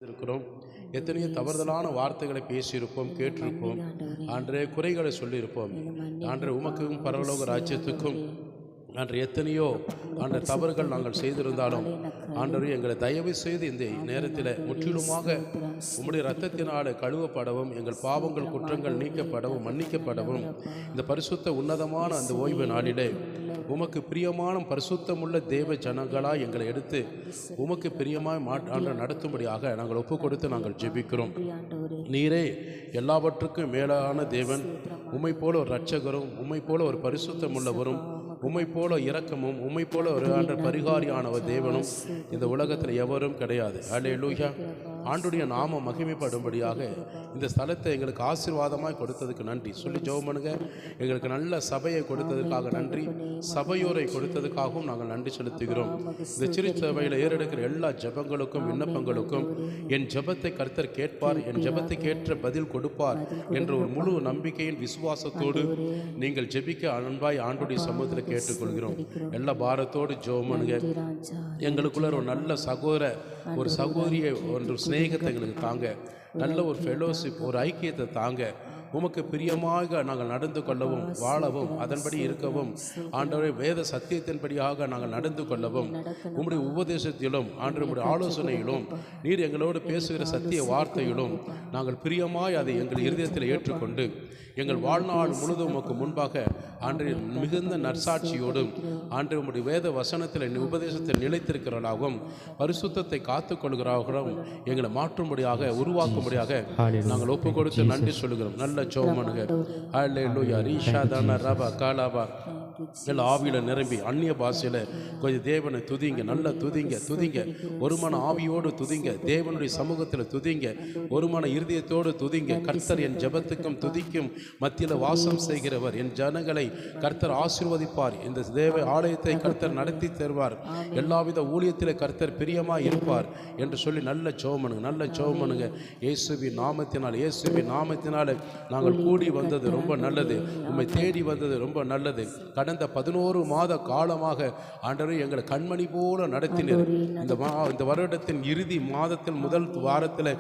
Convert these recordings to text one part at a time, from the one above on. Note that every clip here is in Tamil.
இருக்கிறோம். எத்தனையோ தவறுதலான வார்த்தைகளை பேசியிருப்போம், கேட்டிருப்போம். ஆண்டவரே குறைகளை சொல்லியிருப்போம். ஆண்டவரே உமக்கும் பரலோக ராஜ்யத்துக்கும் ஆண்டவரே எத்தனையோ ஆண்டவர் தவறுகள் நாங்கள் செய்திருந்தாலும் ஆண்டவரே எங்களை தயவு செய்து இந்த நேரத்தில் முற்றிலுமாக உம்முடைய இரத்தத்தினால் கழுவப்படவும், எங்கள் பாவங்கள் குற்றங்கள் நீக்கப்படவும், மன்னிக்கப்படவும் இந்த பரிசுத்த உன்னதமான அந்த ஓய்வு நாளிலே உமக்கு பிரியமான பரிசுத்தமுள்ள தேவ ஜனங்களாய் எங்களை எடுத்து உமக்கு பிரியமாய் ஆண்டவர் நடத்தும்படியாக நாங்கள் ஒப்பு கொடுத்து நாங்கள் ஜெபிக்கிறோம். நீரே எல்லாவற்றுக்கும் மேலான தேவன், உம்மை போல ஒரு இரட்சகரும், உம்மை போல ஒரு பரிசுத்தமுள்ளவரும், உம்மை போல இரக்கமும், உம்மை போல ஒரு ஆண்டவர் பரிகாரியானவர் தேவனும் இந்த உலகத்தில் எவரும் கிடையாது. அல்லேலூயா. ஆண்டுடைய நாம மகிமைப்படும்படியாக இந்த ஸ்தலத்தை எங்களுக்கு ஆசீர்வாதமாய் கொடுத்ததுக்கு நன்றி சொல்லி ஜெபம் பண்ணுங்க. எங்களுக்கு நல்ல சபையை கொடுத்ததுக்காக நன்றி, சபையோரை கொடுத்ததுக்காகவும் நாங்கள் நன்றி செலுத்துகிறோம். இந்த சிறு சபையில் ஏறெடுக்கிற எல்லா ஜெபங்களுக்கும் விண்ணப்பங்களுக்கும் என் ஜெபத்தை கர்த்தர் கேட்பார், என் ஜெபத்தை கேட்ட பதில் கொடுப்பார் என்ற ஒரு முழு நம்பிக்கையின் விசுவாசத்தோடு நீங்கள் ஜெபிக்க அன்பாய் ஆண்டுடைய சமூகத்தில் கேட்டுக்கொள்கிறோம். எல்லா பாரத்தோடு ஜெபம் பண்ணுங்க. எங்களுக்குள்ள ஒரு நல்ல ஒரு சகோதரியை ஒரு ஸ்நேகத்தை எங்களுக்கு தாங்க, நல்ல ஒரு ஃபெலோஷிப், ஒரு ஐக்கியத்தை தாங்க. உமக்கு பிரியமாக நாங்கள் நடந்து கொள்ளவும், வாழவும், அதன்படி இருக்கவும், ஆண்டவரே வேத சத்தியத்தின்படியாக நாங்கள் நடந்து கொள்ளவும், உம்முடைய உபதேசத்திலும் ஆண்டவருடைய ஆலோசனையிலும் நீர் எங்களோடு பேசுகிற சத்திய வார்த்தையிலும் நாங்கள் பிரியமாய் அதை எங்கள் இருதயத்தில் ஏற்றுக்கொண்டு எங்கள் வாழ்நாள் முழுதும் உமக்கு முன்பாக ஆண்டு மிகுந்த நற்சாட்சியோடும் ஆண்டு உம்முடைய வேத வசனத்தில் உபதேசத்தில் நிலைத்திருக்கிறவர்களாகவும் பரிசுத்தத்தை காத்துக்கொள்கிறவர்களும் எங்களை மாற்றும்படியாக உருவாக்கும்படியாக நாங்கள் ஒப்பு கொடுத்து நன்றி சொல்லுகிறோம். நல்ல ஜெபமனுங்க. ஹல்லேலூயா. ரீஷாதான ரபா காலாபா எல்லாம் ஆவியில் நிரம்பி அந்நிய பாஷையில் கொஞ்சம் தேவனை துதிங்க, நல்ல துதிங்க. ஒரு மன ஆவியோடு துதிங்க, தேவனுடைய சமூகத்தில் துதிங்க, ஒரு மன இருதயத்தோடு துதிங்க. கர்த்தர் என் ஜெபத்துக்கும் துதிக்கும் மத்தியில் வாசம் செய்கிறவர். என் ஜனங்களை கர்த்தர் ஆசீர்வதிப்பார். இந்த தேவ ஆலயத்தை கர்த்தர் நடத்தி தருவார். எல்லாவித ஊழியத்தில் கர்த்தர் பிரியமாக இருப்பார் என்று சொல்லி நல்ல ஜெபமனுங்க. இயேசுவின் நாமத்தினால் நாங்கள் கூடி வந்தது ரொம்ப நல்லது. உம்மை தேடி வந்தது ரொம்ப நல்லது. கடந்த 11 மாத காலமாக ஆண்டவரே எங்களை கண்மணி போல நடத்தினர். இந்த வருடத்தின் இறுதி மாதத்தில் முதல் வாரத்தில்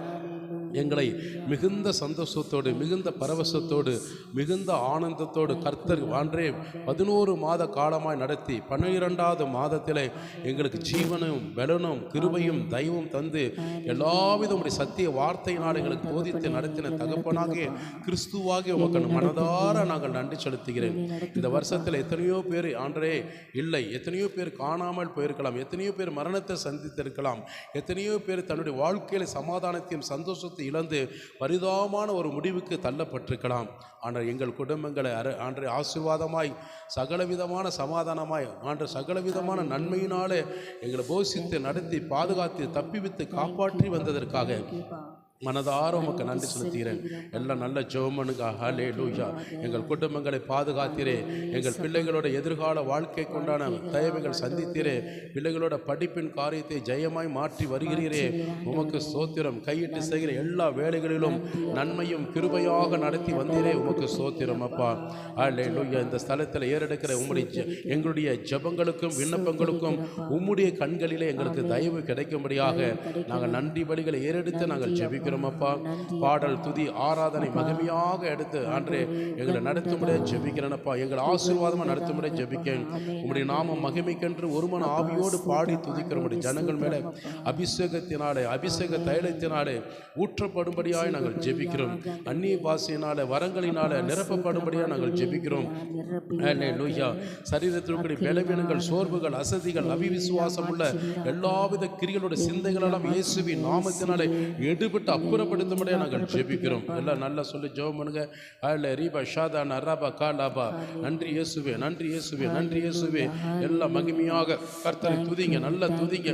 எங்களை மிகுந்த சந்தோஷத்தோடு, மிகுந்த பரவசத்தோடு, மிகுந்த ஆனந்தத்தோடு கர்த்தர் ஆண்டே 11 மாத காலமாய் நடத்தி 12வது மாதத்தில் எங்களுக்கு ஜீவனும் பலனும் கிருபையும் தயவும் தந்து எல்லாவிதமுடைய சத்திய வார்த்தையினால் எங்களுக்கு போதித்து நடத்தின தகப்பனாகிய கிறிஸ்துவாகிய உமக்கு மனதார நாங்கள் நன்றி செலுத்துகிறேன். இந்த வருஷத்தில் எத்தனையோ பேர் ஆண்டரே இல்லை, எத்தனையோ பேர் காணாமல் போயிருக்கலாம், எத்தனையோ பேர் மரணத்தை சந்தித்திருக்கலாம், எத்தனையோ பேர் தன்னுடைய வாழ்க்கையில் சமாதானத்தையும் சந்தோஷத்தை இழந்து பரிதாபமான ஒரு முடிவுக்கு தள்ளப்பட்டிருக்கலாம். ஆனால் எங்கள் குடும்பங்களை ஆண்டரை ஆசீர்வாதமாய் சகலவிதமான சமாதானமாய் சகலவிதமான நன்மையினாலே எங்களை போஷித்து நடத்தி பாதுகாத்து தப்பிவித்து காப்பாற்றி வந்ததற்காக மனதார உமக்கு நன்றி செலுத்துகிறேன். எல்லாம் நல்ல ஜெபமனுங்க. ஹல்லேலூயா. எங்கள் குடும்பங்களை பாதுகாத்தீரே, எங்கள் பிள்ளைகளோட எதிர்கால வாழ்க்கை கொண்டான தேவைகள் சந்தித்தீரே, பிள்ளைகளோட படிப்பின் காரியத்தை ஜெயமாய் மாற்றி வருகிறீரே, உமக்கு ஸ்தோத்திரம். கையிட்டு செய்கிற எல்லா வேலைகளிலும் நன்மையும் கிருபையாக நடத்தி வந்தீரே, உமக்கு ஸ்தோத்திரம் அப்பா. ஹல்லேலூயா. இந்த ஸ்தலத்தில் ஏறெடுக்கிற எங்களுடைய ஜெபங்களுக்கும் விண்ணப்பங்களுக்கும் உம்முடைய கண்களிலே எங்களுக்கு தயவு கிடைக்கும்படியாக நாங்கள் நன்றி பலிகளை ஏறெடுத்து நாங்கள் ஜெபிக்கிறோம் அப்பா. பாடல் துதி ஆராதனை மகிமையாக எடுத்து ஆண்டே எங்களை நடத்தும்படியாக ஜெபிக்கிறேனப்பா. எங்களை ஆசீர்வாதமாக நடத்தும்படியாக ஜெபிக்கிறேன். உம்முடைய நாமம் மகிமைக்கென்று ஒரு மன ஆவியோடு பாடி துதிக்கிற உடைய ஜனங்கள் மேலே அபிஷேக தைலத்தினாலே ஊற்றப்படும்படியாக நாங்கள் ஜெபிக்கிறோம். அந்நிய பாஷையினால வரங்களினால நிரப்பப்படும்படியாக நாங்கள் ஜெபிக்கிறோம். ஹல்லேலூயா. சரீரத்திற்குரிய பலவீனங்கள், சோர்வுகள், அசதிகள், அவிவிசுவாசம் உள்ள எல்லாவித கிரிகளோட சிந்தைகளெல்லாம் இயேசுவின் நாமத்தினாலே எடுபட்டு அப்புறப்படுத்தும்படியாக நாங்கள் ஜெபிக்கிறோம். எல்லாம் நல்லா சொல்லி ஜெபம் பண்ணுங்க. நன்றி இயேசுவே. எல்லாம் மகிமையாக கர்த்தரை துதிங்க, நல்ல துதிங்க.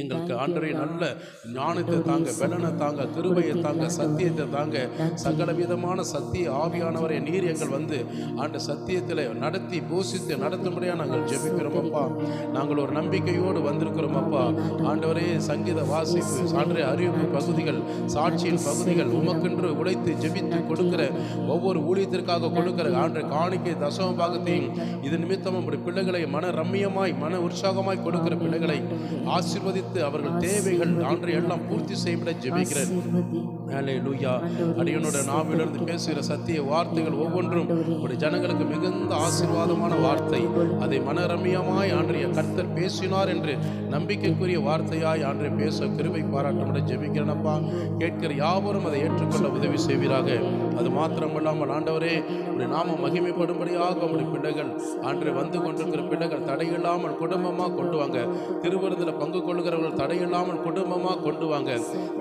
எங்களுக்கு ஆண்டவரே நல்ல ஞானத்தை தாங்க, பலனை தாங்க, கிருபையை தாங்க, சத்தியத்தை தாங்க. சகலவிதமான சத்திய ஆவியானவரை நீர் எங்கள் வந்து ஆண்ட சத்தியத்தில் நடத்தி போஷித்து நடத்தும்படியாக நாங்கள் ஜெபிக்கிறோம் அப்பா. நாங்கள் ஒரு நம்பிக்கையோடு வந்திருக்கிறோம் அப்பா. ஆண்டவரே சங்கீத வாசிப்பு, ஆண்டவரே அறிவிப்பு பகுதிகள் சாட்சியின் பகுதிகள் உமக்கென்று உழைத்து ஜெபித்து கொடுக்கிற ஒவ்வொரு ஊழியத்திற்காக கொடுக்கிற ஆண்டு காணிக்கை தசம பாகத்தையும் இது நிமித்தம் நம்முடைய பிள்ளைகளை மன ரம்மியமாய் மன உற்சாகமாய் கொடுக்கிற பிள்ளைகளை ஆசீர்வதித்து அவர்கள் தேவைகள் ஆண்டு எல்லாம் பூர்த்தி செய்யப்பட ஜெபிக்கிறேன். ஹல்லேலூயா. அடியனோட நாவிலிருந்து பேசுகிற சத்திய வார்த்தைகள் ஒவ்வொன்றும் ஒரு ஜனங்களுக்கு மிகுந்த ஆசீர்வாதமான வார்த்தை. அதை மனரம்யமாய் ஆண்டைய கர்த்தர் பேசினார் என்று நம்பிக்கைக்குரிய வார்த்தையாய் ஆண்டை பேச கிருபை பாராட்டப்பட ஜெபிக்கிறேனப்பா. கேட்கிற யாவரும் அதை ஏற்றுக்கொள்ள உதவி செய்வீராக. அது மாத்திரமல்லாமல் ஆண்டவரே உடைய நாம மகிமைப்படும்படியாக உடைய பிள்ளைகள் ஆண்டை வந்து கொண்டிருக்கிற பிள்ளைகள் தடையில்லாமல் குடும்பமாக கொண்டு வாங்க. திருவிருந்தில் பங்கு கொள்கிறவர்கள் தடையில்லாமல் குடும்பமாக கொண்டு வாங்க.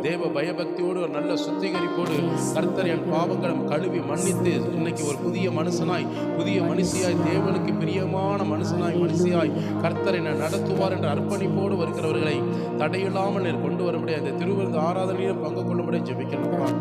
தேவ பயபக்தியோடு ஒரு நல்ல சுத்திகரிப்போடு கர்த்தர் என் பாவங்களும் கழுவி மன்னித்து இன்னைக்கு ஒரு புதிய மனுஷனாய் புதிய மனுஷியாய் தேவனுக்கு பிரியமான மனுஷியாய் கர்த்தர் என்னை நடத்துவார் என்ற அர்ப்பணிப்போடு வருகிறவர்களை தடையில்லாமல் கொண்டு வரும்படியாக இந்த திருவிருந்து ஆராதனையிலும் பங்கு கொள்ளும்படியாக ஜெபிக்கிறோம்.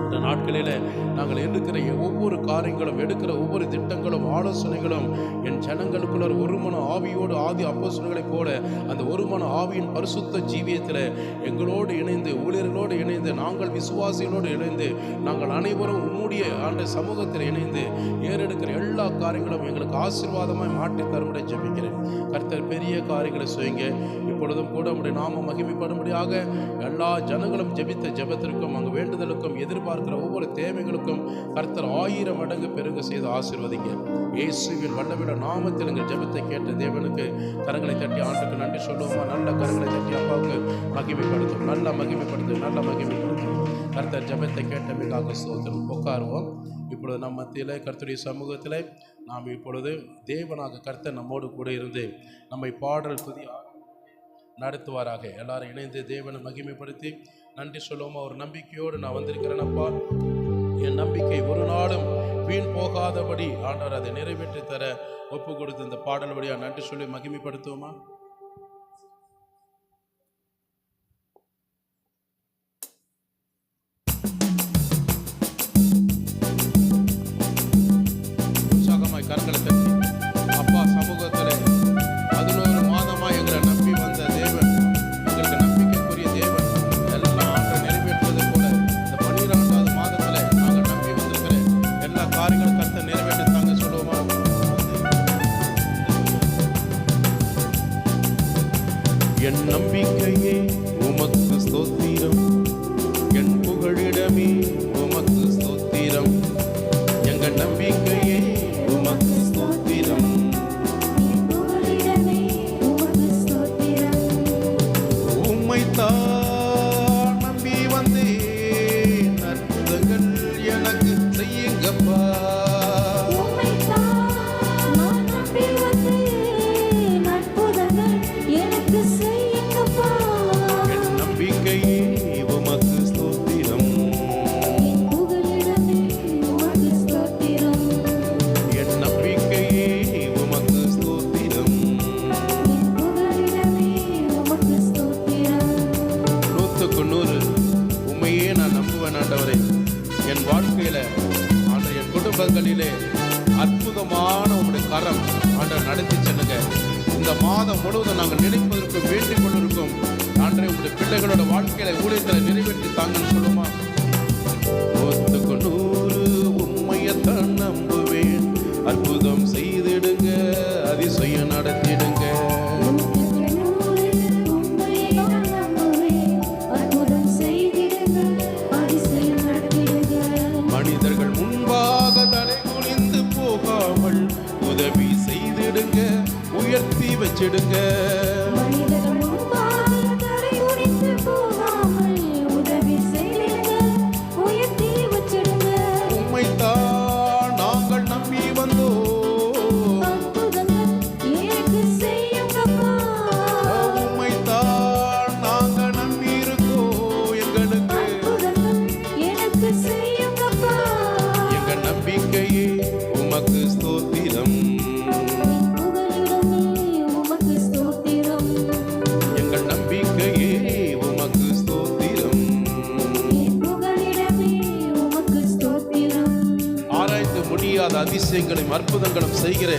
இந்த நாட்களில் நாங்கள் எடுக்கிற ஒவ்வொரு காரியங்களும் எடுக்கிற ஒவ்வொரு திட்டங்களும் ஆலோசனைகளும் என் ஜனங்களுக்குள்ள ஒரு மன ஆவியோடு ஆதி அப்போஸ்தலர்களைப் போல அந்த ஒரு மன ஆவியின் பரிசுத்த ஜீவியத்தில் எங்களோடு இணைந்து ஊழியர்களோடு இணைந்து நாங்கள் விசுவாசிகளோடு இணைந்து நாங்கள் அனைவரும் உம்முடைய ஆண்ட சமூகத்தில் இணைந்து ஏறெடுக்கிற எல்லா காரியங்களும் எங்களுக்கு ஆசீர்வாதமாய் மாற்றி தரும்படி ஜெபிக்கிறேன். கர்த்தர் பெரிய காரியங்களை செய்யுங்க. இப்பொழுதும் கூட உம்முடைய நாம மகிமைப்படும்படியாக எல்லா ஜனங்களும் ஜெபித்த ஜெபத்திற்கும் அங்கு வேண்டுதலுக்கும் எதிர்பார்க்கிற ஒவ்வொரு தேவைகளுக்கும் கர்த்தர் 1000 மடங்கு பெருக செய்து ஆசீர்வதிங்க. இயேசுவின் வல்லமையுள்ள நாமத்தில் எங்கள் ஜெபத்தை கேட்ட தேவனுக்கு கரங்களை தட்டி ஆண்டுக்கு நன்றி சொல்லுவோமா? நல்ல கரங்களை தட்டி அப்பாவுக்கு மகிமைப்படுத்தும். நல்ல மகிமைப்படுத்தும். கர்த்தர் ஜெபத்தை கேட்ட மிக ஸ்தோத்திரம். உட்காருவோம். இப்பொழுது நம் மத்தியில் கர்த்தருடைய சமூகத்தில் நாம் இப்பொழுது தேவனாக கர்த்தர் நம்மோடு கூட இருந்து நம்மை பாடல் துதி நடத்துவாராக. எல்லாரும் இணைந்து தேவனை மகிமைப்படுத்தி நன்றி சொல்லுவோமா? ஒரு நம்பிக்கையோடு நான் வந்திருக்கிறேனப்பா, என் நம்பிக்கை ஒரு நாளும் வீண் போகாதபடி ஆண்டவர் அதை நிறைவேற்றி தர ஒப்பு கொடுத்து இந்த பாடல் வழியாக நன்றி சொல்லி மகிமைப்படுத்துவோமா? உற்சாகமாய் கரங்களை தட்டி அப்பா சமூகத்தில் 11 மாதமாய் எங்களை நம்பி வந்த தேவன், எங்களுக்கு நம்பிக்கைக்குரிய தேவன் எல்லாம் ஆண்டை நிறைவேற்றுவது போல இந்த 12வது மாதத்தில் நாங்கள் நம்பி வந்திருக்கிற எல்லா காரியங்களும் கர்த்தர் நிறைவேற்றி தாங்க சொல்லுவோமா? என் நம்பிக்கையே உமக்கு ஸ்தோத்திரம், என் புகழிடமே உமக்கு ஸ்தோத்திரம், எங்கள் நம்பிக்கையே உமக்கு ஸ்தோத்திரம், உம்மைத்தான் நம்பி வந்தேன், அற்புதங்கள் எனக்கு செய்யுங்கப்பா. என் நம்பிக்கையே உமக்கு ஸ்தோத்திரம், என் நம்பிக்கையே உமக்கு ஸ்தோத்திரம். 100க்கு 100 உண்மையே நான் நம்புவேன் ஆண்டவரே. என் வாழ்க்கையில் ஆண்டவர் என் குடும்பங்களிலே அற்புதமான உங்களுடைய கரம் ஆண்டவர் நடத்தி செல்லுங்க. இந்த மாதம் முழுவதும் நாங்கள் நினைப்பதற்கும் வேண்டிக் கொண்டிருக்கும் ஆண்டவரே உங்களுடைய பிள்ளைகளோட வாழ்க்கையில ஊழியத்தை நிறைவேற்றி தாங்கன்னு சொல்லுமா? 100க்கு 100 உண்மையத்தான் நம்புவேன், அற்புதம் செய்திடுங்க, அதிசயம் நடத்திடுங்க. மனிதர்கள் முன்பாக தலை குனிந்து போகாமல் உதவி செய்திடுங்க, உயர்த்தி வச்சிடுங்க. உம்மைத்தான் நாங்கள் நம்பி வந்தோம், உம்மைத்தான் நாங்கள் நம்பி இருக்கோம். எங்களுக்கு எங்கள் நம்பிக்கையே உமக்கு ஸ்தோத்திரம், எங்கள் நம்பிக்கையே உமக்கு ஸ்தோத்திரம். ஆராய்ந்து முடியாத அதிசயங்களையும் அற்புதங்களும் செய்கிற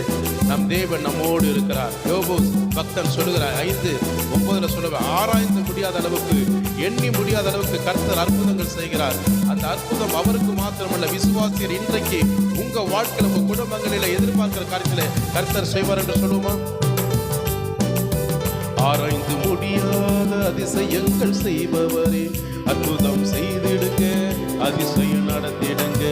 நம் தேவன் நம்மோடு இருக்கிறார். யோபு பக்தன் சொல்லுகிறார் 5:9 சொல்லுவார், ஆராய்ந்து முடியாத அளவுக்கு எண்ணி முடியாத அளவுக்கு கர்த்தர் அற்புதங்கள் செய்கிறார். அந்த அற்புதம் அவருக்கு மாத்திரமல்ல, விசுவாசியர் இன்றைக்கு உங்க வாழ்க்கையில உங்க குடும்பங்களில எதிர்பார்க்கிற காரியங்களை கர்த்தர் செய்வார் என்று சொல்லுவோமா? ஆராய்ந்து முடியாத அதிசயங்கள் செய்பவரே, அற்புதம் செய்திடுங்க, அதிசயம் நடத்திடுங்க.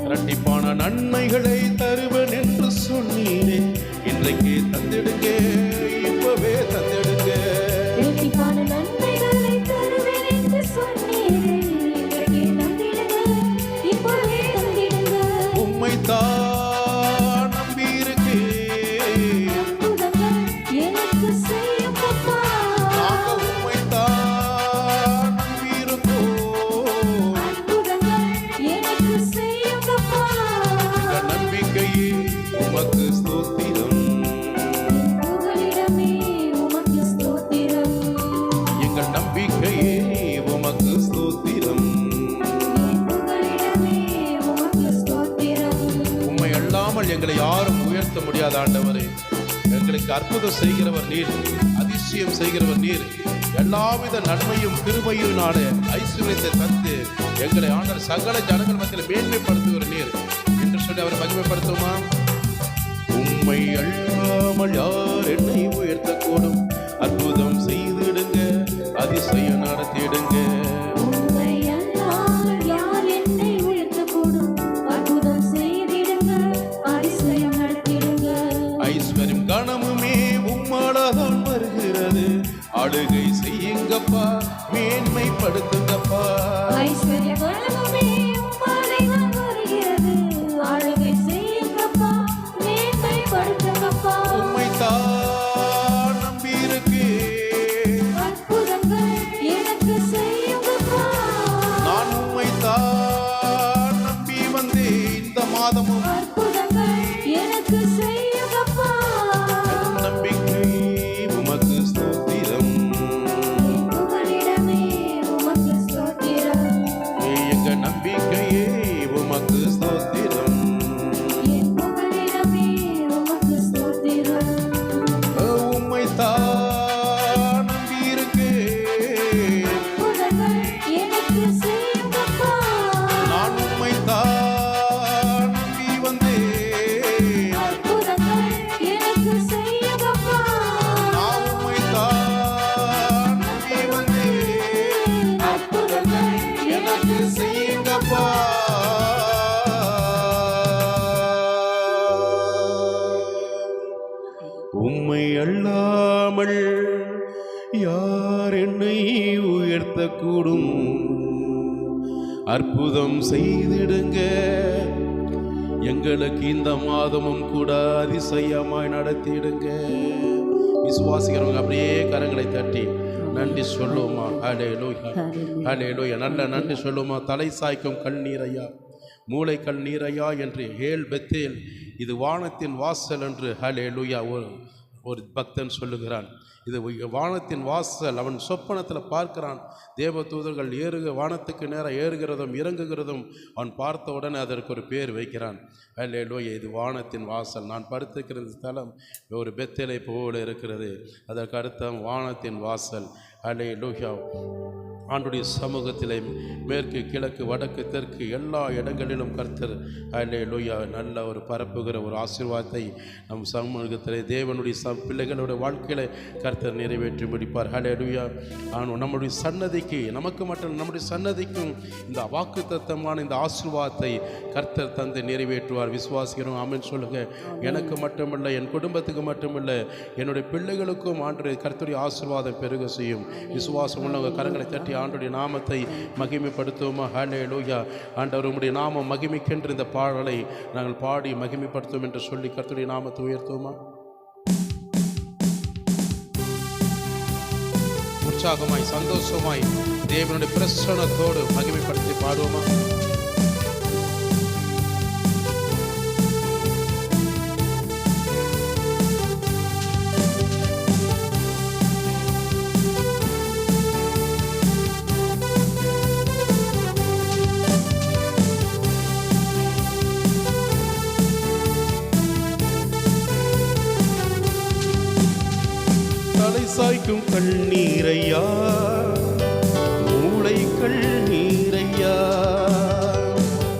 இரட்டிப்பான நன்மைகளை தருவன் என்று சொன்னீரே, இன்றைக்கு தந்திடுங்க, இப்பவே தந்திடுங்க. இரட்டிப்பான நன்மைகளை தருவன் என்று சொன்னீரே, இன்றைக்கு தந்திடுங்க, இப்பவே தந்திடுங்க. உம்மைத்தான் நம்பியிருக்கு, அற்புதங்கள் எனக்கு செய்யும் அப்பா. நாங்க உம்மைத்தான் நம்பியிருக்கோம், அற்புதங்கள் எனக்கு செய்யும் அப்பா. எங்கள் நம்பிக்கையே உமக்கு ஸ்தோத்திரம், புகலிடமே உமக்கு ஸ்தோத்திரம். எங்கள் நம்பிக்கையே உமக்கு ஸ்தோத்திரம், புகலிடமே உமக்கு ஸ்தோத்திரம். உம்மை அல்லாமல் எங்களை யாரும் உயர்த்த முடியாத ஆண்டவரே, எங்களுக்கு அற்புதம் செய்கிறவர் நீர், அதிசயம் செய்கிறவர் நீர். எல்லாவித நன்மையும் கிருபையினாலே ஐஸ்வர்யத்தை தந்து எங்களை ஆண்டவர் சகல ஜனங்கள் மத்தியில் மேன்மைப்படுத்துகிற நீர் என்று சொல்லி அவரை மகிமைப்படுத்துமா? உம்மை அல்லாமல் யார் என்னை உயர்த்தக்கூடும்? அற்புதம் செய்திடுங்க, அதிசயம் நடத்திடுங்க. உம்மை அல்லாமல் யார் என்னை உயர்த்தக்கூடும்? அற்புதம் செய்திடுங்க, அதிசயம் நடத்திடுங்க. ஐஸ்வர்யம் கனமுமே உம்மாலதான் வருகிறது, ஆளுகை செய்யுங்கப்பா, மேன்மைப்படுத்துங்கப்பா. ஐஸ்வர்யம் கனமுமே உம்மாலதான் வருகிறது, ஆளுகை செய்யுங்கப்பா, மேன்மைப்படுத்துங்கப்பா. உம்மைத்தான் நம்பியிருக்கு, அற்புதங்கள் எனக்கு செய்யுங்கப்பா. நான் உம்மைத்தான் நம்பி வந்தேன், இந்த மாதமும் அற்புதங்கள் எனக்கு செய்யுங்கப்பா. நம்பிக்கை உமக்கு ஸ்தோத்திரம், புகலிடமே உமக்கு ஸ்தோத்திரம். எங்க நம்பிக்கையே உமக்கு ஸ்தோத்திரம், புகலிடமே உமக்கு ஸ்தோத்திரம். உம்மைத்தான் நம்பியிருக்கு, அற்புதங்கள் எனக்கு செய்யுங்கப்பா. நான் உம்மைத்தான் நம்பி வந்தேன், அற்புதங்கள் எனக்கு செய்யுங்கப்பா. நான் உம்மைத்தான் நம்பி வந்தேன், அற்புதங்கள் எனக்கு செய்யுங்கப்பா. உம்மை அல்லாமல் யார் என்னை உயர்த்தக்கூடும்? அற்புதம் செய்திடுங்க, எங்களுக்கு இந்த மாதமும் கூட அதிசயமாய் நடத்திடுங்க. விசுவாசிக்கிறவங்க அப்படியே கரங்களை தட்டி நன்றி சொல்லுமா? ஹல்லேலூயா, ஹல்லேலூயா. நல்ல நன்றி சொல்லுமா? தலை சாய்க்கும் கண்ணீரையா, மூளை கண்ணீரையா என்று ஏல் பெத்தேல், இது வானத்தின் வாசல் என்று ஹல்லேலூயா ஒரு பக்தன் சொல்லுகிறான். இது வானத்தின் வாசல். அவன் சொப்பனத்தில் பார்க்கிறான், தேவதூதர்கள் வானத்துக்கு நேராக ஏறுகிறதும் இறங்குகிறதும் அவன் பார்த்த உடனே அதற்கு ஒரு பேர் வைக்கிறான். ஹல்லேலூயா, இது வானத்தின் வாசல். நான் படுத்திருக்கிற ஸ்தலம் ஒரு பெத்தேலை போல இருக்கிறது, அதற்கு அர்த்தம் வானத்தின் வாசல். ஹல்லேலூயா. ஆண்டுடைய சமூகத்திலே மேற்கு கிழக்கு வடக்கு தெற்கு எல்லா இடங்களிலும் கர்த்தர் ஹல்லேலூயா நல்ல ஒரு பரப்புகிற ஒரு ஆசீர்வாதத்தை நம் சமூகத்திலே தேவனுடைய பிள்ளைகளுடைய வாழ்க்கையில கர்த்தர் நிறைவேற்றி முடிப்பார். ஹல்லேலூயா. நம்முடைய சன்னதிக்கு, நமக்கு மட்டும் நம்முடைய சன்னதிக்கும் இந்த வாக்குத்தத்தமான இந்த ஆசீர்வாதத்தை கர்த்தர் தந்து நிறைவேற்றுவார். விசுவாசிக்கிறோம், ஆமென் சொல்லுங்க. எனக்கு மட்டுமல்ல, என் குடும்பத்துக்கு மட்டுமல்ல, என்னுடைய பிள்ளைகளுக்கும் ஆண்டு கர்த்தருடைய ஆசீர்வாதம் பெருக செய்யும். விசுவாசம் உள்ளவங்க கரங்களை தட்டி ஆண்டுடைய நாமத்தை மகிமைப்படுத்துவோமா? ஹல்லேலூயா. ஆண்டவர் உம்முடைய நாமம் மகிமைக்கென்று இந்த பாடலை நாங்கள் பாடி மகிமைப்படுத்துவோம் என்று சொல்லி கர்த்தருடைய நாமத்தை உயர்த்துவோமா? உற்சாகமாய் சந்தோஷமாய் தேவனுடைய பிரசன்னத்தோடு மகிமைப்படுத்தி பாடுவோமா? சாய்க்கும் கண்ணீரையா, மூளை கண்ணீரையா,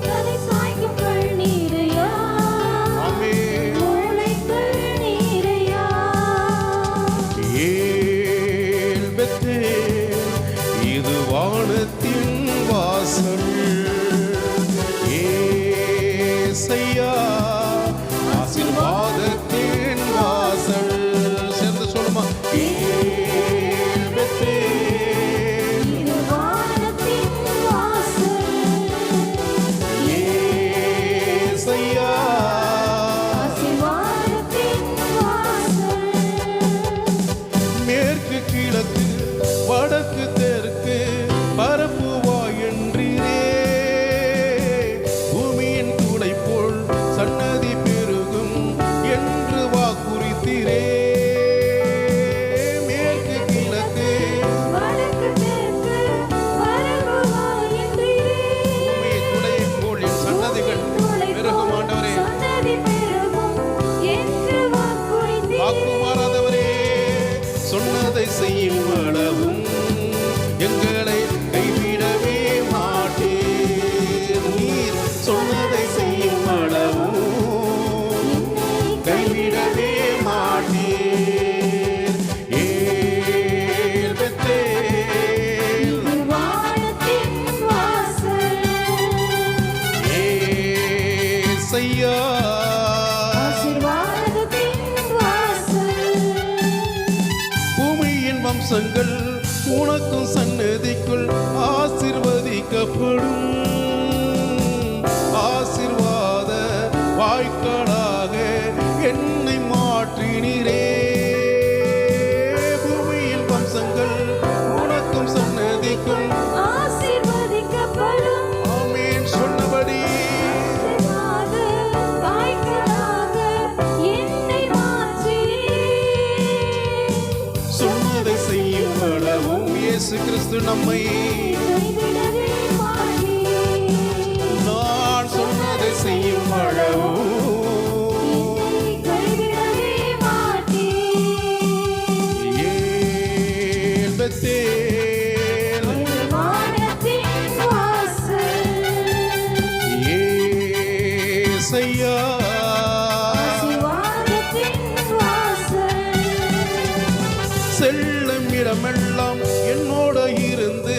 தலை சாய்க்கும் கண்ணீரையா, மூளை கண்ணீரையா. ஏல் பெத்தேல் இது வானத்தின் வாசல், ஏசையா ஆசீர்வாதத்தின் வாசல். சேர்ந்து சொல்லுமா, ஏல் பெத்தேல் இது வானத்தின் வாசல், ஏசையா ஆசீர்வாதத்தின் வாசல். மேற்கு கிழக்கு வடக்கு தெற்கு பரப்புவாய் என்றீரே, பூமியின் துளை போல் சன்னதி பெருகும் என்று வாக்குறுத்தீரே. மேற்கு கிழக்கு வடக்கு தெற்கு பரப்புவாய் என்றீரே, பூமியின் துளை போல் என் சன்னதிகள் பெருகும். ஆண்டவரே, சன்னதி பெருகும் என்று வாக்குறுத்தீரே. வாக்கு மாறாதவரே, சொன்னதை செய்யும் அளவும் எங்களை கைவிடவே மாட்டீர். நீர் சொன்னதை செய்யும் அளவும் கைவிடவே மாட்டீர். ஏல் பெத்தேல் இது வானத்தின் வாசல், ஏசையா ஆசீர்வாதத்தின் வாசல். பூமியின் வம்சங்கள் உனக்கும் சன்னதிக்குள் ஆசீர்வதிக்கப்படும். ஆசீர்வாத வாய்க்காலாக என்னை மாற்றினீரே. பூமியின் வம்சங்கள் உனக்கும் சன்னதிக்குள் ஆசீர்வதிக்கப்படும். ஆமென் சொன்னபடி ஆசீர்வாத வாய்க்காலாக என்னை மாற்றினீரே. சொன்னதை செய்யும் அளவும் இயேசு கிறிஸ்து நம்மை கைவிடவே மாட்டீர். நான் சொன்னதை செய்யும் அளவும் என்னை கைவிடவே மாட்டீர். ஏல் பெத்தேல் இது வானத்தின் வாசல், ஏசையா ஆசீர்வாதத்தின் வாசல். செல்லும் இடமெல்லாம் என்னோட இருந்து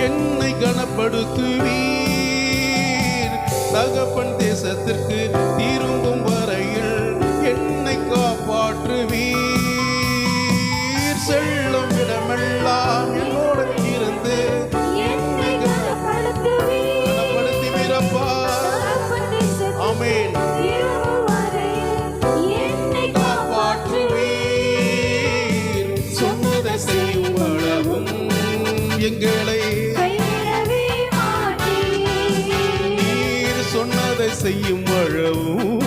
என்னை கனப்படுத்துவீர். தகப்பன் தேசத்திற்கு திரும்பும் வரையில் என்னை காப்பாற்றுவீர். செல்லும் இடமெல்லாம் என்னோட இருந்து என்னை கனப்படுத்துவீர். கனப்படுத்துவீரப்பா. தகப்பன் தேசத்தில் ஆமென். திரும்பும் வரையில் என்னை காப்பாற்றுவீர். காப்பாற்றுவீர். சொன்னதை செய்யும் அளவும் எங்களை கைவிடவே மாட்டீர். நீர் சொன்னதை செய்யும் அளவும்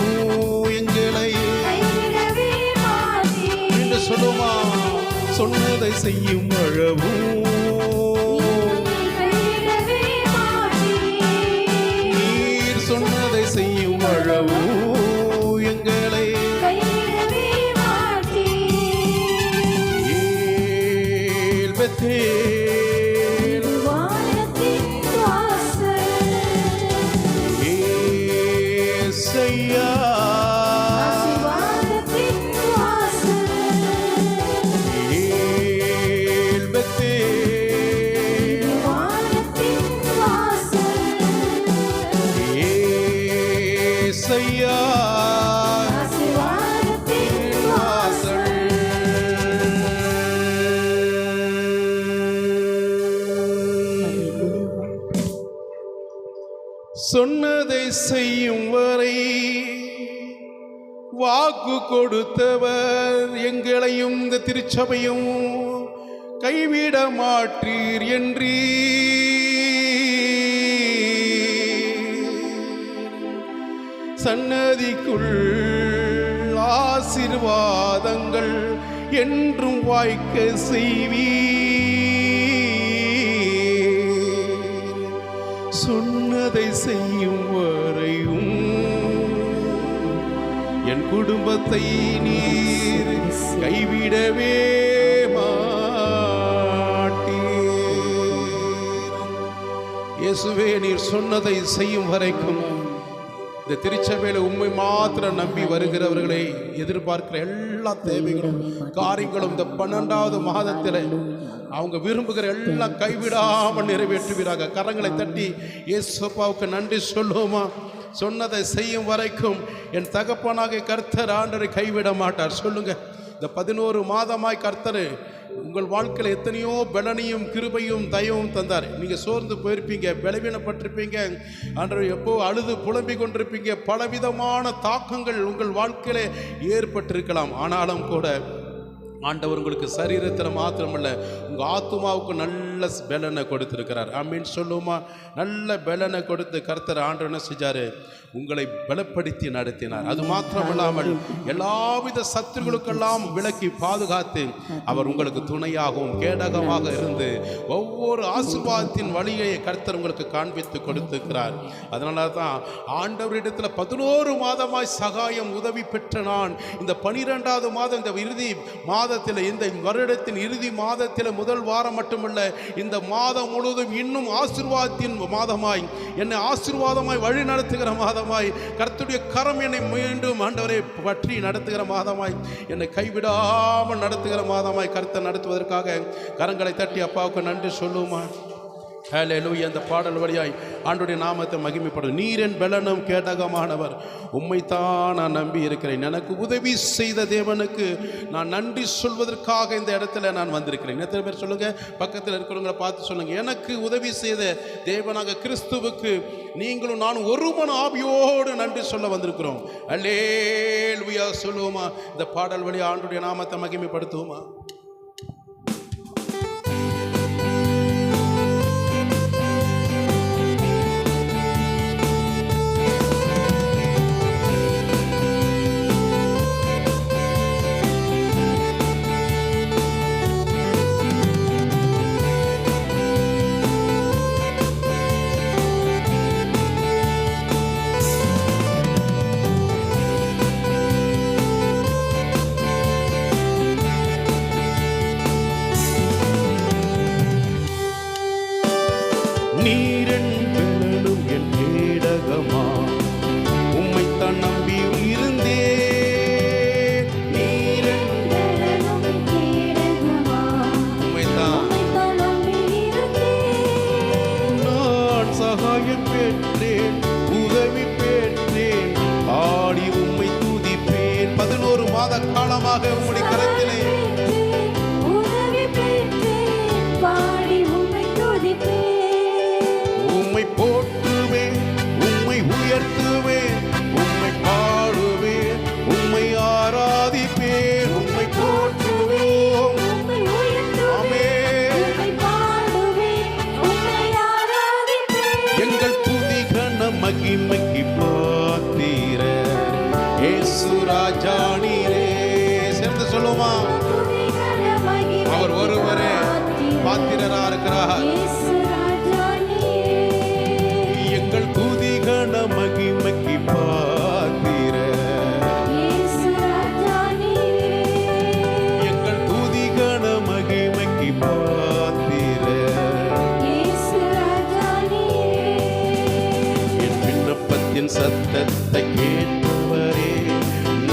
எங்களை கைவிடவே மாட்டீர். என்று சொல்லுமா, சொன்னதை செய்யும் அளவும் கைவிடவே மாட்டீர். நீர் சொன்னதை செய்யும் அளவும் எங்களை கைவிடவே மாட்டீர். ஏல் பெத்தேல் இது வானத்தின் வாசல், ஏசையா ஆசீர்வாதத்தின் வாசல். ஏல் பெத்தேல் இது வானத்தின் வாசல், ஏசையா ஆசீர்வாதத்தின் வாசல். சொன்னதை செய்யும் வரை வாக்கு கொடுத்தவர் எங்களையும் இந்த திருச்சபையும் கைவிட மாட்டீர் சன்னதிக்குள் ஆசீர்வாதங்கள் என்றும் வாய்க்க செய்வீர். சொன்னதை செய்யும் வரையும் என் குடும்பத்தை நீர் கைவிடவே இயேசுவே, நீர் சொன்னதை செய்யும் வரைக்கும் இந்த திருச்சபையில உண்மை மாத்திரம் நம்பி வருகிறவர்களை எதிர்பார்க்கிற எல்லா தேவைகளும் காரியங்களும் இந்த 12வது மாதத்தில் அவங்க விரும்புகிற எல்லாம் கைவிடாமல் நிறைவேற்றுவீராக. கரங்களை தட்டி இயேசுப்பாவுக்கு நன்றி சொல்லுவோமா? சொன்னதை செய்யும் வரைக்கும் என் தகப்பனாக கர்த்தர் ஆண்டரை கைவிட மாட்டார். சொல்லுங்க. இந்த 11 மாதமாய் கர்த்தர் உங்கள் வாழ்க்கையில் எத்தனையோ பலனையும் கிருபையும் தயவும் தந்தார். நீங்கள் சோர்ந்து போயிருப்பீங்க, பலவீனப்பட்டிருப்பீங்க, அன்று எப்போ அழுது புலம்பிக் கொண்டிருப்பீங்க. பலவிதமான தாக்கங்கள் உங்கள் வாழ்க்கையிலே ஏற்பட்டிருக்கலாம். ஆனாலும் கூட ஆண்டவர் உங்களுக்கு சரீரத்தில் மாத்திரமல்ல, உங்கள் ஆத்துமாவுக்கு நல்ல பலனை கொடுத்திருக்கிறார். ஆமீன் சொல்லுமா? நல்ல பலனை கொடுத்து கர்த்தர் ஆண்டவர் என்ன செஞ்சார்? உங்களை பலப்படுத்தி நடத்தினார். அது மாத்திரமில்லாமல் எல்லாவித சத்துருக்களுக்கெல்லாம் விலக்கி பாதுகாத்து அவர் உங்களுக்கு துணையாகவும் கேடகமாக இருந்து ஒவ்வொரு ஆசீர்வாதத்தின் வழியை கர்த்தர் உங்களுக்கு காண்பித்து கொடுத்திருக்கிறார். அதனால தான் ஆண்டவரிடத்தில் 11 மாதமாய் சகாயம் உதவி பெற்ற நான் இந்த 12வது மாதம், இந்த இறுதி மாதத்தில், இந்த வருடத்தின் இறுதி மாதத்தில் முதல் வாரம் மட்டுமல்ல, இந்த மாதம் முழுவதும் இன்னும் ஆசீர்வாதத்தின் மாதமாய், என்னை ஆசீர்வாதமாய் வழி நடத்துகிற மாதமாய், கர்த்தருடைய கரம் என்னை மீண்டும் ஆண்டவரை பற்றி நடத்துகிற மாதமாய், என்னை கைவிடாமல் நடத்துகிற மாதமாய் கர்த்தர் நடத்துவதற்காக கரங்களை தட்டி அப்பாவுக்கு நன்றி சொல்லுமா? ஹல்லேலூயா. அந்த பாடல் வழியாய் ஆண்டவருடைய நாமத்தை மகிமைப்படும். நீரின் பலனும் கேடகமானவர், உம்மைத்தான் நான் நம்பி இருக்கிறேன். எனக்கு உதவி செய்த தேவனுக்கு நான் நன்றி சொல்வதற்காக இந்த இடத்துல நான் வந்திருக்கிறேன். எத்தனை பேர் சொல்லுங்க? பக்கத்தில் இருக்கிறவங்களை பார்த்து சொல்லுங்க. எனக்கு உதவி செய்த தேவனாக கிறிஸ்துவுக்கு நீங்களும் நான் ஒரு மன ஆவியோடு நன்றி சொல்ல வந்திருக்கிறோம். அல்லேலூயா சொல்லுவோமா? இந்த பாடல் வழியாக ஆண்டவருடைய நாமத்தை மகிமைப்படுத்துவோமா? நீரன் பலனும் என் கேடகமா, உம்மைத்தான் நம்பி இருந்தேன். நீரன் பலனும் கேடகமா, உம்மைத்தான் நம்பி இருந்தேன். நான் சகாயம் பெற்றேன், உதவி பெற்றேன், ஆடி உம்மை துதிப்பேன். 11 மாத காலமாக உம்முடைய கரத்திலே உதவி பெற்றேன், பாடி உம்மை துதிப்பேன். உம்மை போற்றுவேன், உம்மை உயர்த்துவேன், உம்மை பாடுவேன், உம்மை ஆராதிப்பேன். உம்மை போற்றுவோம், உம்மை உயர்த்துவேன், ஆமென். உம்மை பாடுவேன், உம்மை ஆராதிப்பேன். எங்கள் துதி கன மகிமைக்கு பாத்திர இயேசு ராஜா நீரே. சேர்ந்து சொல்லுமா? துதிகர மகிமை அவர் ஒருவரே பாத்திர பாத்திரரா இருக்கிறார். இயேசு ராஜா நீரே. எங்கள் துதி கன மகிமைக்கு பாத்திர, இயேசு ராஜா நீரே. எங்கள் துதி கன மகிமைக்கு பாத்திர. இயேசு ராஜா நீரே. என் விண்ணப்பத்தின் சத்தத்தை கேட்டவரே,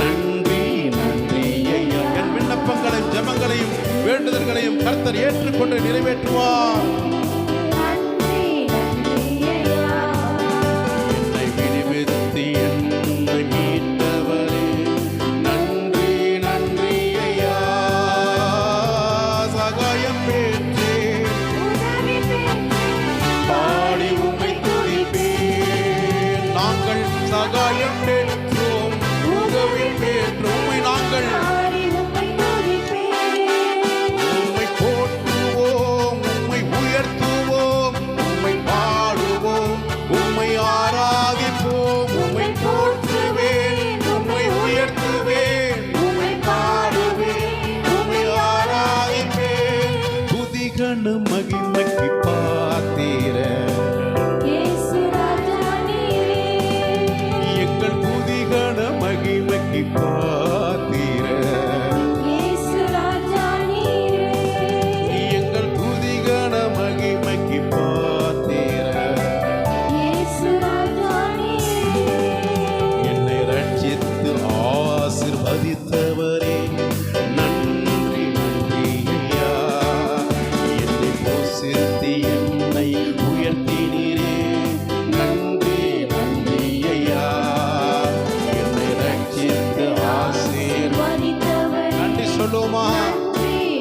நன்றி நன்றி ஐயா. என் விண்ணப்பங்களையும் ஜெபங்களையும் வேண்டுதல்களையும் கர்த்தர் ஏற்றுக்கொண்டு நிறைவேற்றுவார். ஆண்டவரே நன்றி நன்றி ஐயா. என்னை போஷித்து என்னை உயர்த்தினீரே நன்றி நன்றி ஐயா. என்னை ரட்சித்து ஆசீர்வதித்தவர் நன்றி சொல்லுவோமா?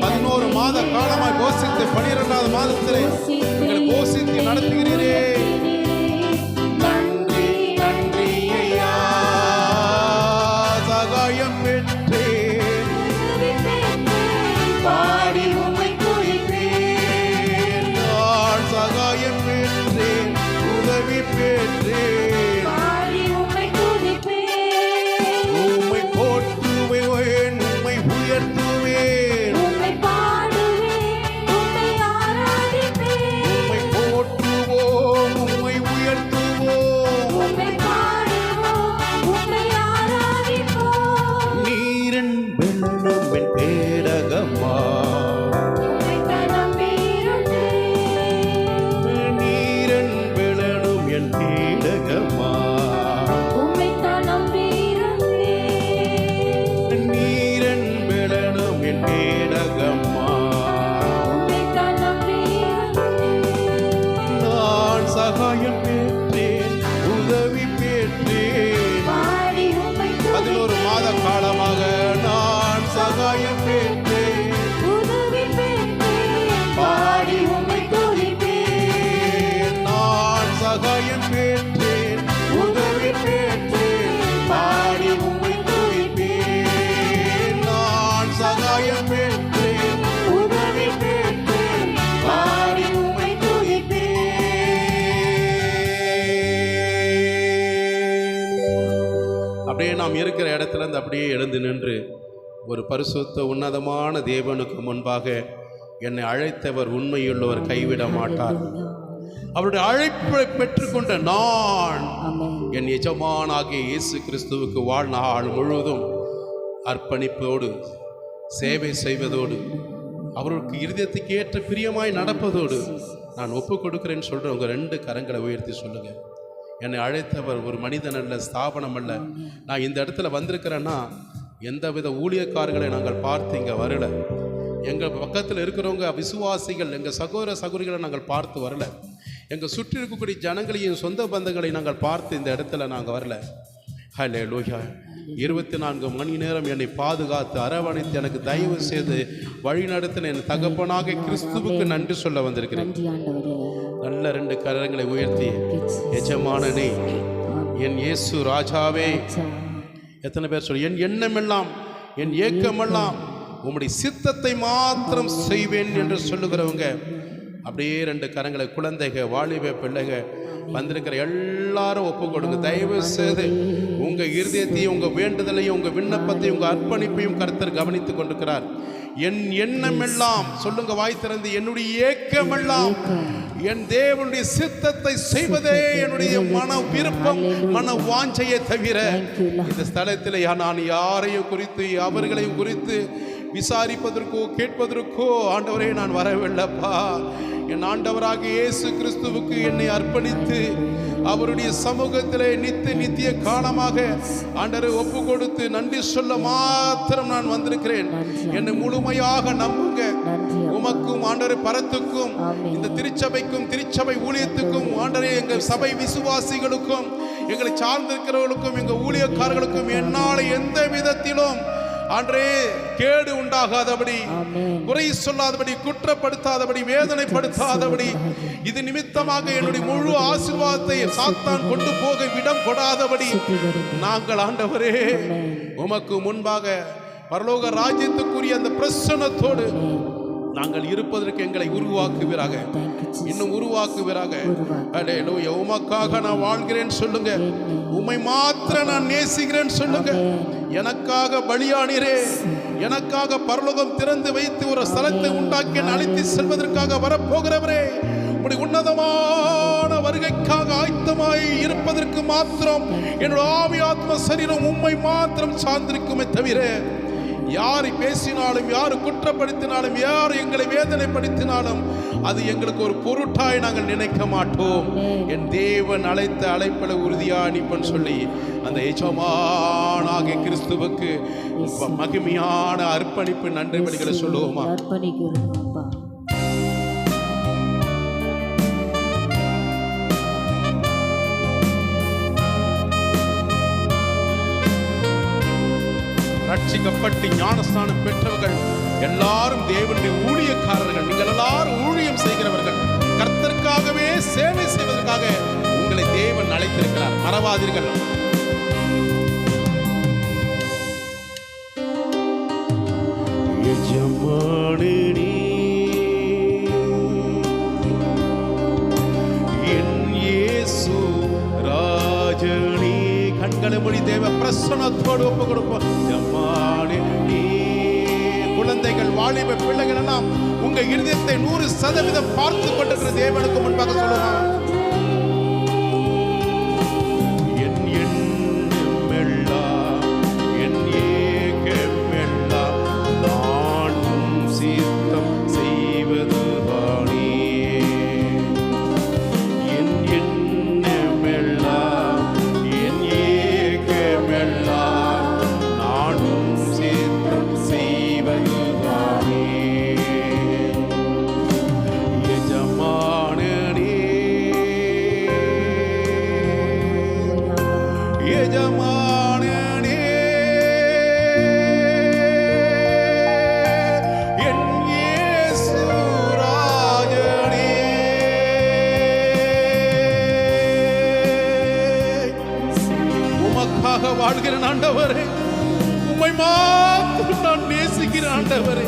11 மாத காலமாய் போஷித்து 12வது மாதத்திலே எங்களை போஷித்து நடத்துகிறீரே நன்றி நன்றி ஐயா. சகாயம் பெற்றேன் பாடி உம்மை துதிப்பேன். நான் சகாயம் பெற்றேன் உதவி பெற்றேன் உம்மை போற்றுவேன் உம்மை உயர்த்துவேன் உம்மை போற்றுவோம் உம்மை உயர்த்துவோம். நீரன் வெள்ளம் என் பேரகமா நீரன் வெள்ளம் என் பேரகமா நீரன் வெள்ளம் என் பேரகமா. நான் சகாயம் பெற்றேன் உதவி பெற்றேன் 11 மாத காலமாக நான் சகாயம் பெற்றேன் பாடி உம்மை துதிப்பேன். நான் சகாயம் பெற்றேன் உதவி பெற்றேன் பாடி உம்மை துதிப்பேன். நான் சகாயம் பெற்றேன் உதவி பெற்றேன் பாடி உம்மை துதிப்பேன். அப்படியே நாம் இருக்கிற இடத்துல இருந்து அப்படியே எழுந்து நின்று ஒரு பரிசுத்த உன்னதமான தேவனுக்கு முன்பாக என்னை அழைத்தவர் உண்மையுள்ளவர் கைவிட மாட்டார். அவருடைய அழைப்பை பெற்றுக்கொண்ட நான் என் எஜமானாகிய இயேசு கிறிஸ்துவுக்கு வாழ்நாள் முழுவதும் அர்ப்பணிப்போடு சேவை செய்வதோடு அவருக்கு இருதயத்துக்கு ஏற்ற பிரியமாய் நடப்பதோடு நான் ஒப்பு கொடுக்கிறேன்னு சொல்கிறவங்க 2 கரங்களை உயர்த்தி சொல்லுங்க. என்னை அழைத்தவர் ஒரு மனிதன் அல்ல, ஸ்தாபனம் அல்ல. நான் இந்த இடத்துல வந்திருக்கிறேன்னா எந்தவித ஊழியக்காரர்களை நாங்கள் பார்த்து இங்கே வரல. எங்கள் பக்கத்தில் இருக்கிறவங்க விசுவாசிகள் எங்கள் சகோதர சகோதரிகளை நாங்கள் பார்த்து வரல. எங்கள் சுற்றி இருக்கக்கூடிய ஜனங்களையும் சொந்த பந்தங்களை நாங்கள் பார்த்து இந்த இடத்துல நாங்கள் வரல. ஹல்லேலூயா. 24 மணி நேரம் என்னை பாதுகாத்து அரவணைத்து எனக்கு தயவு செய்து வழிநடத்தின என் தகப்பனாக கிறிஸ்துவுக்கு நன்றி சொல்ல வந்திருக்கிறேன். நல்ல 2 கரங்களை உயர்த்தி எஜமானனே என் இயேசு ராஜாவே. எத்தனை பேர் சொல்லி என் எண்ணமெல்லாம் என் ஏக்கமெல்லாம் உம்முடைய சித்தத்தை மாத்திரம் செய்வேன் என்று சொல்லுகிறவங்க அப்படியே 2 கரங்களை குழந்தைக வாலிப பிள்ளைங்க வந்திருக்கிற எல்லாரும் ஒப்பு கொடுங்க. தயவு செய்து உங்க இருதயத்தையும் உங்க வேண்டுதலையும் உங்க விண்ணப்பத்தையும் உங்க அர்ப்பணிப்பையும் கர்த்தர் கவனித்துக் கொண்டிருக்கிறார். என் எண்ணமெல்லாம் சொல்லுங்க வாய் திறந்து, என்னுடைய ஏக்கமெல்லாம் என் தேவனுடைய சித்தத்தை செய்வதே என்னுடைய மன விருப்பம் மன வாஞ்சையை தவிர இந்த ஸ்தலத்தில் நான் யாரையும் குறித்து அவர்களையும் குறித்து விசாரிப்பதற்கோ கேட்பதற்கோ ஆண்டவரே நான் வரவில்லைப்பா. என் ஆண்டவராகிய இயேசு கிறிஸ்துவுக்கு என்னை அர்ப்பணித்து அவருடைய சமூகத்திலே நித்திய காலமாக ஆண்டவரை ஒப்பு கொடுத்து நன்றி சொல்ல மாத்திரம் நான் வந்திருக்கிறேன். என்னை முழுமையாக நம்புங்க. உமக்கும் ஆண்டவரை பரத்துக்கும் இந்த திருச்சபைக்கும் திருச்சபை ஊழியத்துக்கும் ஆண்டவரே எங்கள் சபை விசுவாசிகளுக்கும் எங்களை சார்ந்திருக்கிறவர்களுக்கும் எங்கள் ஊழியக்காரர்களுக்கும் என்னால் எந்த விதத்திலும் ஆண்டவரே கேடு உண்டாகாதபடி, குறை சொல்லாதபடி, குற்றப்படுத்தாதபடி, வேதனைப்படுத்தாதபடி, இது நிமித்தமாக என்னுடைய முழு ஆசீர்வாதத்தை சாத்தான் கொண்டு போக விடம் கொடாதபடி நாங்கள் ஆண்டவரே உமக்கு முன்பாக பரலோக ராஜ்யத்துக்குரிய அந்த பிரசன்னத்தோடு நாங்கள் இருப்பதற்கு எங்களை உருவாக்குவீராக, இன்னும் உருவாக்குவீராக. அல்லேலூயா. உமக்காக நான் வாழ்கிறேன் சொல்லுங்க. உம்மை மாத்திரம் நான் நேசிக்கிறேன் சொல்லுங்க. எனக்காக பலியானீரே, எனக்காக பரலோகம் திறந்து வைத்து ஒரு ஸ்தலத்தை உண்டாக்கி அழைத்து செல்வதற்காக வரப்போகிறவரே, உம்முடைய உன்னதமான வருகைக்காக ஆயத்தமாய் இருப்பதற்கு மாத்திரம் என்னுடைய ஆவி ஆத்ம சரீரம் உம்மை மாத்திரம் சார்ந்திருக்குமே தவிர யாரை பேசினாலும், யார் குற்றப்படுத்தினாலும், யார் எங்களை வேதனைப்படுத்தினாலும் அது எங்களுக்கு ஒரு பொருட்டாய் நாங்கள் நினைக்க மாட்டோம். என் தேவன் அழைத்த அழைப்பல உறுதியா நிற்பன் சொல்லி அந்த எஜமானாகிய கிறிஸ்துவுக்கு மகிமையான அர்ப்பணிப்பு நன்றி பலிகளை சொல்லுவோமா? அர்ப்பணிக்கிறோம் அப்பா. ரட்சிக்கப்பட்டு ஞானஸ்தானம் பெற்றவர்கள் எல்லாரும் தேவனுடைய ஊழியக்காரர்கள். நீங்கள் எல்லாரும் ஊழியம் செய்கிறவர்கள். கர்த்தருக்காகவே சேவை செய்வதற்காக உங்களை தேவன் அழைத்திருக்கிறார். மறவாதீர்கள். எஜமானனே, என் இயேசு ராஜனே. கண்களை மூடி தேவ பிரசன்னத்தோடு ஒப்பு கொடுப்போம். எஜமானனே, குழந்தைகள், வாலிப பிள்ளைகள் எல்லாம் உங்க இருதயத்தை 100% பார்த்து கொண்டிருக்கிற தேவனுக்கு முன்பாக சொல்லுவாங்க. என் எண்ணமெல்லாம், என் ஏக்கமெல்லாம் நான் உம் சித்தம் செய்வதுதானே. என் எண்ணமெல்லாம், என் ஏக்கமெல்லாம் நான் உம் சித்தம் செய்வதுதானே. எஜமானனே, எஜமானனே, என் இயேசு ராஜனே. உமக்காக வாழ்கிற ஆண்டவரே, உம்மை மாத்திரம் நான் நேசிக்கிற ஆண்டவரே,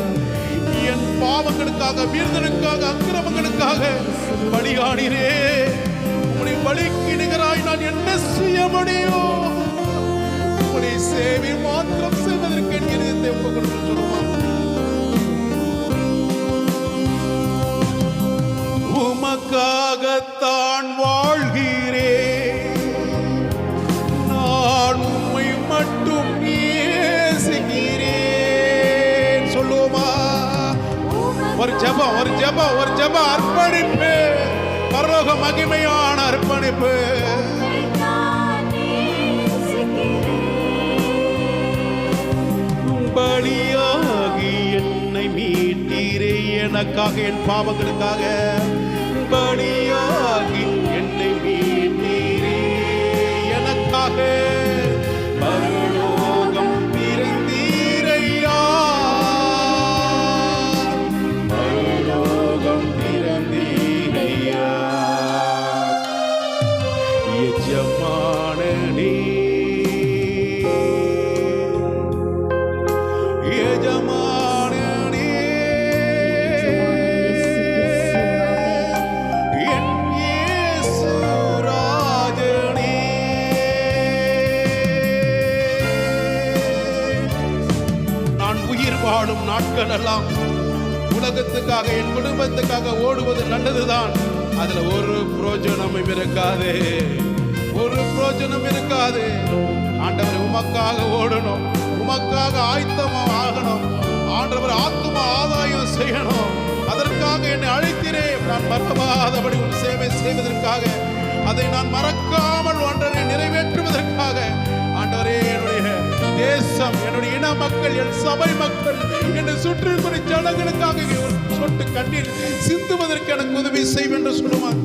என் பாவங்களுக்காக, மீறுதலுக்காக, அக்கிரமங்களுக்காக பலியாடினே. உம்முடைய பலிக்கு நிகராய் நான் என்ன செய்ய முடியும்? உம்முடைய சேவை மாத்திரம் செய்வதற்கு என் இதயத்தை ஒப்புக் கொடுத்து சொல்லுவான். உமக்காகத்தான் வாழ்கிறேன், நான் உம்மை மட்டும் நேசிக்கிறேன். சொல்லுவோமா? ஒரு ஜெபம், ஒரு ஜெபம், ஒரு ஜெபம், அர்ப்பணிப்பு, பரலோக மகிமையான அர்ப்பணிப்பு. பலியாகி என்னை மீட்டீரே, எனக்காக, என் பாவங்களுக்காக பலியாகி என்னை மீட்டீரே, எனக்காக பரலோகம் திறந்தீரையா, பரலோகம் திறந்தீரையா. எஜமானனே, எஜமானனே, என் இயேசு ராஜனே. நான் உயிர் வாழும் நாட்கள் எல்லாம் உலகத்துக்காக, என் குடும்பத்துக்காக ஓடுவது நல்லதுதான். அதுல ஒரு பிரயோஜனமும் இருக்காது, ஒரு பிரயோஜனம் இருக்காது. ஆண்டவர் உமக்காக ஓடணும், உமக்காக ஆயத்தமா ஆகணும். ஆண்டவர் ஆத்தும ஆதாயம் செய்யணும். அதற்காக என்னை அழைத்தீரே. நான் மறவாதபடி உன் சேவை செய்வதற்காக, அதை நான் மறக்காமல் ஒன்றரை நிறைவேற்றுவதற்காக ஆண்டவரே, என்னுடைய தேசம், என்னுடைய இன மக்கள், என் சபை மக்கள், என்னை சுற்றியுள்ள ஜனங்களுக்காக ஒரு சொட்டு கண்ணீர் சிந்துவதற்கு எனக்கு உதவி செய்வென்று சொல்லுவான்.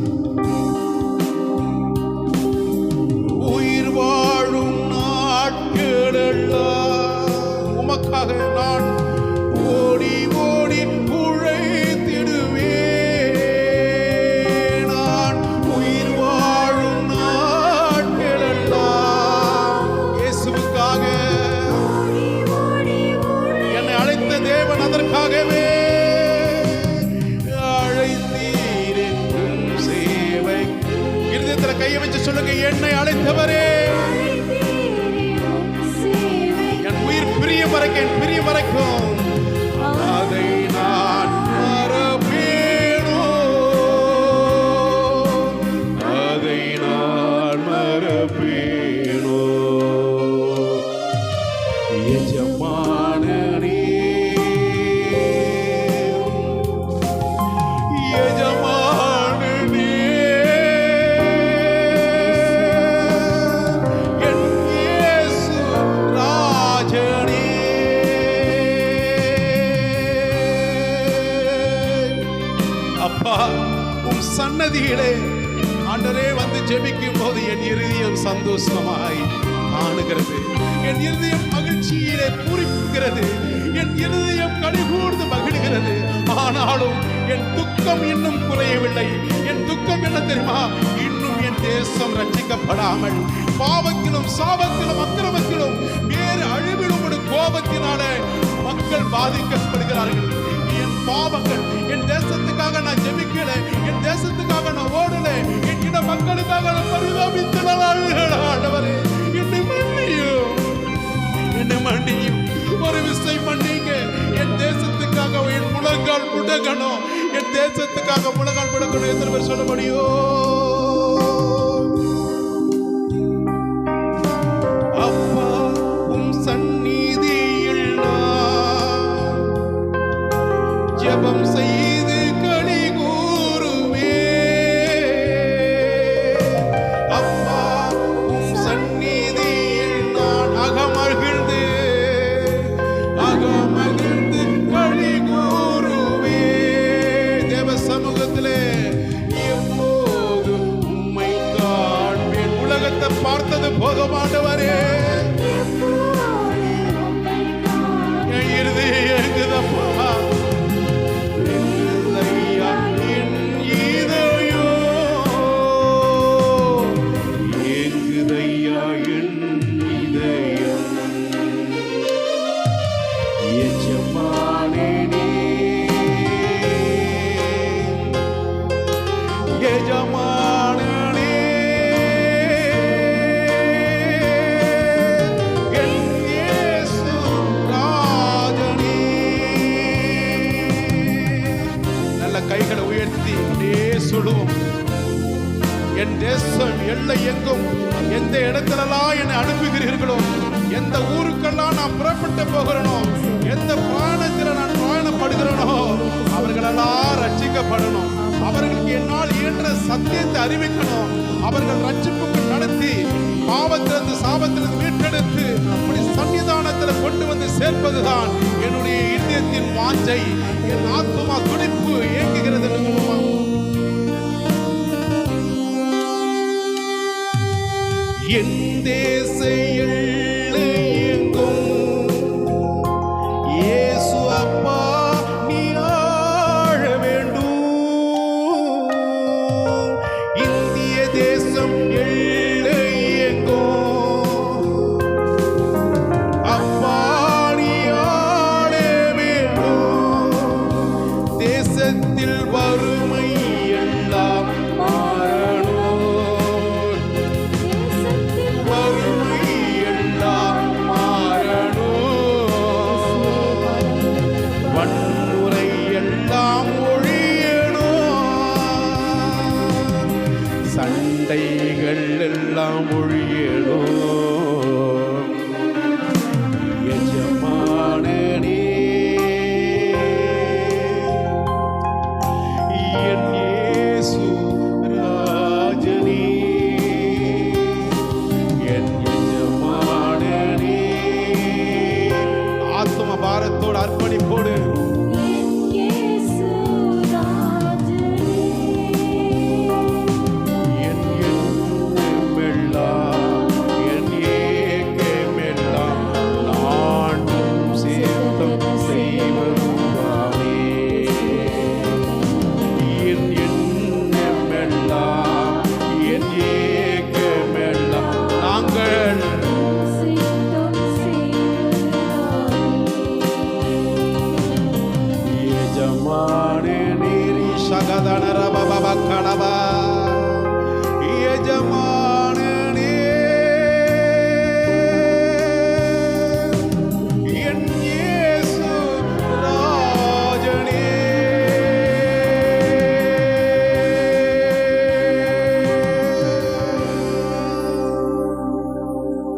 உயிர் வாழும் நாட்களெல்லாம் உமக்காக நான் ஓடி ஓடி உழைத்திடுவேன். நான் உயிர் வாழும் நாட்களெல்லாம் இயேசுவுக்காக, என்னை அழைத்த தேவன் அதற்காகவே அழைத்தீரே உம் சேவை. இருதயத்தில் கையை வச்சு சொல்லுங்க, என்னை அழைத்தவரே, என் உயிர் பிரியும் வரைக்கும், என் பிரியும் வரைக்கும் அதை நான் மறப்பேனோ, அதை நான் மறப்பேனோ. எஜமானனே, எஜமானனே, சன்னதியிலே ஆண்டவரே வந்து ஜெபிக்கும் போது என் இருதயம் சந்தோஷமாய் காணுகிறது, என் இருதயம் மகிழ்ச்சியிலே பூரிப்புகிறது, என் இருதயம் கலிகூர்ந்து மகிழ்கிறது. ஆனாலும் என் துக்கம் இன்னும் குறையவில்லை. என் துக்கம் என்ன தெரியுமா? இன்னும் என் தேசம் ரட்சிக்கப்படாமல் பாவத்திலும் சாபத்திலும் அக்கிரமத்திலும் வேறு அழிவிலும் ஒரு கோபத்தினாலே மக்கள் பாதிக்கப்படுகிறார்கள். என் பாவங்கள், என் தேசத்துக்காக நான் ஜெபிக்கல, என் தேசத்துக்காக நான் ஓடல, என் இன மக்களுக்காக நான் பரிதாபித்தவரே, என்னை மன்னியும், என்னை மன்னியும், ஒரு விசை மன்னிங்க. என் தேசத்துக்காக என் முழங்கால் முடங்கணும், என் தேசத்துக்காக முழங்கால் முடங்கணும். எத்தனை பேர் சொல்ல முடியும்? அப்பா உம் சந்நிதியில் நான் ஜெபம் செய்து களி கூறுவேன். அப்பா உம் சந்நிதியில் நான் அகமகிழ்ந்து களி கூறுவேன். தேவ சமூகத்திலே எப்போது உம்மை காண்பேன். உலகத்தை பார்த்தது போதுமானவரே, என் இருதயம் ஏங்குதப்பா. கைகளை உயர்த்தி சொல்லுவோம். என் தேசம் எல்லை எங்கும் எந்த இடத்திலெல்லாம் என்னை அனுப்புகிறீர்களோ, எந்த ஊருக்கெல்லாம் நான் புறப்பட்டு போகிறேனோ, எந்த பயணத்தில் நான் பயணப்படுகிறேனோ, அவர்களெல்லாம் ரட்சிக்கப்படணும். அவர்களுக்கு என்னால் இயன்ற சத்தியத்தை அறிவிக்கணும். அவர்கள் ரட்சிப்புக்கு நடத்தி பாவத்திலிருந்து சாபத்திலிருந்து மீட்டெடுத்து அப்படி சன்னிதானத்தில் கொண்டு வந்து சேர்ப்பதுதான் என்னுடைய இதயத்தின் வாஞ்சை. என் ஆத்துமா துடிப்பு ஏங்குகிறது என்று சொல்லுவாங்க. என் தேச எல்லை எங்கும் இயேசு அப்பா நீ ஆழ வேண்டும். இந்திய தேசம் எல்லை எங்கும் அப்பா நீ ஆள வேண்டும். தேசத்தில் வறுமை எல்லாம் சண்டைகள் எல்லாம் ஒழியணும். எஜமானனே என் இயேசு ராஜனே, என் எஜமானனே. ஆத்ம பாரத்தோடு அர்ப்பணிப்போடு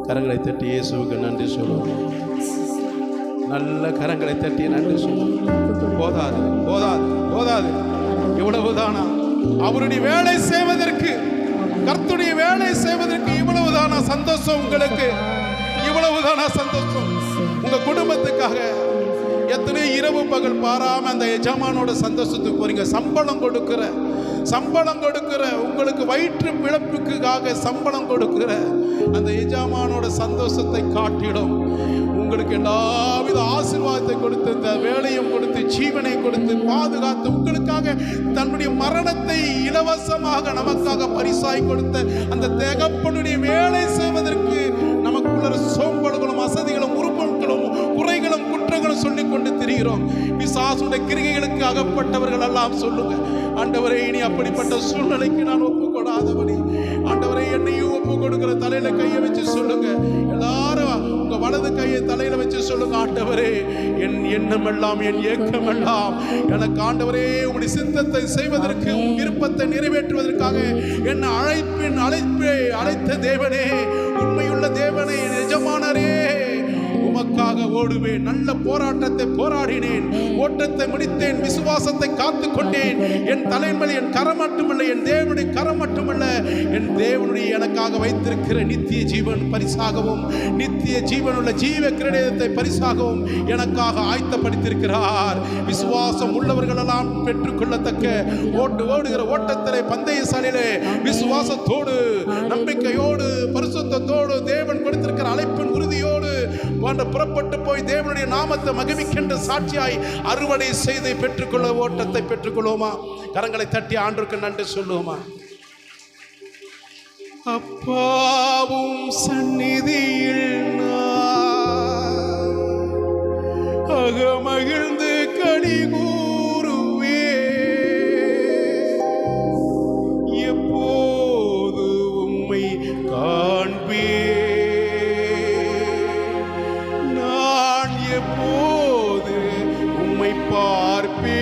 கரங்களை தட்டி இயேசுவுக்கு நன்றி சொல்லுவோம். நல்ல கரங்களை தட்டி நன்றி சொல்லுவோம். போதாது போதாது போதாது, இவ்வளவுதானா? அவருடைய வேலை செய்வதற்கு, கர்த்தருடைய வேலை செய்வதற்கு இவ்வளவுதானா சந்தோஷம்? உங்களுக்கு இவ்வளவுதானா சந்தோஷம்? உங்க குடும்பத்துக்காக எத்தனை இரவு பகல் பாராம அந்த எஜமானோட சந்தோஷத்துக்கு போறீங்க. சம்பளம் கொடுக்கிற சம்பளம் கொடுக்கிற, உங்களுக்கு வயிற்று பிழப்புக்காக சம்பளம் கொடுக்கிற அந்த எஜமானோட சந்தோஷத்தை காட்டிடும் உங்களுக்கு எல்லாவித ஆசீர்வாதத்தை கொடுத்து, இந்த வேலையும் கொடுத்து, ஜீவனை கொடுத்து, பாதுகாத்து, உங்களுக்காக தன்னுடைய மரணத்தை இலவசமாக நமக்காக பரிசாய் கொடுத்த அந்த தகப்பனுடைய வேலை செய்வதற்கு நமக்குள்ள சோம்பல்களும் அசதிகளும் உருப்பங்களும் குறைகளும் குற்றங்களும் சொல்லிக் கொண்டு திரிகிறோம். பிசாசுடைய கிரிகைகளுக்கு அகப்பட்டவர்கள் எல்லாம் சொல்லுங்க, ஆண்டவரே இனி அப்படிப்பட்ட சூழ்நிலைக்கு நான் ஒப்புக்கொடாதபடி, ஆண்டவரே என்னையும் ஒப்பு கொடுக்கிற தலையில கையை வச்சு சொல்லுங்க. எல்லாரும் உங்க வலது கையை தலையில வச்சு சொல்லுங்க, ஆண்டவரே என் எண்ணம் எல்லாம் என் ஏக்கம் எல்லாம் எனக்கு ஆண்டவரே உங்களுடைய சித்தத்தை செய்வதற்கு, உன் விருப்பத்தை நிறைவேற்றுவதற்காக என்ன அழைத்த தேவனே, உண்மையுள்ள தேவனே, எஜமானரே, உமக்காக ஓடுவேன். நல்ல போராட்டத்தை போராடினேன், ஓட்டத்தை முடித்தேன், விசுவாசத்தை காத்து கொண்டேன். என் தலைமையில் என் கரம் மட்டுமல்ல, என் தேவனுடைய கரம் மட்டுமல்ல, என் தேவனுடைய எனக்காக வைத்திருக்கிற நித்திய ஜீவன் பரிசாகவும், நித்திய ஜீவனுள்ள ஜீவ கிரீடத்தை பரிசாகவும் எனக்காக ஆயத்தப்படுத்தியிருக்கிறார். விசுவாசம் உள்ளவர்கள் எல்லாம் பெற்றுக்கொள்ளத்தக்க ஓடுகிற ஓட்டத்திலே, பந்தய சாலையிலே விசுவாசத்தோடு, நம்பிக்கையோடு, பரிசுத்தத்தோடு, தேவன் கொடுத்திருக்கிற அழைப்பின் உறுதியோடு புறப்பட்டு போய் தேவனுடைய நாமத்தை மகிமைக்கின்ற சாட்சியாய் அறுவடை செய்து பெற்றுக்கொள்ள ஓட்டத்தை பெற்றுக்கொள்வோமா? கரங்களை தட்டி ஆண்டவருக்கு நன்றி சொல்லுவோமா? அப்பாவும் சந்நிதியில் நான் அகமகிழ்ந்து களி கூறுவே, எப்போது உம்மை காண்பே, எப்போது உம்மை பார்ப்பே,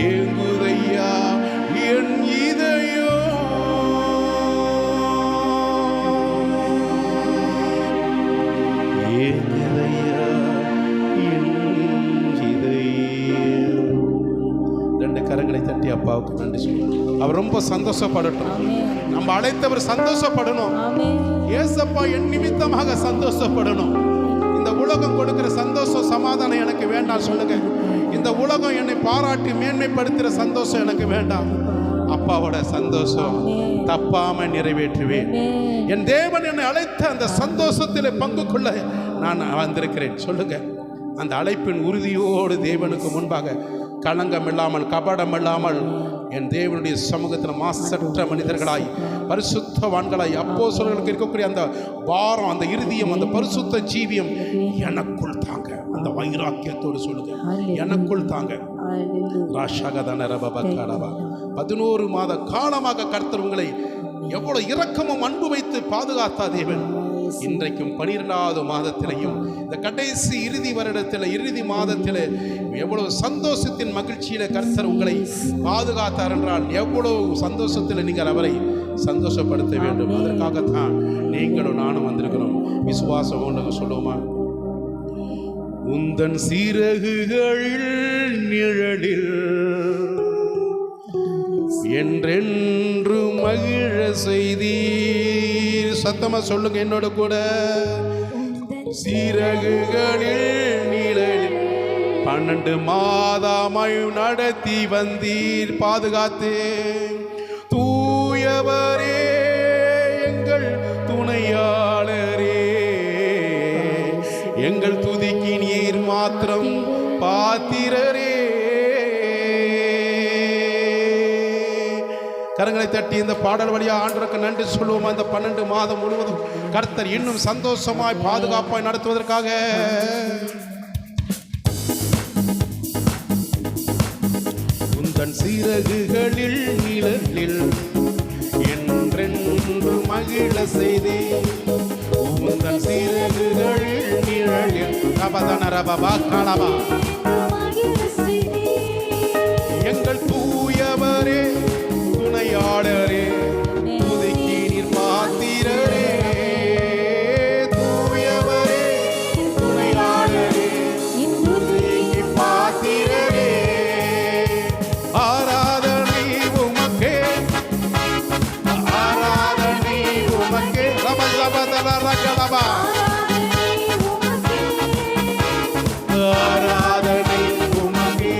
ஏங்குதையா என் இதயம், ஏங்குதையா என் இதயம். ரெண்டு கரங்களை தட்டி அப்பாவுக்கு நன்றி சொல்லுவோம். அவர் ரொம்ப சந்தோஷப்படட்டும், நம்ம அழைத்தவர் சந்தோஷப்படணும். ஏசப்பா என் நிமித்தமாக சந்தோஷப்படணும். இந்த உலகம் கொடுக்கிற சந்தோஷம் சமாதானம் எனக்கு வேண்டாம் சொல்லுங்க. இந்த உலகம் என்னை பாராட்டி மேன்மைப்படுத்துகிற சந்தோஷம் எனக்கு வேண்டாம். அப்பாவோட சந்தோஷம் தப்பாம நிறைவேற்றுவேன். என் தேவன் என்னை அழைத்த அந்த சந்தோஷத்தில் பங்கு கொள்ள நான் வந்திருக்கிறேன் சொல்லுங்க. அந்த அழைப்பின் உறுதியோடு தேவனுக்கு முன்பாக களங்கம் இல்லாமல், கபடம் இல்லாமல், என் தேவனுடைய சமூகத்தில் மாசற்ற மனிதர்களாய், பரிசுத்தவான்களாய், அப்போஸ்தலர்களுக்கு இருக்கக்கூடிய அந்த பாரம், அந்த இருதயம், அந்த பரிசுத்த ஜீவியம் எனக்குள் தாங்க. அந்த வைராக்கியத்தோடு சொல்லுங்க, எனக்குள் தாங்க. 11 மாத காலமாக கர்த்தர் உங்களை எவ்வளவு இரக்கமும் அன்பு வைத்து பாதுகாத்தா தேவன், இன்றைக்கும் 12வது மாதத்திலையும் இந்த கடைசி இறுதி வருடத்தில், இறுதி மாதத்தில் எவ்வளவு சந்தோஷத்தின் மகிழ்ச்சியில கர்த்தர் உங்களை பாதுகாத்தார் என்றால் எவ்வளவு சந்தோஷத்தில் நீங்கள் அவரை சந்தோஷப்படுத்த வேண்டும். அதற்காகத்தான் நீங்களும் நானும் வந்திருக்கிறோம். விசுவாசம் ஒன்று சொல்லுவோமா? உந்தன் சீரகுகளில் நிழலில் என்றென்று மகிழ செய்தீர். சத்தமா சொல்லுங்க என்னோட கூட. சீரகுகளில் நிழலில் 12 மாதமாய் நடத்தி வந்தீர், பாதுகாத்து. தூயவரே எங்கள் துணையாளரே, எங்கள் துதிக்கு நீர் மாத்திரம் பாத்திரரே. கரங்களை தட்டி இந்த பாடல் வழியா ஆண்டவருக்கு நன்றி சொல்லுவோம். அந்த 12 மாதம் முழுவதும் கர்த்தர் இன்னும் சந்தோஷமாய் பாதுகாப்பாய் நடத்துவதற்காக. உந்தன் சீரகுகளில் நிழலில் என்றென்று மகிழ செய்தே, உந்தன் சீரகுகளில் நிழலில் எங்கள் தூயவரே துணையாளரே, துதிக்கு நீர் பாத்திரரே. தூயவரே துணையாளரே, துதிக்கு பாத்திரரே. ஆராதனை உமக்கே, ஆராதனை உமக்கே. ரமலபதலரகலபா. ஆராதனை உமக்கே,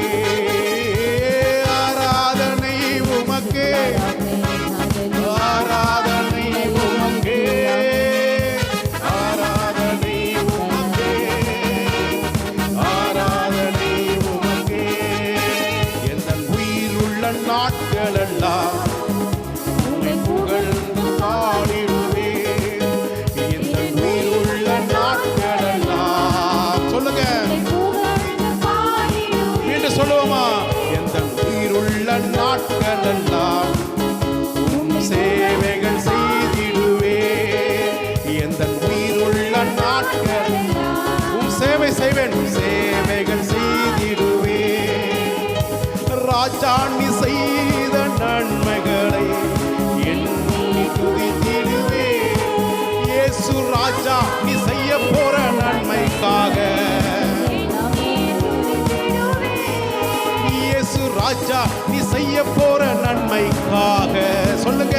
ராஜா நீ செய்ய போற நன்மைக்காக. சொல்லுங்க,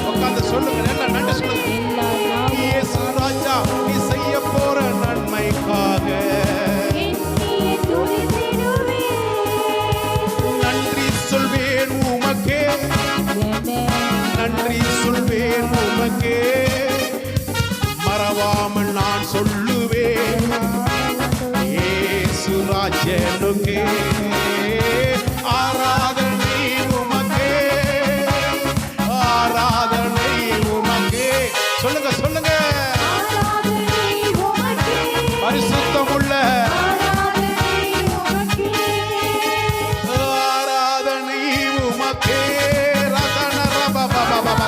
உட்கார்ந்து சொல்லுங்க, நல்லா நன்றி சொல்லுங்க. இயேசு ராஜா நீ செய்ய போற நன்மைக்காக நன்றி சொல்வேன் உமக்கே, நன்றி சொல்வேன் உமக்கே, மறவாமல் நான் சொல்லுவேன் இயேசு ராஜனுக்கே ஆராதனை உமக்கே, ஆராதனை உமக்கே. சொல்லுங்க சொல்லுங்க, பரிசுத்தமுள்ள ஆராதனை உமக்கே. ரதன ரப பப பப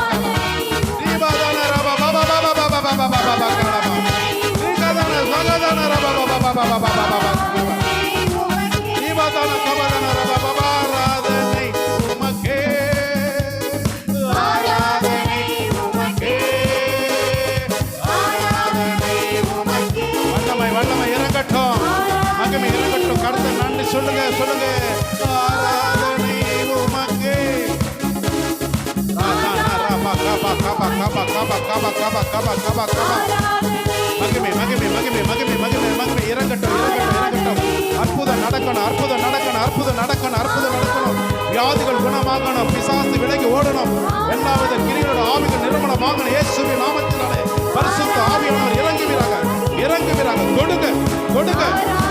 தீபதன ரப பப பப பப பப பப கலப தீகதன சகதன ரப பப பப பப பப தீபதன கபதன ரப பப ஆராதனை உமக்கே, ஆராதனை உமக்கே, ஆராதனை உமக்கே. வல்லமை வல்லமை இறங்கட்டும், மகிமை இறங்கட்டும். கடத்த நன்றி சொல்லுங்க சொல்லுங்க, ஆராதனை உமக்கே. மகிமை மகிமை மகிமை மகிமை மகிமை மகிமை இறங்கட்டும் இறங்கட்டும் இறங்கட்டும். அற்புதம் நடக்கணும், அற்புதம் நடக்கணும், அற்புதம் நடக்கணும், அற்புதம் நடக்கணும். வியாதிகள் குணமாகணும், பிசாசு விலகி ஓடணும், எல்லாவித கிரிகளோட ஆவிகள் நிர்மலமாகணும். இயேசுவின் நாமத்தினாலே பரிசுத்த ஆவியானவர் இறங்குவீராக, இறங்குவீராக. தொடுங்க தொடுங்க,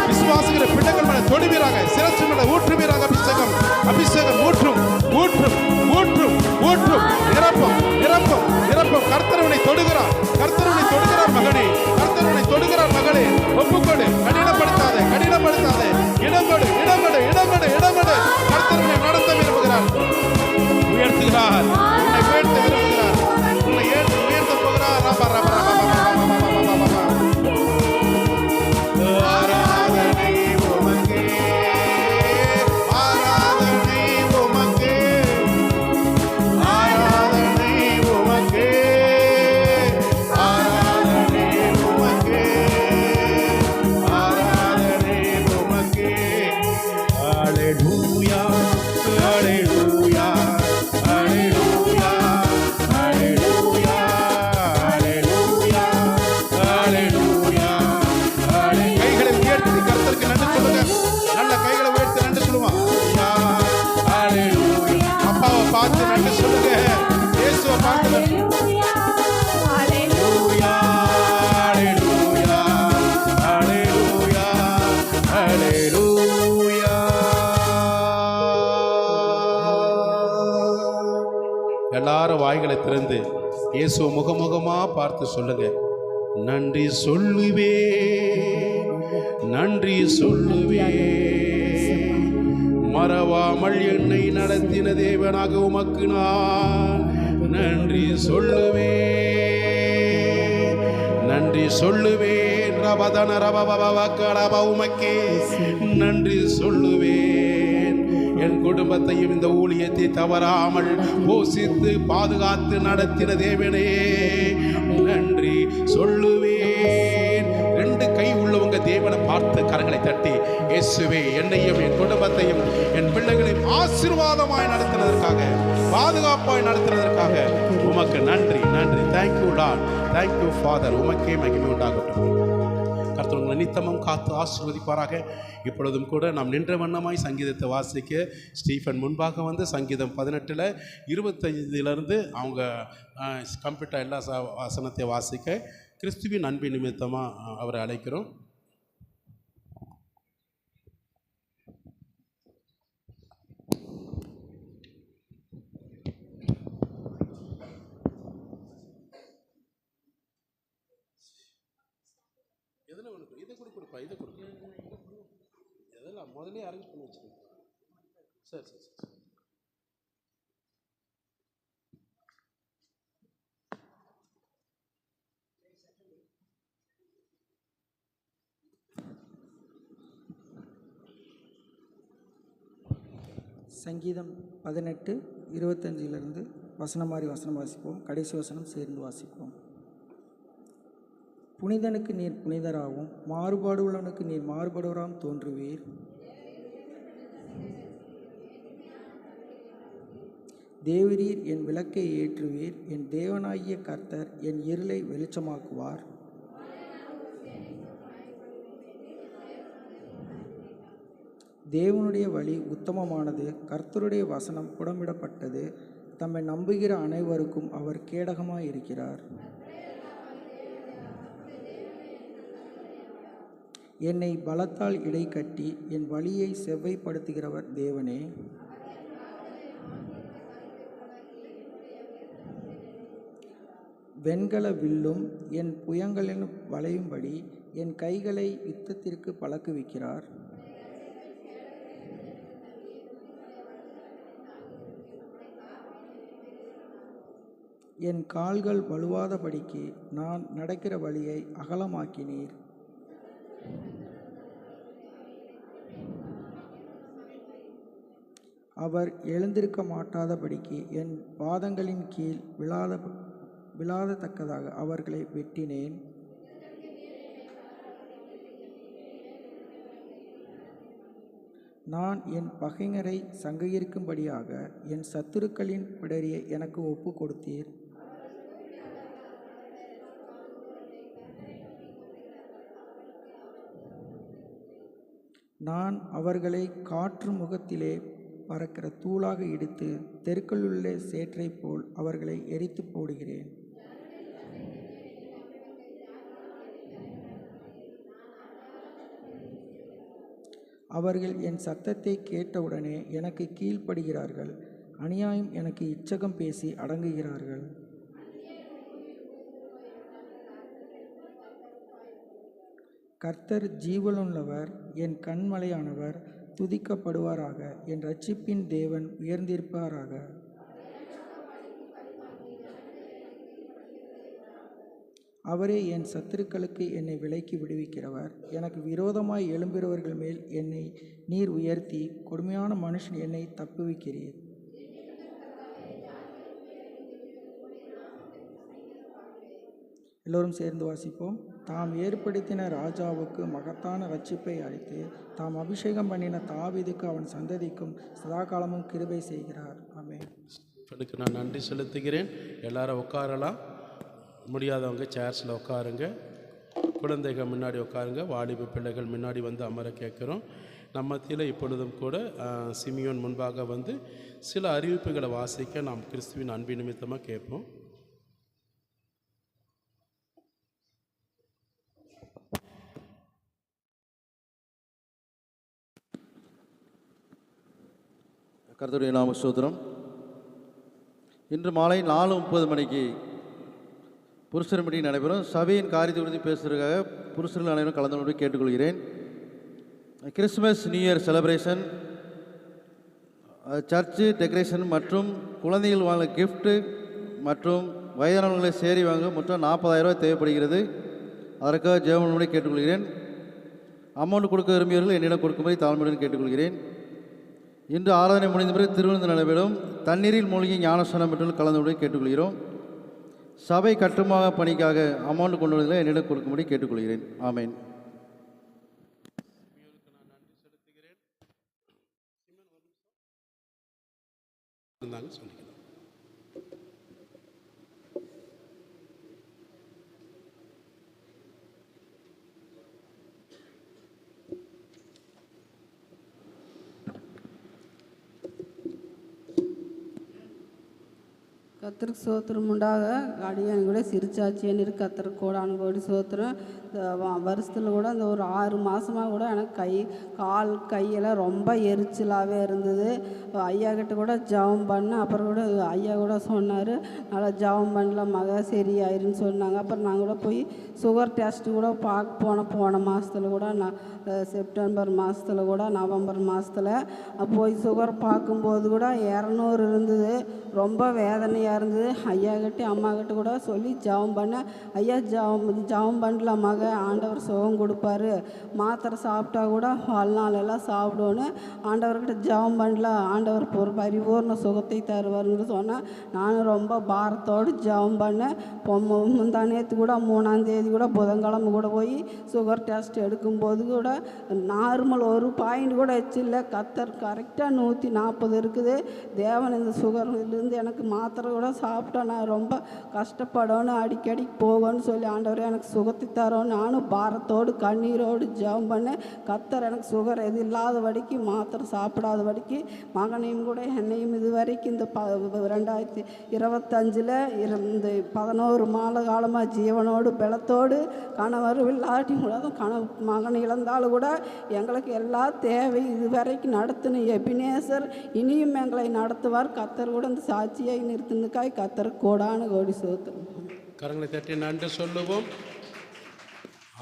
விசுவாசிக்கிற பிள்ளைகள் மேல தொடுவீராக, சிரசு மேல ஊற்றுவீராக. அபிஷேகம் அபிஷேகம் ஊற்றும் ஊற்றும் ஊற்றும் ஊற்றும். நிரப்பம் நிரப்பம் நிரப்பம். கர்த்தரவனை தொடுகிறார், கர்த்தரவனை தொடுகிறார் மகனே, கர்த்தரவனை தொடுகிறார் மகளே. ஒப்புக்கொடு, கடினப்படுத்தாதே கடினப்படுத்தாதே. இடங்கொடு இடங்கொடு இடங்கொடு இடங்கொடு. கர்த்தரவனை நடத்த விரும்புகிறார், உயர்த்துகிறார், உன்னை உயர்த்த விரும்புகிறார், உன்னை உயர்த்த போகிறார். ரப ரப ரப ரப ரப ரப ரப ரப. ஆராதனை உமக்கே, ஆராதனை உமக்கே, ஆராதனை உமக்கே, ஆராதனை உமக்கே, ஆராதனை உமக்கே. ஹல்லேலூயா ஹல்லேலூயா ஹல்லேலூயா ஹல்லேலூயா ஹல்லேலூயா ஹல்லேலூயா. கைகளை உயர்த்தி கர்த்தருக்கு நன்றி சொல்லுங்க. நல்ல கைகளை உயர்த்தி நன்றி சொல்லுவான். அப்பாவை பார்த்து நன்றி சொல்லுங்க, இயேசுவை பார்த்து நன்றி. ஹல்லேலூயா ஹல்லேலூயா ஹல்லேலூயா ஹல்லேலூயா. எல்லாரும் வாய்களை திறந்து இயேசுவை முகமுகமா பார்த்து சொல்லுங்க, நன்றி சொல்லுவே நன்றி சொல்லுவே, மறவாமல் என்னை நடத்தின தேவனாக உமக்கு நான் நன்றி சொல்லுவே நன்றி சொல்லுவேன். ரபதன ரபபப கடப உமக்கே நன்றி சொல்லுவேன். என் குடும்பத்தையும் இந்த ஊழியத்தை தவறாமல் போஷித்து பாதுகாத்து நடத்தின தேவனே நன்றி சொல்லுவேன். ரெண்டு கை உள்ளவங்க தேவனை பார்த்து கரங்களை தட்டி, இயேசுவே என்னையும் என் குடும்பத்தையும் என் பிள்ளைகளையும் ஆசீர்வாதமாய் நடத்தினதற்காக, பாதுகாப்பாய் நடத்தினதற்காக உமக்கு நன்றி நன்றி. Thank you Lord, thank you father. உமக்கே மகிமை உண்டாகட்டும். கர்த்தர் உங்களை நித்தமும் காத்து ஆசீர்வதிப்பாராக. இப்பொழுதும் கூட நாம் நின்ற வண்ணமாய் சங்கீதத்தை வாசிக்க ஸ்டீஃபன் முன்பாக வந்து சங்கீதம் 18 25 அவங்க கம்ப்யூட்டர் எல்லா வசனத்தை வாசிக்க கிறிஸ்துவின் அன்பின் நிமித்தமாக அவரை அழைக்கிறோம். எதில் உனக்கு இதை கொடுப்பா, இதை கொடுப்பா, எதெல்லாம் முதலே அரேஞ்ச் பண்ணி வச்சுருக்கேன். சரி சரி சரி. சங்கீதம் 18 25 வசனம் மாறி வசனம் வாசிப்போம். கடைசி வசனம் சேர்ந்து வாசிப்போம். புனிதனுக்கு நீர் புனிதராகவும் மாறுபாடு உள்ளவனுக்கு நீர் மாறுபடுவராகவும் தோன்றுவீர். தேவரீர் என் விளக்கை ஏற்றுவீர். என் தேவனாகிய கர்த்தர் என் இருளை வெளிச்சமாக்குவார். தேவனுடைய வழி உத்தமமானது, கர்த்தருடைய வசனம் புடமிடப்பட்டது. தம்மை நம்புகிற அனைவருக்கும் அவர் கேடகமாய் இருக்கிறார். என்னை பலத்தால் இடை கட்டி என் வழியை செவ்வைப்படுத்துகிறவர் தேவனே. வெண்கல வில்லும் என் புயங்களில் வளையும்படி என் கைகளை யுத்தத்திற்கு பழக்குவிக்கிறார். என் கால்கள் வலுவாதபடிக்கு நான் நடக்கிற வழியை அகலமாக்கினீர். அவர் எழுந்திருக்க மாட்டாதபடிக்கு என் பாதங்களின் கீழ் விழாதத்தக்கதாக அவர்களை வெட்டினேன். நான் என் பகைஞரை சங்கரிக்கும்படியாக என் சத்துருக்களின் பிடரியை எனக்கு ஒப்பு கொடுத்தீர். நான் அவர்களை காற்று முகத்திலே பறக்கிற தூளாக இடித்து தெருக்களுள்ள சேற்றைப் போல் அவர்களை எரித்து போடுகிறேன். அவர்கள் என் சத்தத்தை கேட்டவுடனே எனக்கு கீழ்ப்படுகிறார்கள். அநியாயம் எனக்கு இச்சகம் பேசி அடங்குகிறார்கள். கர்த்தர் ஜீவனுள்ளவர், என் கண்மலையானவர் துதிக்கப்படுவாராக. என் இரட்சிப்பின் தேவன் உயர்ந்திருப்பாராக. அவரே என் சத்துருக்களுக்கு என்னை விலக்கி விடுவிக்கிறவர். எனக்கு விரோதமாய் எழும்புகிறவர்கள் மேல் என்னை நீர் உயர்த்தி கொடுமையான மனுஷன் என்னை தப்புவிக்கிறீர். எல்லோரும் சேர்ந்து வாசிப்போம். தாம் ஏற்படுத்தின ராஜாவுக்கு மகத்தான ரட்சிப்பை அளித்து தாம் அபிஷேகம் பண்ணின தாவீதுக்கு அவன் சந்ததிக்கும் சதாகாலமும் கிருபை செய்கிறார். ஆமென். எனக்கு நான் நன்றி செலுத்துகிறேன். எல்லாரும் உட்காரலாம். முடியாதவங்க சேர்ஸில் உட்காருங்க. குழந்தைகள் முன்னாடி உட்காருங்க. வாலிப பிள்ளைகள் முன்னாடி வந்து அமர கேட்குறோம். நம்ம மத்தியில் இப்பொழுதும் கூட சிமியோன் முன்பாக வந்து சில அறிவிப்புகளை வாசிக்க நாம் கிறிஸ்துவின் அன்பின் நிமித்தமாக கேட்போம். கர்த்தருடைய நாம ஸ்தோத்திரம். இன்று மாலை 4:30 மணிக்கு புருஷர் மீட்டிங் நடைபெறும். சபையின் காரியத்தை குறித்து பேசுவதற்காக புருஷர்கள் அனைவரும் கலந்து கொண்டு கேட்டுக்கொள்கிறேன். Christmas new year celebration, church decoration மற்றும் குழந்தைகள் வாங்க கிஃப்ட்டு மற்றும் வயதானவர்களை சேரி வாங்க மொத்தம் 40,000 ரூபாய் தேவைப்படுகிறது. அதற்காக ஜெபம் கேட்டுக்கொள்கிறேன். அமௌண்ட் கொடுக்க விரும்பியவர்கள் என்னிடம் கொடுக்கும்படி தாழ்மையுடன் கேட்டுக்கொள்கிறேன். இன்று ஆராதனை முடிந்த பிறகு திருவிருந்து நடைபெறும். தண்ணீரில் மூழ்கி ஞானஸ்நானம் பெற்று கலந்து கொண்டு கேட்டுக்கொள்கிறோம். சபை கட்டுமாக பணிக்காக அமௌண்ட் கொண்டு வருவதில் என்னிடம் கொடுக்கும்படி கேட்டுக்கொள்கிறேன். ஆமேன். கத்தருக்கு சோத்திரம் உண்டாக. அடியான் கூட சிரிச்சாச்சின்னு இருக்கு. கத்தருக்கு கோடானு கோடி சோத்திரம். வருஷத்தில் கூட அந்த ஒரு 6 மாதமாக கூட எனக்கு கையெல்லாம் ரொம்ப எரிச்சலாகவே இருந்தது. ஐயா கிட்ட கூட ஜபம் பண்ணேன். அப்புறம் கூட ஐயா கூட சொன்னார், நல்லா ஜபம் பண்ணல மக சரியாயிருன்னு சொன்னாங்க. அப்புறம் நான் கூட போய் சுகர் டெஸ்ட்டு கூட போன மாதத்தில் கூட நான் செப்டம்பர் மாதத்தில் கூட நவம்பர் மாதத்தில் போய் சுகர் பார்க்கும்போது கூட 200 இருந்தது. ரொம்ப வேதனையாக இருந்தது. ஐயா கிட்டே அம்மா கிட்ட கூட சொல்லி ஜபம் பண்ணேன். ஐயா ஜபம் பண்ணல மக சொல்லுவாங்க, ஆண்டவர் சுகம் கொடுப்பாரு, மாத்திரை சாப்பிட்டா கூட வாழ்நாளெல்லாம் சாப்பிடுவோன்னு ஆண்டவர்கிட்ட ஜெபம் பண்ணல, ஆண்டவர் ஒரு பரிபூர்ண சுகத்தை தருவாருன்னு சொன்னால் நானும் ரொம்ப பாரத்தோடு ஜெபம் பண்ணேன். முந்தானேத்து கூட 3ஆம் தேதி கூட புதன்கிழமை கூட போய் சுகர் டெஸ்ட் எடுக்கும்போது கூட நார்மல் ஒரு பாயிண்ட் கூட வச்சில்ல. கத்தர் கரெக்டாக 140 இருக்குது. தேவன் இந்த சுகர்லேருந்து எனக்கு மாத்திரை கூட சாப்பிட்டா நான் ரொம்ப கஷ்டப்படணும், அடிக்கடி போகணும்னு சொல்லி ஆண்டவரே எனக்கு சுகத்தை தரோன்னு நானும் பாரத்தோடு கண்ணீரோடு ஜெபம் பண்ணேன். கத்தர் எனக்கு சுகர் எது இல்லாதபடிக்கு மாத்திரை சாப்பிடாதபடிக்கு மகனையும் கூட என்னையும் இது வரைக்கும் இந்த 2025 இந்த 11 மாத காலமாக ஜீவனோடு பலத்தோடு கணவர் இல்லாட்டி கூட மகன் இழந்தாலும் கூட எங்களுக்கு எல்லா தேவை இது வரைக்கும் நடத்தின எபினேசர் இனியும் எங்களை நடத்துவார். கத்தர் கூட இந்த சாட்சியை நிறுத்தினுக்காய் கத்தர் கோடான கோடி சோத்திரம். கரங்களை தட்டி நன்றி சொல்லுவோம்.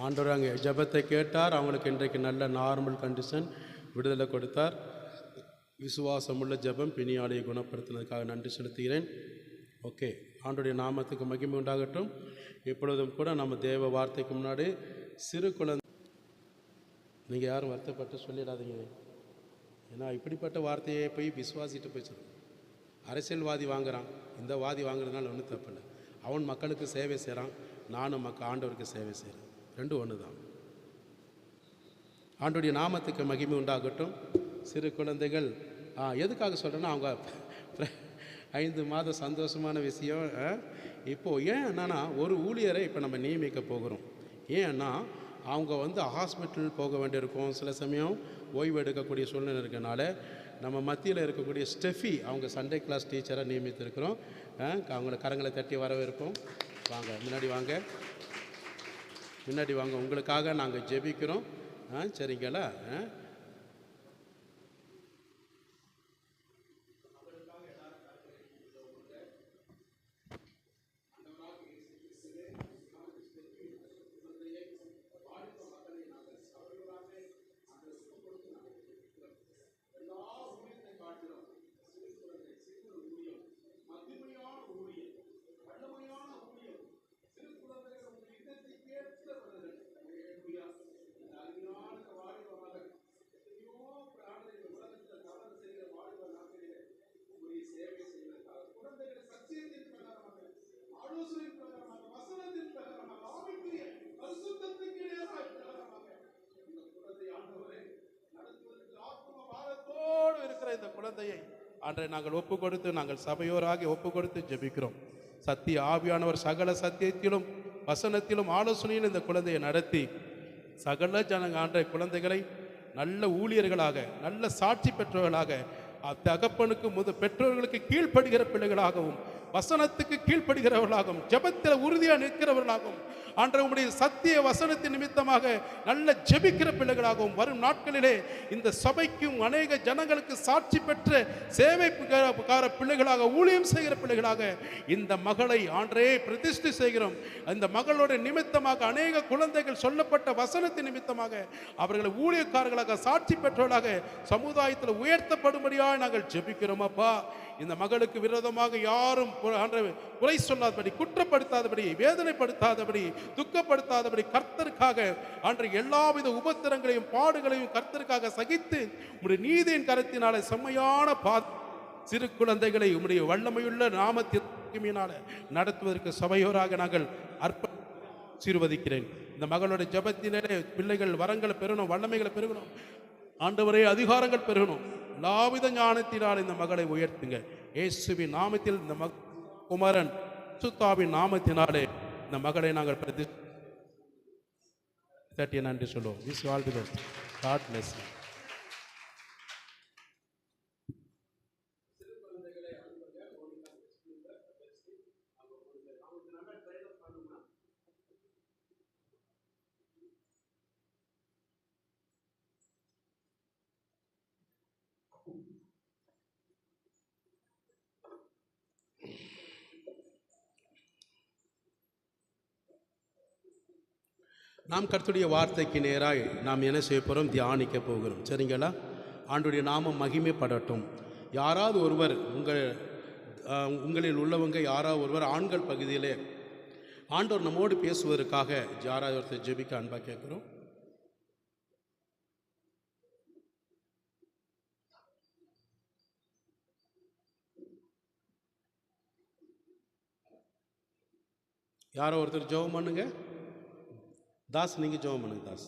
ஆண்டவர் அங்கே ஜெபத்தை கேட்டார். அவங்களுக்கு இன்றைக்கு நல்ல நார்மல் கண்டிஷன் விடுதலை கொடுத்தார். விசுவாசமுள்ள ஜெபம் பிணியாளியை குணப்படுத்தினதுக்காக நன்றி செலுத்துகிறேன். ஓகே, ஆண்டவருடைய நாமத்துக்கு மகிமை உண்டாகட்டும். இப்பொழுதும் கூட நம்ம தேவ வார்த்தைக்கு முன்னாடி சிறு குழந்தை, நீங்கள் யாரும் வருத்தப்பட்டு சொல்லிடாதீங்க. ஏன்னா இப்படிப்பட்ட வார்த்தையை போய் விசுவாசிட்டு போய் சொல்லுங்க. அரசியல்வாதி வாங்குகிறான், இந்த வாதி வாங்குறதுனால ஒன்றும் தப்பில்லை. அவன் மக்களுக்கு சேவை செய்கிறான், நானும் ஆண்டவருக்கு சேவை செய்கிறேன். ரெண்டும் ஒன்று தான். ஆண்டவருடைய நாமத்துக்கு மகிமை உண்டாகட்டும். சிறு குழந்தைகள் எதுக்காக சொல்கிறேன்னா, அவங்க 5 மாதம் சந்தோஷமான விஷயம். இப்போது ஏன் என்னன்னா, ஒரு ஊழியரை இப்போ நம்ம நியமிக்க போகிறோம். ஏன்னா அவங்க ஹாஸ்பிட்டல் போக வேண்டியிருக்கும், சில சமயம் ஓய்வு எடுக்கக்கூடிய சூழ்நிலை இருக்கனால நம்ம மத்தியில் இருக்கக்கூடிய ஸ்டெஃபி அவங்க சண்டே கிளாஸ் டீச்சராக நியமித்திருக்கிறோம். அவங்கள கரங்களை தட்டி வரவேற்போம். வாங்க, முன்னாடி வாங்க, முன்னாடி வாங்க. உங்களுக்காக நாங்கள் ஜெபிக்கிறோம். சரிங்களா? இந்த குழந்தையை அன்றை நாங்கள் ஒப்பு கொடுத்து, நாங்கள் சபையோராக ஒப்பு கொடுத்து ஜெபிக்கிறோம். சத்திய ஆவியானவர் சகல சத்தியத்திலும் வசனத்திலும் ஆலோசனையில் இந்த குழந்தையை நடத்தி சகல ஜனங்க அன்றைய குழந்தைகளை நல்ல ஊழியர்களாக, நல்ல சாட்சி பெற்றவர்களாக, தகப்பனுக்கு பெற்றோர்களுக்கு கீழ்ப்படுகிற பிள்ளைகளாகவும், வசனத்துக்கு கீழ்ப்படுகிறவர்களாகவும், ஜெபத்தில் உறுதியாக நிற்கிறவர்களாகவும், அன்றைய உங்களுடைய சத்திய வசனத்தின் நிமித்தமாக நல்ல ஜெபிக்கிற பிள்ளைகளாகவும், வரும் நாட்களிலே இந்த சபைக்கும் அநேக ஜனங்களுக்கு சாட்சி பெற்ற சேவைக்கார பிள்ளைகளாக, ஊழியம் செய்கிற பிள்ளைகளாக இந்த மகளை ஆண்டே பிரதிஷ்டை செய்கிறோம். இந்த மகளோட நிமித்தமாக அநேக குழந்தைகள் சொல்லப்பட்ட வசனத்தின் நிமித்தமாக அவர்களை ஊழியக்காரர்களாக, சாட்சி பெற்றவர்களாக சமுதாயத்தில் உயர்த்தப்படும்படியாக நாங்கள் ஜெபிக்கிறோம். அப்பா, இந்த மகளுக்கு விரோதமாக யாரும் குறை சொல்லாதபடி, குற்றப்படுத்தாதபடி, வேதனைப்படுத்தாதபடி, துக்கப்படுத்தாதபடி கர்த்தருக்காக அன்றைய எல்லாவித உபத்திரங்களையும் பாடுகளையும் கர்த்தருக்காக சகித்து உம்முடைய நீதியின் கரத்தினால செம்மையான சிறு குழந்தைகளை உம்முடைய வல்லமையுள்ள நாமத்தினால நடத்துவதற்கு சபையோராக நாங்கள் ஆசீர்வதிக்கிறேன். இந்த மகளுடைய ஜெபத்திலே பிள்ளைகள் வரங்களை பெறணும், வல்லமைகளை பெறணும், ஆண்டவரே அதிகாரங்கள் பெறணும். எல்லாவித ஞானத்தினால் இந்த மகளை உயர்த்துங்க. இயேசுவின் நாமத்தில் இந்த குமரன் சுத்தாவின் நாமத்தினாலே இந்த மகளை நாங்கள் பிரதிஷ்டை நன்றி சொல்லுவோம். Wish you all the best. God bless you. நாம் கர்த்தருடைய வார்த்தைக்கு நேராக நாம் என்ன செய்ய போகிறோம்? தியானிக்க போகிறோம். சரிங்களா? ஆண்டுடைய நாமம் மகிமைப்படட்டும். யாராவது ஒருவர் உங்களில் உள்ளவங்க யாராவது ஒருவர் ஆண்கள் பகுதியிலே ஆண்டவர் நம்மோடு பேசுவதற்காக யாராவது ஒருத்தர் ஜெபிக்க அன்பாக கேட்குறோம். யாரோ ஒருத்தர் ஜெபம் பண்ணுங்க. தாஸ், நீங்கள் ஜெபம் பண்ணுங்க தாஸ்.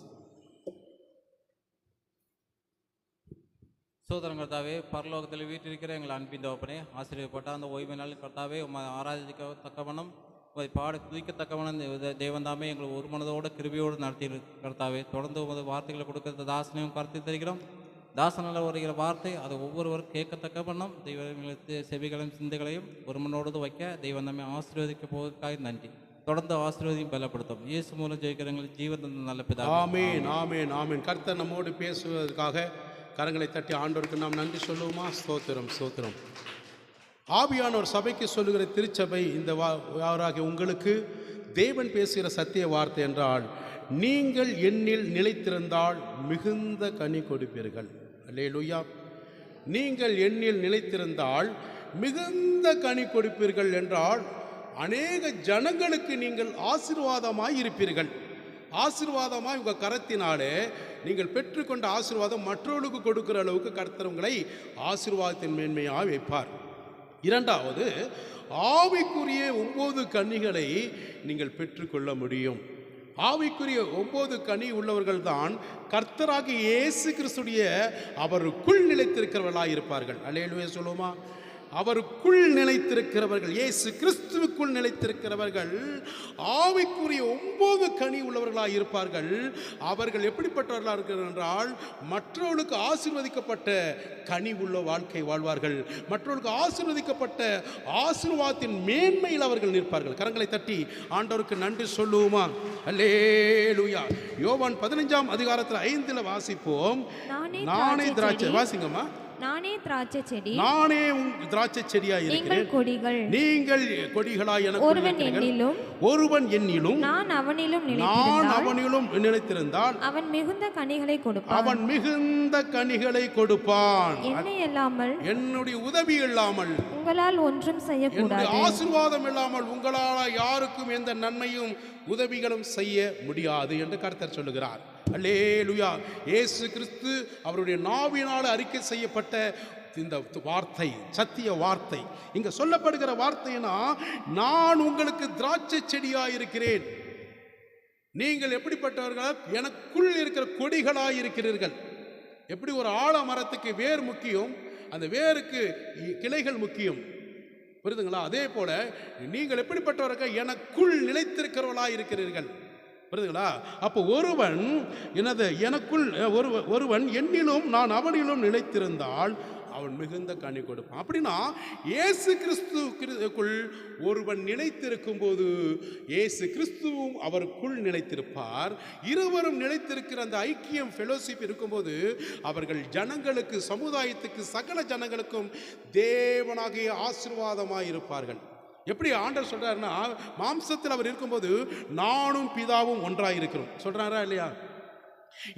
சோதரன் கர்த்தாவே, பரலோகத்தில் வீட்டிருக்கிற எங்கள் அன்பின் தகப்பனே, ஆசீர்வதிக்கப்பட்ட அந்த ஓய்வு நாள் கர்த்தாவே, உம்மை ஆராதிக்கத்தக்கவனம், உம்மை பாட துதிக்கத்தக்கவனம் தேவந்தாமே எங்களை ஒரு மனதோடு கிருபையோடு நடத்தி கர்த்தாவே. தொடர்ந்து உமது வார்த்தைகளை கொடுக்கிற தாசனையும் கருத்து தருகிறோம். தாசனால் வருகிற வார்த்தை அதை ஒவ்வொருவரும் கேட்கத்தக்க வண்ணம் தெய்வங்களுக்கு செவிகளையும் சிந்தைகளையும் ஒரு மனோடு வைக்க தெய்வந்தாமே ஆசீர்வதிக்க போவதற்காக நன்றி. தொடர்ந்து ஆசீர்வதியும் பலப்படுத்தும். இயேசு மூலம் ஜெயிக்கிறவங்களுக்கு ஜீவன் தந்த நல்ல பிதா. ஆமென், ஆமென், ஆமென். கர்த்தர் நம்மோடு பேசுவதற்காக கரங்களை தட்டி ஆண்டவருக்கு நாம் நன்றி சொல்லுவோமா? ஸ்தோத்திரம், ஸ்தோத்திரம். ஆவியானவர் சபைக்கு சொல்லுகிற திருச்சபை இந்த வாராகிய உங்களுக்கு தேவன் பேசுகிற சத்திய வார்த்தை என்றால், நீங்கள் என்னில் நிலைத்திருந்தால் மிகுந்த கனி கொடுப்பீர்கள். அல்லேலூயா. நீங்கள் என்னில் நிலைத்திருந்தால் மிகுந்த கனி கொடுப்பீர்கள் என்றால் அநேக ஜனங்களுக்கு நீங்கள் ஆசீர்வாதமாய் இருப்பீர்கள். ஆசீர்வாதமாய் உங்கள் கரத்தினாலே நீங்கள் பெற்றுக்கொண்ட ஆசீர்வாதம் மற்றவர்களுக்கு கொடுக்கிற அளவுக்கு கர்த்தர் உங்களை ஆசீர்வாதத்தின் மேன்மையாக வைப்பார். இரண்டாவது, ஆவிக்குரிய 9 கனிகளை நீங்கள் பெற்றுக்கொள்ள முடியும். ஆவிக்குரிய 9 கனி உள்ளவர்கள் தான் கர்த்தராகிய இயேசு கிறிஸ்துடைய அவருக்குள் நிலைத்திருக்கிறவர்களாக இருப்பார்கள். அல்லேலூயா சொல்லுவோமா? அவருக்குள் நிலைத்திருக்கிறவர்கள், இயேசு கிறிஸ்துவுக்குள் நிலைத்திருக்கிறவர்கள் ஆவிக்குரிய 9 கனி உள்ளவர்களாக இருப்பார்கள். அவர்கள் எப்படிப்பட்டவர்களாக இருக்கிறார்கள் என்றால், மற்றவர்களுக்கு ஆசீர்வதிக்கப்பட்ட கனி உள்ள வாழ்க்கை வாழ்வார்கள். மற்றவர்களுக்கு ஆசீர்வதிக்கப்பட்ட ஆசீர்வாதத்தின் மேன்மையில் அவர்கள் நிற்பார்கள். கரங்களை தட்டி ஆண்டவருக்கு நன்றி சொல்லுவோமா? அல்லேலூயா. யோவான் 15ஆம் அதிகாரத்தில் 5 வாசிப்போம். நானே திராட்சை, வாசிங்கம்மா. நானே திராட்சை செடி, நானே திராட்சை செடியாய் இருக்கிறேன், கொடிகள், நீங்கள் கொடிகளாய் எனக்கு ஒருவன் என்னிலும் நான் அவனிலும் நிலைத்திருந்தால் அவன் மிகுந்த கனிகளை கொடுப்பான். அவன் மிகுந்த கனிகளை கொடுப்பான். என்னை இல்லாமல், என்னுடைய உதவி இல்லாமல், உங்களால் ஒன்றும் செய்யக்கூடாது. ஆசீர்வாதம் இல்லாமல் உங்களால் யாருக்கும் எந்த நன்மையும் உதவிகளும் செய்ய முடியாது என்று கர்த்தர் சொல்லுகிறார். அல்லேலூயா. இயேசு கிறிஸ்து அவருடைய நாவினால் அறிக்கை செய்யப்பட்ட இந்த வார்த்தை, சத்திய வார்த்தை. இங்க சொல்லப்படுகிற வார்த்தைனா, நான் உங்களுக்கு திராட்சை செடியாய் இருக்கிறேன், நீங்கள் எப்படிப்பட்டவர்கள்? எனக்குள் இருக்கிற கொடிகளாய் இருக்கிறீர்கள். எப்படி ஒரு ஆலமரத்துக்கு வேர் முக்கியம், அந்த வேருக்கு கிளைகள் முக்கியம், புரியுதுங்களா? அதே போல நீங்கள் எப்படிப்பட்டவர்கள்? எனக்குள் நிலைத்திருக்கிறவர்களாய் இருக்கிறீர்கள். புரியுதுங்களா? அப்போ ஒருவன் எனக்குள் ஒருவன் என்னிலும் நான் அவனிலும் நிலைத்திருந்தால் அவன் மிகுந்த கனி கொடுப்பான். அப்படின்னா இயேசு கிறிஸ்துவுக்குள் ஒருவன் நிலைத்திருக்கும் போது இயேசு கிறிஸ்துவும் அவருக்குள் நிலைத்திருப்பார். இருவரும் நிலைத்திருக்கிற அந்த ஐக்கியம், ஃபெலோஷிப் இருக்கும்போது அவர்கள் ஜனங்களுக்கு, சமுதாயத்துக்கு, சகல ஜனங்களுக்கும் தேவனாகிய ஆசீர்வாதமாய் இருப்பார்கள். எப்படி ஆண்டவர் சொல்றாருன்னா, மாம்சத்தில் அவர் இருக்கும்போது நானும் பிதாவும் ஒன்றாக இருக்கிறோம் சொல்றாரா இல்லையா?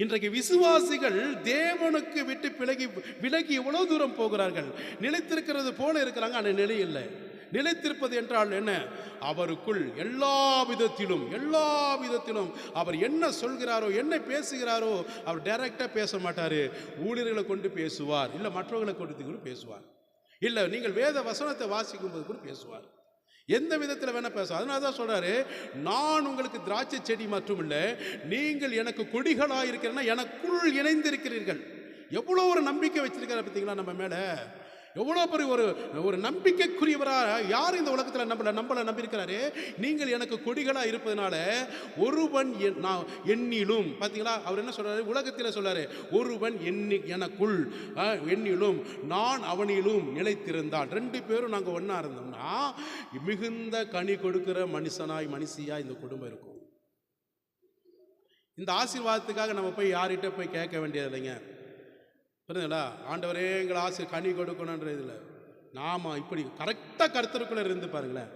இன்றைக்கு விசுவாசிகள் தேவனுக்கு விட்டு விலகி எவ்வளவு தூரம் போகிறார்கள். நிலைத்திருக்கிறது போல இருக்கிறாங்க, அந்த நிலை இல்லை. நிலைத்திருப்பது என்றால் என்ன? அவருக்குள் எல்லா விதத்திலும் அவர் என்ன சொல்கிறாரோ, என்ன பேசுகிறாரோ, அவர் டைரக்டாக பேச மாட்டார். ஊழியர்களை கொண்டு பேசுவார், இல்லை மற்றவர்களை கொண்டு கூட பேசுவார், இல்லை நீங்கள் வேத வசனத்தை வாசிக்கும் போது கூட பேசுவார். எந்த விதத்தில் வேணா பேசுவார். அதனால தான் சொல்றாரு, நான் உங்களுக்கு திராட்சை செடி மற்றும் இல்லை, நீங்கள் எனக்கு கொடிகளாக இருக்கிறேன்னா எனக்குள் இணைந்திருக்கிறீர்கள். எவ்வளோ ஒரு நம்பிக்கை வச்சிருக்காரு பார்த்தீங்களா நம்ம மேலே? எவ்வளோ பெரிய ஒரு நம்பிக்கைக்குரியவராக யார் இந்த உலகத்தில் நம்மளை நம்பியிருக்கிறாரு? நீங்கள் எனக்கு கொடிகளாக இருப்பதனால ஒருவன் என்னிலும், பார்த்தீங்களா? அவர் என்ன சொல்றாரு? உலகத்தில் சொல்றாரு, ஒருவன் எனக்குள் என்னிலும் நான் அவனிலும் நிலைத்திருந்தான். 2 பேரும் நாங்கள் ஒன்றா இருந்தோம்னா மிகுந்த கனி கொடுக்கிற மனுஷியா இந்த குடும்பம் இருக்கும். இந்த ஆசீர்வாதத்துக்காக நம்ம போய் யார்கிட்ட போய் கேட்க வேண்டியது இல்லைங்க. புரியுதுங்களா? ஆண்டவரே எங்களை கனி கொடுக்கணுன்ற இதில் நாம் இப்படி கரெக்டாக கர்த்தருக்குள்ளே இருந்து பாருங்களேன்.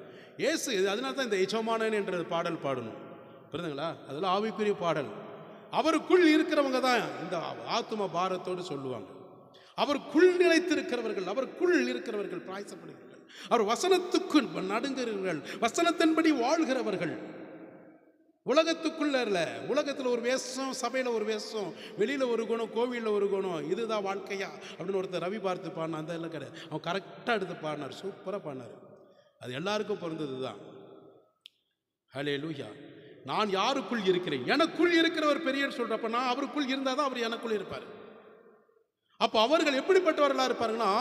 ஏசு அதனால தான் இந்த எஜமானன் என்ற பாடல் பாடணும். புரியுதுங்களா? அதெல்லாம் ஆவிக்குரிய பாடல். அவருக்குள் இருக்கிறவங்க தான் இந்த ஆத்தும பாரத்தோடு சொல்லுவாங்க. அவருக்குள் இருக்கிறவர்கள் பிராயசப்படுகிறார்கள். அவர் வசனத்துக்கு நடுங்குகிறவர்கள், வசனத்தின்படி வாழ்கிறவர்கள். உலகத்துக்குள்ள இல்லை, உலகத்தில் ஒரு வேஷம், சபையில் ஒரு வேஷம், வெளியில் ஒரு குணம், கோவிலில் ஒரு குணம், இதுதான் வாழ்க்கையா அப்படின்னு ஒருத்தர் ரவி பார்த்து பாடின அந்த எல்லாம் கிடையாது. அவன் கரெக்டாக எடுத்து பாடினார், சூப்பராக பாடினார். அது எல்லாருக்கும் பிறந்தது தான். ஹல்லேலூயா. நான் யாருக்குள் இருக்கிறேன், எனக்குள் இருக்கிறவர் பெரியன்னு சொல்கிறப்ப நான் அவருக்குள் இருந்தால் தான் அவர் எனக்குள் இருப்பார். அப்போ அவர்கள் எப்படிப்பட்டவர்களாக இருப்பாருன்னா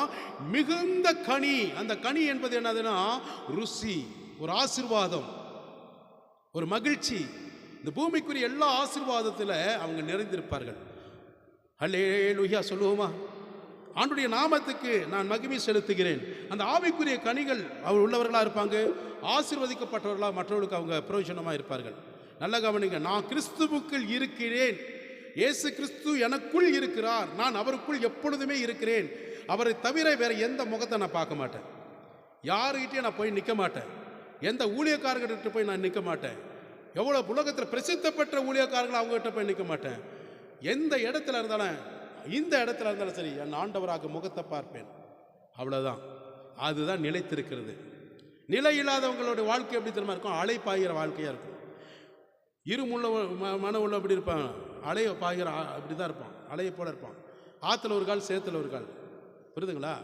மிகுந்த கனி. அந்த கனி என்பது என்னதுன்னா ருசி, ஒரு ஆசீர்வாதம், ஒரு மகிழ்ச்சி. இந்த பூமிக்குரிய எல்லா ஆசீர்வாதத்தில் அவங்க நிறைந்திருப்பார்கள். ஹல்லேலூயா சொல்லுவோமா? ஆண்டுடைய நாமத்துக்கு நான் மகிமை செலுத்துகிறேன். அந்த ஆவிக்குரிய கனிகள் அவர் உள்ளவர்களாக இருப்பாங்க. ஆசீர்வதிக்கப்பட்டவர்களாக மற்றவர்களுக்கு அவங்க பிரயோஜனமாக இருப்பார்கள். நல்ல கவனிங்க, நான் கிறிஸ்துவுக்குள் இருக்கிறேன், இயேசு கிறிஸ்து எனக்குள் இருக்கிறார், நான் அவருக்குள் எப்பொழுதுமே இருக்கிறேன். அவரை தவிர வேற எந்த முகத்தை நான் பார்க்க மாட்டேன், யாருக்கிட்டே நான் போய் நிற்க மாட்டேன், எந்த ஊழியக்காரர்கிட்ட போய் நான் நிற்க மாட்டேன். எவ்வளோ உலகத்தில் பிரசித்த பெற்ற ஊழியக்காரர்கள் அவங்ககிட்ட போய் நிற்க மாட்டேன். எந்த இடத்துல இருந்தாலும், இந்த இடத்துல இருந்தாலும் சரி, என் ஆண்டவராக முகத்தை பார்ப்பேன். அவ்வளோதான். அதுதான் நிலைத்திருக்கிறது. நிலை இல்லாதவங்களுடைய வாழ்க்கை எப்படி தெரியுமா இருக்கும்? அலை பாய்கிற வாழ்க்கையாக இருக்கும். இருமுள்ள மன உள்ள அப்படி இருப்பாங்க, அலைய பாய்கிற அப்படி தான் இருப்பான், அலையை போல இருப்பான். ஆற்றுல ஒரு கால், சேத்துல ஒரு கால். புரியுதுங்களா?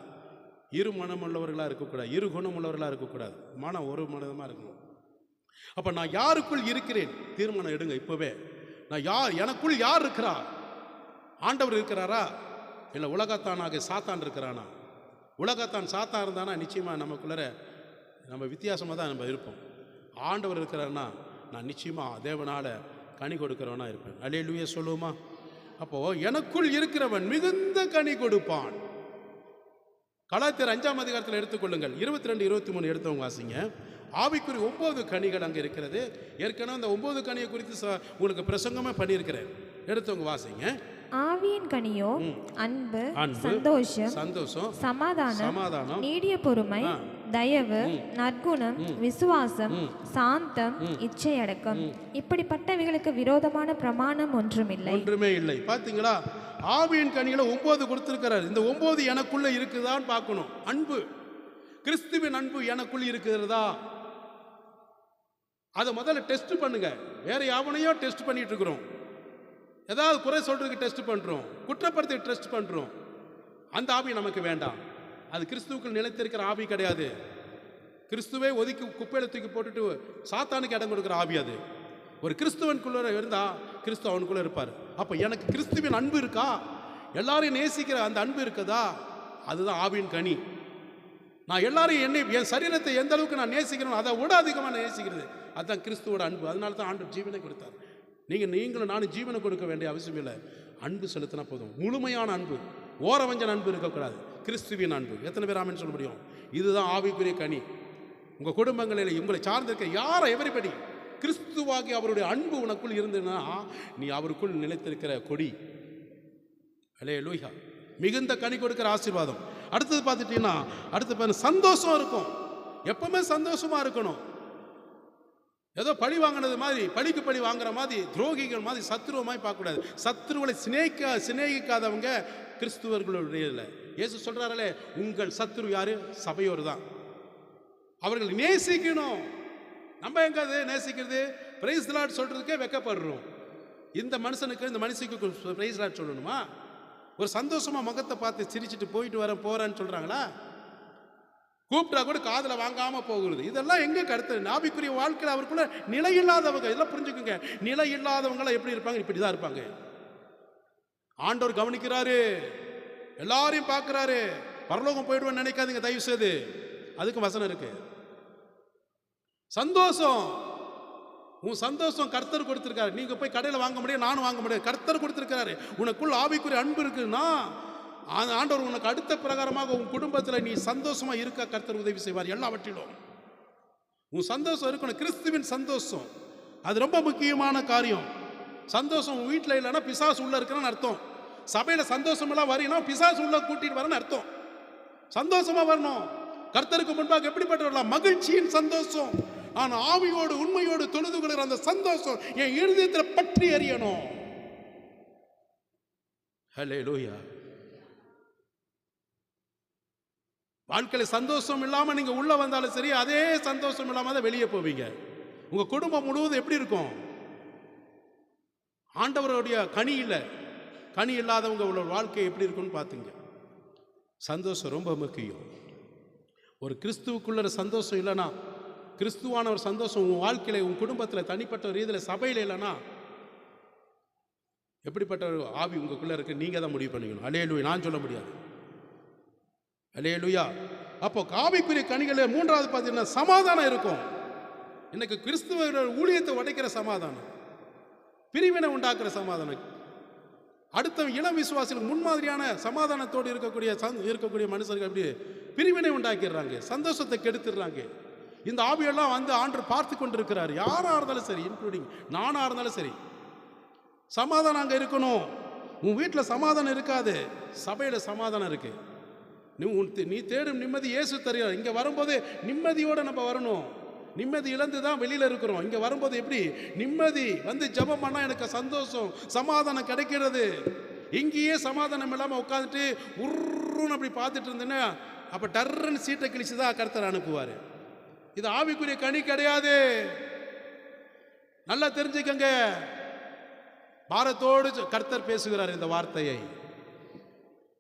இரு மனம் உள்ளவர்களாக இருக்கக்கூடாது, இரு குணம் உள்ளவர்களாக இருக்கக்கூடாது. மனம் ஒரு மனதமாக இருக்கணும். அப்போ நான் யாருக்குள் இருக்கிறேன் தீர்மானம் எடுங்க இப்போவே. நான் யார், எனக்குள் யார் இருக்கிறா? ஆண்டவர் இருக்கிறாரா? இல்லை உலகத்தானாக சாத்தான் இருக்கிறானா? உலகத்தான் சாத்தான் இருந்தானா நிச்சயமாக நமக்குள்ளே நம்ம வித்தியாசமாக தான் நம்ம இருப்போம். ஆண்டவர் இருக்கிறாருன்னா நான் நிச்சயமாக தேவனால் கனி கொடுக்கிறவனா இருப்பேன். அல்லேலூயா சொல்லுவோமா? அப்போது எனக்குள் இருக்கிறவன் மிகுந்த கனி கொடுப்பான். கலாத்தியர் 5ஆம் அதிகாரத்தில் எடுத்துக்கொள்ளுங்கள், 22, 23 எடுத்தவங்க வாசிங்க. ஆவிக்குரிய 9 கனிகள் அங்கே இருக்கிறது. ஏற்கனவே அந்த 9 கனியை குறித்து உங்களுக்கு பிரசங்கமாக பண்ணியிருக்கிறேன், எடுத்தவங்க வாசிங்க. ஆவியின் கனியோ அன்பு, சந்தோஷம், சமாதானம், நீடிய பொறுமை, தயவு, நற்குணம், விசுவாசம், சாந்தம், இச்சையடக்கம். இப்படிப்பட்டவைகளுக்கு விரோதமான பிரமாணம் ஒன்றுமே இல்லை. பாத்தீங்களா? ஆவியின் கனிகளை 9 கொடுத்திருக்கிறார். இந்த 9 எனக்குள்ள இருக்குதான்னு பார்க்கணும். அன்பு, கிறிஸ்துவின் அன்பு எனக்குள்ள இருக்கிறதா? அதை முதல்ல டெஸ்ட் பண்ணுங்க. வேற யாவனையோ டெஸ்ட் பண்ணிட்டு இருக்கிறோம். ஏதாவது குறை சொல்றதுக்கு டெஸ்ட் பண்றோம், குற்றப்படுத்தி டெஸ்ட் பண்றோம். அந்த ஆவி நமக்கு வேண்டாம். அது கிறிஸ்துவுக்குள் நிலைத்திருக்கிற ஆவி கிடையாது. கிறிஸ்துவே ஒதுக்கி குப்பையில தூக்கி போட்டுட்டு சாத்தானுக்கு இடம் கொடுக்குற ஆவி அது. ஒரு கிறிஸ்துவனுக்குள்ள இருந்தா கிறிஸ்து அவனுக்குள்ள இருப்பார். அப்ப எனக்கு கிறிஸ்துவின் அன்பு இருக்கா? எல்லாரையும் நேசிக்கிற அந்த அன்பு இருக்குதா? அதுதான் ஆவியின் கனி. நான் எல்லாரையும் என் சரீரத்தை எந்த அளவுக்கு நான் நேசிக்கிறேன் அதை விட அதிகமாக நான் நேசிக்கிறது, அதுதான் கிறிஸ்துவோட அன்பு. அதனால தான் ஆண்டவர் ஜீவனை கொடுத்தார். நீங்களும் நானும் ஜீவனை கொடுக்க வேண்டிய அவசியம் இல்லை. அன்பு செலுத்தினா போதும். முழுமையான அன்பு, ஓரவஞ்சன அன்பு இருக்கக்கூடாது. கிறிஸ்துவின் அன்பு. எத்தனை பேர் ஆமென் சொல்ல முடியும்? இதுதான் ஆவிக்குரிய கனி. உங்கள் குடும்பங்களில் உங்களை சார்ந்திருக்க யாரை எவரிபடி கிறிஸ்துவாகி அவருடைய அன்பு உனக்குள் இருந்ததுன்னா நீ அவருக்குள் நிலைத்திருக்கிற கொடி. அல்லேலூயா. மிகுந்த கனி கொடுக்கிற ஆசீர்வாதம். அடுத்தது பார்த்துட்டீங்கன்னா அடுத்து சந்தோஷம் இருக்கும். எப்பவுமே சந்தோஷமா இருக்கணும். ஏதோ பழி வாங்கினது மாதிரி, பழிக்கு பழி வாங்குற மாதிரி, துரோகிகள் மாதிரி, சத்துருவமாய் பார்க்கக்கூடாது. சத்துருவனை சிநேகிக்காதவங்க கிறிஸ்துவர்களுடைய இல்லை. இயேசு சொல்றாரே, உங்கள் சத்துரு யாரு? சபையோர் தான். அவர்கள் நேசிக்கணும். நம்ம எங்க அது நேசிக்கிறது? பிரைஸ் லார்ட் சொல்றதுக்கே வெக்கப்படுறோம். இந்த மனுஷனுக்கு இந்த மனுஷனுக்கு பிரைஸ் லார்ட் சொல்லணுமா? ஒரு சந்தோஷமா முகத்தை பார்த்து சிரிச்சுட்டு போயிட்டு போறேன்னு சொல்றாங்களா? கூப்பிட்டா கூட காதுல வாங்காம போகிறது. இதெல்லாம் எங்க கருத்து? ஆவிக்குரிய வாழ்க்கையில் அவருக்குள்ள நிலை இல்லாதவங்க. இதெல்லாம் புரிஞ்சுக்குங்க. நிலை இல்லாதவங்க எப்படி இருப்பாங்க? இப்படிதான் இருப்பாங்க. ஆண்டவர் கவனிக்கிறாரு, எல்லாரையும் பார்க்கிறாரு. பரலோகம் போயிடுவேன்னு நினைக்காதீங்க தயவு செய்து. அதுக்கு வசனம் இருக்கு. சந்தோஷம், உன் சந்தோஷம் கர்த்தர் கொடுத்திருக்காரு. நீங்க போய் கடையில் வாங்க முடியாது, நானும் வாங்க முடியாது. கர்த்தர் கொடுத்திருக்காரு. உனக்குள்ள ஆவிக்குரிய அன்பு இருக்குன்னா ஆண்டவர் உனக்கு அடுத்த பிரகாரமாக உன் குடும்பத்தில் நீ சந்தோஷமா இருக்க கர்த்தர் உதவி செய்வார். எல்லாவற்றிலும் உன் சந்தோஷம் இருக்கணும். கிறிஸ்துவின் சந்தோஷம் அது ரொம்ப முக்கியமான காரியம். சந்தோஷம் உன் வீட்டில் இல்லைன்னா பிசாசு உள்ள இருக்கிறன்னு அர்த்தம். சபையில சந்தோஷம் எல்லாம் வரீங்கன்னா பிசாசு உள்ள கூட்டிட்டு வரன்னு அர்த்தம். சந்தோஷமா வரணும். கர்த்தருக்கு முன்பாக எப்படிப்பட்ட வரலாம்? மகிழ்ச்சியின் சந்தோஷம். ஆனால் ஆவியோடு உண்மையோடு தொழுது கொள்கிற அந்த சந்தோஷம் என் இருதயத்தில் பற்றி எறியணும். ஹல்லேலூயா. வாழ்க்கையில் சந்தோஷம் இல்லாமல் நீங்க உள்ள வந்தாலும் சரி, அதே சந்தோஷம் இல்லாமல் தான் வெளியே போவீங்க. உங்க குடும்பம் முழுவதும் எப்படி இருக்கும்? ஆண்டவருடைய கனி இல்லை. கனி இல்லாதவங்க உள்ள வாழ்க்கை எப்படி இருக்குன்னு பார்த்துங்க. சந்தோஷம் ரொம்ப முக்கியம். ஒரு கிறிஸ்துவுக்குள்ள சந்தோஷம் இல்லைன்னா, கிறிஸ்துவான ஒரு சந்தோஷம் உன் வாழ்க்கையில், உன் குடும்பத்தில், தனிப்பட்ட ஒரு இதில், சபையில் இல்லைன்னா, எப்படிப்பட்ட ஒரு ஆவி உங்களுக்குள்ளே இருக்கு நீங்கள் தான் முடிவு பண்ணிக்கணும். அல்லேலூயா. நான் சொல்ல முடியாது. அல்லேலூயா. அப்போ ஆவிக்குரிய கனிகளில் மூன்றாவது பார்த்தீங்கன்னா சமாதானம் இருக்கும். இன்னைக்கு கிறிஸ்துவ ஊழியத்தை உடைக்கிற சமாதானம், பிரிவினை உண்டாக்குற சமாதானம், அடுத்த இளம் விசுவாசிகள் முன்மாதிரியான சமாதானத்தோடு இருக்கக்கூடிய மனுஷர்கள் அப்படி பிரிவினை உண்டாக்கிடுறாங்க, சந்தோஷத்தை கெடுத்துடுறாங்க. இந்த ஆவியெல்லாம் வந்து ஆண்டவர் பார்த்து கொண்டு இருக்கிறார். யாராக இருந்தாலும் சரி, இன்க்ளூடிங் நானாக இருந்தாலும் சரி, சமாதானம் அங்கே இருக்கணும். உன் வீட்டில் சமாதானம் இருக்காது, சபையில் சமாதானம் இருக்கு. நீ தேடும் நிம்மதி இயேசு தருகிறார். இங்கே வரும்போது நிம்மதியோடு நம்ம வரணும். நிம்மதி இழந்து தான் வெளியில் இருக்கிறோம். இங்கே வரும்போது எப்படி நிம்மதி வந்து ஜெபம் பண்ணால் எனக்கு சந்தோஷம், சமாதானம் கிடைக்கிறது. இங்கேயே சமாதானம் இல்லாமல் உட்காந்துட்டு உருன்னு அப்படி பார்த்துட்டு இருந்தேன்னா அப்போ டர்ன்னு சீட்டை கிழிச்சு தான் கர்த்தர் அனுப்புவார். இது ஆவிக்குரிய கனி கிடையாது. நல்லா தெரிஞ்சுக்கங்க. பாரத்தோடு கர்த்தர் பேசுகிறார் இந்த வார்த்தையை.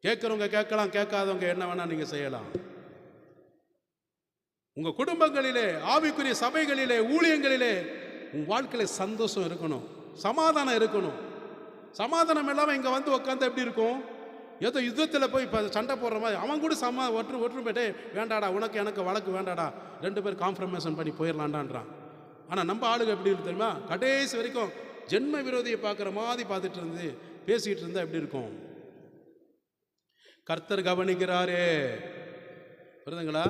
கேட்குறவங்க கேட்கலாம், கேட்காதவங்க என்ன வேணா நீங்க செய்யலாம். உங்க குடும்பங்களிலே, ஆவிக்குரிய சபைகளிலே, ஊழியங்களிலே உன் வாழ்க்கையில சந்தோஷம் இருக்கணும், சமாதானம் இருக்கணும். சமாதானம் இல்லாமல் இங்கே வந்து உட்காந்து எப்படி இருக்கும்? ஏதோ யுத்தத்தில் போய் இப்போ சண்டை போடுற மாதிரி அவன் கூட ஒற்று போயிட்டே வேண்டாடா, உனக்கு எனக்கு வழக்கு வேண்டாடா, 2 பேர் காம்ப்ரமைசன் பண்ணி போயிடலான்டான்றான். ஆனால் நம்ம ஆளுங்க எப்படி இருக்கு தெரியுமா? கடைசி வரைக்கும் ஜென்ம விரோதியை பார்க்குற மாதிரி பார்த்துட்டு இருந்து பேசிக்கிட்டு இருந்தால் எப்படி இருக்கும்? கர்த்தர் கவனிக்கிறாரே, புரியுதுங்களா?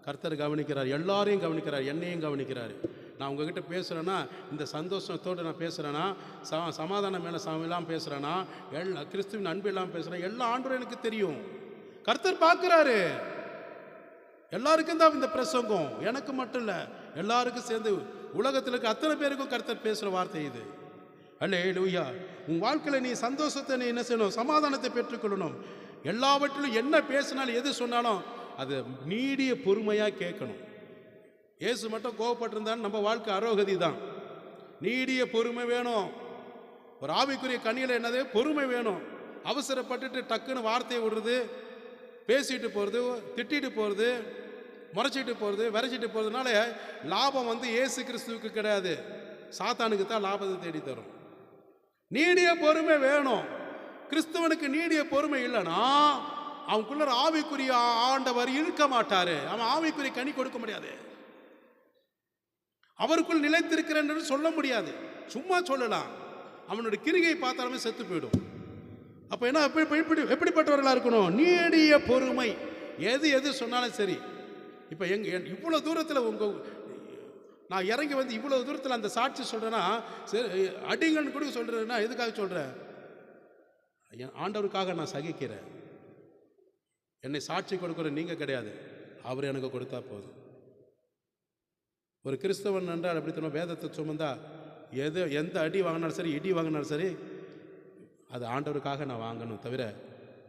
கர்த்தர் கவனிக்கிறார், எல்லாரையும் கவனிக்கிறார், என்னையும் கவனிக்கிறார். நான் உங்ககிட்ட பேசுகிறேன்னா, இந்த சந்தோஷத்தோடு நான் பேசுகிறேன்னா, சமாதானம் மேலே இல்லாமல் பேசுகிறேன்னா, கிறிஸ்துவின் அன்பு இல்லாமல் பேசுகிறேன், எல்லா ஆண்டவரும் எனக்கு தெரியும். கர்த்தர் பார்க்குறாரு. எல்லாருக்கும் தான் இந்த பிரசங்கம், எனக்கு மட்டும் இல்லை, எல்லாருக்கும் சேர்ந்து உலகத்தில் இருக்க அத்தனை பேருக்கும் கர்த்தர் பேசுகிற வார்த்தை இது. அல்லேலூயா. உன் வாழ்க்கையில் நீ சந்தோஷத்தை நீ என்ன செய்யணும்? சமாதானத்தை பெற்றுக்கொள்ளணும். எல்லாவற்றிலும் என்ன பேசினாலும் எது சொன்னாலும் அது நீடிய பொறுமையாக கேட்கணும். இயேசு மட்டும் கோவப்பட்டிருந்தான்னு நம்ம வாழ்க்கை அரோகதி தான். நீடிய பொறுமை வேணும். ஒரு ஆவிக்குரிய கனியில் என்னது? பொறுமை வேணும். அவசரப்பட்டுட்டு டக்குன்னு வார்த்தையை விடுறது, பேசிட்டு போகிறது, திட்டிட்டு போகிறது, முறைச்சிட்டு போகிறது, விரைச்சிட்டு போகிறதுனால லாபம் வந்து இயேசு கிறிஸ்துவுக்கு கிடையாது, சாத்தானுக்கு தான் லாபத்தை தேடி தரும். நீடிய பொறுமை வேணும். கிறிஸ்துவனுக்கு நீடிய பொறுமை இல்லைன்னா அவனுக்குள்ள ஆவிக்குரிய ஆண்டவர் இருக்க மாட்டாரு. அவன் ஆவிக்குரிய கனி கொடுக்க முடியாது. அவருக்குள் நிலைத்திருக்கிறேன்னு சொல்ல முடியாது. சும்மா சொல்லலாம், அவனுடைய கிரியை பார்த்தாலுமே செத்து போயிடும். அப்போ என்ன எப்படிப்பட்டவர்களாக இருக்கணும்? நீடிய பொறுமை. எது சொன்னாலும் சரி. இப்போ இவ்வளோ தூரத்தில் நான் இறங்கி வந்து இவ்வளோ தூரத்தில் அந்த சாட்சி சொல்கிறேன்னா, சரி அடிங்கன்னு கூட சொல்கிறேன்னா எதுக்காக சொல்கிறேன்? என் ஆண்டவருக்காக நான் சகிக்கிறேன். என்னை சாட்சி கொடுக்குற நீங்கள் கிடையாது, அவர் எனக்கு கொடுத்தா போதும். ஒரு கிறிஸ்தவன் என்றால் அப்படி சொன்ன வேதத்தை சுமந்தா எந்த அடி வாங்கினாலும் சரி, இடி வாங்கினாலும் சரி, அது ஆண்டவருக்காக நான் வாங்கணும், தவிர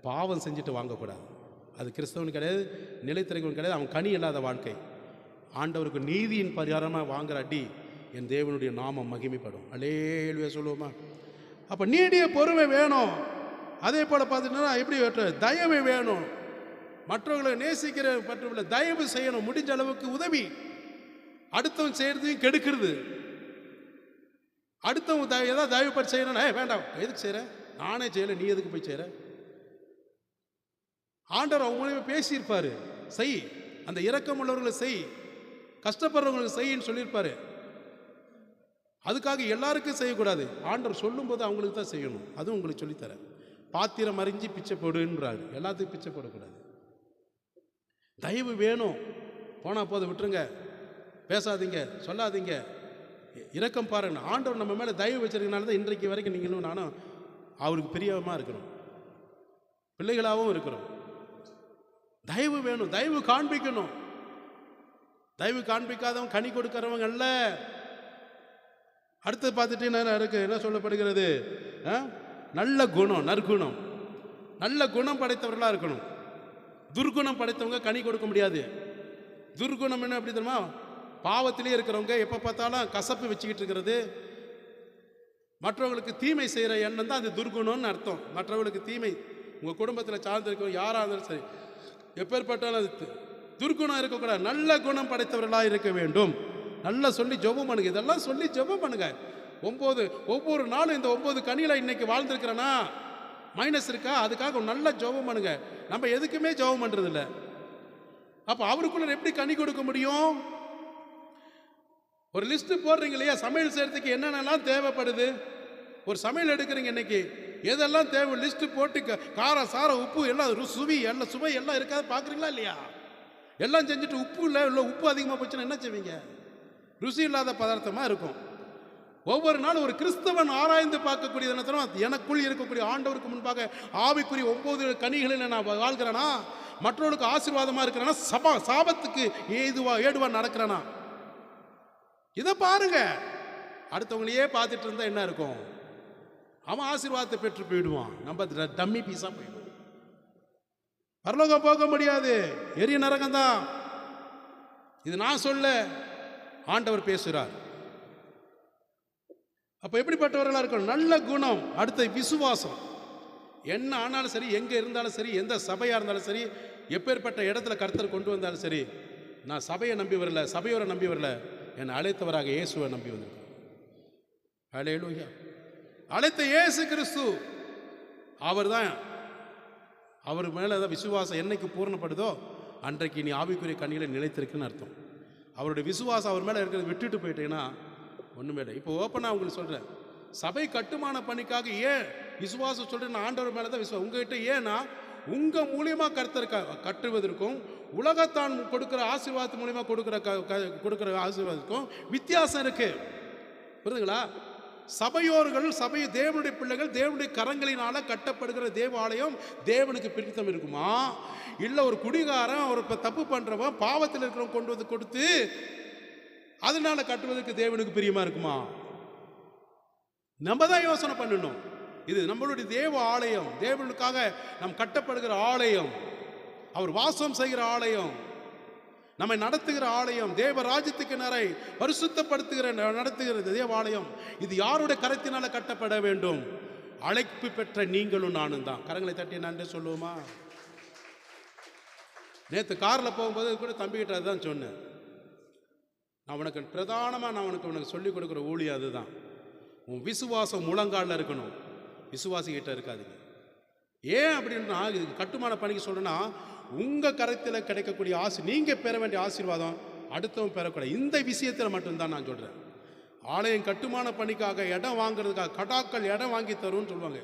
பாவம் செஞ்சுட்டு வாங்கக்கூடாது. அது கிறிஸ்தவன் கிடையாது, நிலைத்திருக்கவன் கிடையாது. அவன் கனி இல்லாத வாழ்க்கை. ஆண்டவருக்கு நீதியின் பரிகாரமாக வாங்குற அடி என் தேவனுடைய நாமம் மகிமைப்படும். அல்லேலூயா சொல்லுவோமா? அப்போ நீடிய பொறுமை வேணும். அதே போல் பார்த்துட்டோன்னா எப்படி தயவு வேணும். மற்றவர்களை நேசிக்கிற மற்றவர்களை தயவு செய்யணும். முடிஞ்ச அளவுக்கு உதவி. அடுத்தவன் செய்கிறதையும் கெடுக்கிறது. அடுத்தவங்க ஏதாவது தயவு பற்றி செய்யணும்னா வேண்டாம், எதுக்கு செய்கிற, நானே செய்யலை, நீ எதுக்கு போய் செய்கிற? ஆண்டவர் அவங்க மூலியமா பேசியிருப்பாரு. செய், அந்த இரக்கம் உள்ளவர்களை செய், கஷ்டப்படுறவங்களுக்கு செய்யின்னு சொல்லியிருப்பாரு. அதுக்காக எல்லாருக்கும் செய்யக்கூடாது. ஆண்டவர் சொல்லும்போது அவங்களுக்கு தான் செய்யணும். அதுவும் உங்களுக்கு சொல்லித்தரேன். பாத்திரம் அறிஞ்சு பிச்சை போடுன்றாரு. எல்லாத்துக்கும் பிச்சை போடக்கூடாது. தயவு வேணும். போனால் போதை விட்டுருங்க, பேசாதீங்க, சொல்லாதீங்க, இரக்கம் பாருங்க. ஆண்டவர் நம்ம மேலே தயவு வச்சிருக்கனால தான் இன்றைக்கு வரைக்கும் நீங்களும் நானும் அவருக்கு பிரியமாக இருக்கிறோம், பிள்ளைகளாகவும் இருக்கிறோம். தயவு வேணும், தயவு காண்பிக்கணும். தயவு காண்பிக்காதவங்க கனி கொடுக்கிறவங்க அல்ல. அடுத்து பார்த்துட்டு என்ன இருக்கு? என்ன சொல்லப்படுகிறது? நல்ல குணம், நற்குணம், நல்ல குணம் படைத்தவர்களாக இருக்கணும். துர்குணம் படைத்தவங்க கனி கொடுக்க முடியாது. துர்குணம் என்ன அப்படி தெரியுமா? பாவத்திலே இருக்கிறவங்க எப்போ பார்த்தாலும் கசப்பு வச்சுக்கிட்டு இருக்கிறது, மற்றவங்களுக்கு தீமை செய்கிற எண்ணம் தான் அது துர்குணம்னு அர்த்தம். மற்றவர்களுக்கு தீமை, உங்கள் குடும்பத்தில் சார்ந்திருக்க யாராக இருந்தாலும் சரி, எப்பேற்பட்டாலும் அது துர்குணம் இருக்கக்கூடாது. நல்ல குணம் படைத்தவர்களாக இருக்க வேண்டும். நல்லா சொல்லி ஜெபம் பண்ணுங்க. இதெல்லாம் சொல்லி ஜெபம் பண்ணுங்க. ஒவ்வொரு நாளும் இந்த 9 கனியில் இன்னைக்கு வாழ்ந்துருக்கிறேன்னா மைனஸ் இருக்கா, அதுக்காக நல்ல ஜெபம் பண்ணுங்க. நம்ம எதுக்குமே ஜெபம் பண்ணுறது இல்லை. அப்போ அவருக்குள்ள எப்படி கனி கொடுக்க முடியும்? ஒரு லிஸ்ட் போடுறீங்க இல்லையா, சமையல் செய்யறதுக்கு என்னென்னலாம் தேவைப்படுது. ஒரு சமையல் எடுக்கிறீங்க இன்னைக்கு, எதெல்லாம் தேவை லிஸ்ட் போட்டு காரம் சாரம் உப்பு எல்லாம் சுவை எல்லாம் இருக்காது பார்க்குறீங்களா இல்லையா? எல்லாம் செஞ்சுட்டு உப்பு இல்லை உப்பு அதிகமாக போச்சுன்னா என்ன செய்வீங்க? ருசி இல்லாத பதார்த்தமாக இருக்கும். ஒவ்வொரு நாளும் ஒரு கிறிஸ்தவன் ஆராய்ந்து பார்க்கக்கூடியது என்ன தெரியுமா? எனக்குள் இருக்கக்கூடிய ஆண்டவருக்கு முன்பாக ஆவிக்குரிய 9 கனிகளில் நான் வாழ்கிறேனா, மற்றவர்களுக்கு ஆசீர்வாதமாக இருக்கிறேனா, சாபத்துக்கு ஏதுவா நடக்கிறேனா? இதை பாருங்க. அடுத்தவங்களையே பார்த்துட்டு இருந்தா என்ன இருக்கும்? அவன் ஆசீர்வாதத்தை பெற்று போயிடுவான், நம்ம டம்மி பீஸா போயிடுவோம். பரலோகம் போக முடியாது, எரிய நரகம் தான். இது நான் சொல்ல, ஆண்டவர் பேசுகிறார். அப்போ எப்படிப்பட்டவர்களாக இருக்கணும்? நல்ல குணம், அடுத்த விசுவாசம். என்ன ஆனாலும் சரி, எங்கே இருந்தாலும் சரி, எந்த சபையாக இருந்தாலும் சரி, எப்பேற்பட்ட இடத்துல கர்த்தர் கொண்டு வந்தாலும் சரி, நான் சபையை நம்பி வரல, சபையோரை நம்பி வரல, என்னை அழைத்தவராக இயேசுவை நம்பி வந்திருக்கேன். ஹல்லேலூயா. அழைத்த இயேசு கிறிஸ்து அவர் தான். அவர் மேலே தான் விசுவாசம் என்னைக்கு பூர்ணப்படுதோ அன்றைக்கு நீ ஆவிக்குரிய கனிகளை நிலைத்திருக்குன்னு அர்த்தம். அவருடைய விசுவாசம் அவர் மேலே இருக்கிறத விட்டுட்டு போயிட்டீங்கன்னா ஒன்றுமே இல்லை. இப்போ ஓப்பனாக உங்களுக்கு சொல்கிறேன், சபை கட்டுமான பணிக்காக ஏன் விசுவாசம் சொல்கிறேன்? நான் ஆண்டவர் மேலே தான் விசுவாசம். உங்ககிட்ட ஏன்னா உங்கள் மூலியமாக கர்த்தர் கட்டுவதற்கும் உலகத்தான் கொடுக்குற ஆசீர்வாதத்து மூலியமாக கொடுக்குற ஆசீர்வாதத்துக்கும் வித்தியாசம் இருக்குது. புரியுதுங்களா? சபை தேவனுடைய பிள்ளைகள் தேவனுடைய கரங்களினால கட்டப்படுகிற தேவாலயம் தேவனுக்கு பிடித்தம் இருக்குமா? இல்லை ஒரு குடிகாரன், ஒரு தப்பு பண்ணுறவன், பாவத்தில் இருக்கிறவன் கொண்டு வந்து கொடுத்து அதனால கட்டுவதற்கு தேவனுக்கு பிரியமா இருக்குமா? நம்ம தான் யோசனை பண்ணணும். இது நம்மளுடைய தேவ ஆலயம், தேவனுக்காக நாம் கட்டப்படுகிற ஆலயம், அவர் வாசம் செய்கிற ஆலயம், நம்மை நடத்துகிற ஆலயம், தேவ ராஜ்யத்துக்கு நிறை நடத்துகிற தேவாலயம். இது யாருடைய கரத்தினால கட்டப்பட வேண்டும்? அழைப்பு பெற்ற நீங்களும் நானும் தான். கரங்களை தட்டி நன்றி சொல்லுவோமா? நேற்று காரில் போகும்போது கூட தம்பிக்கிட்ட அதுதான் சொன்னேன். நான் உனக்கு பிரதானமாக நான் உனக்கு சொல்லிக் கொடுக்குற ஊழியம் அதுதான். உன் விசுவாசம் முழங்காலில் இருக்கணும், விசுவாசிக்கிட்ட இருக்காதுங்க. ஏன் அப்படின்னா, இது கட்டுமான பணிக்கு சொல்கிறேன்னா, உங்கள் கரத்தில் கிடைக்கக்கூடிய நீங்கள் பெற வேண்டிய ஆசீர்வாதம் அடுத்தவன் பெறக்கூடாது. இந்த விஷயத்தில் மட்டும்தான் நான் சொல்கிறேன். ஆலயம் கட்டுமான பணிக்காக இடம் வாங்குறதுக்காக கடாக்கள் இடம் வாங்கி தரும்னு சொல்லுவாங்க.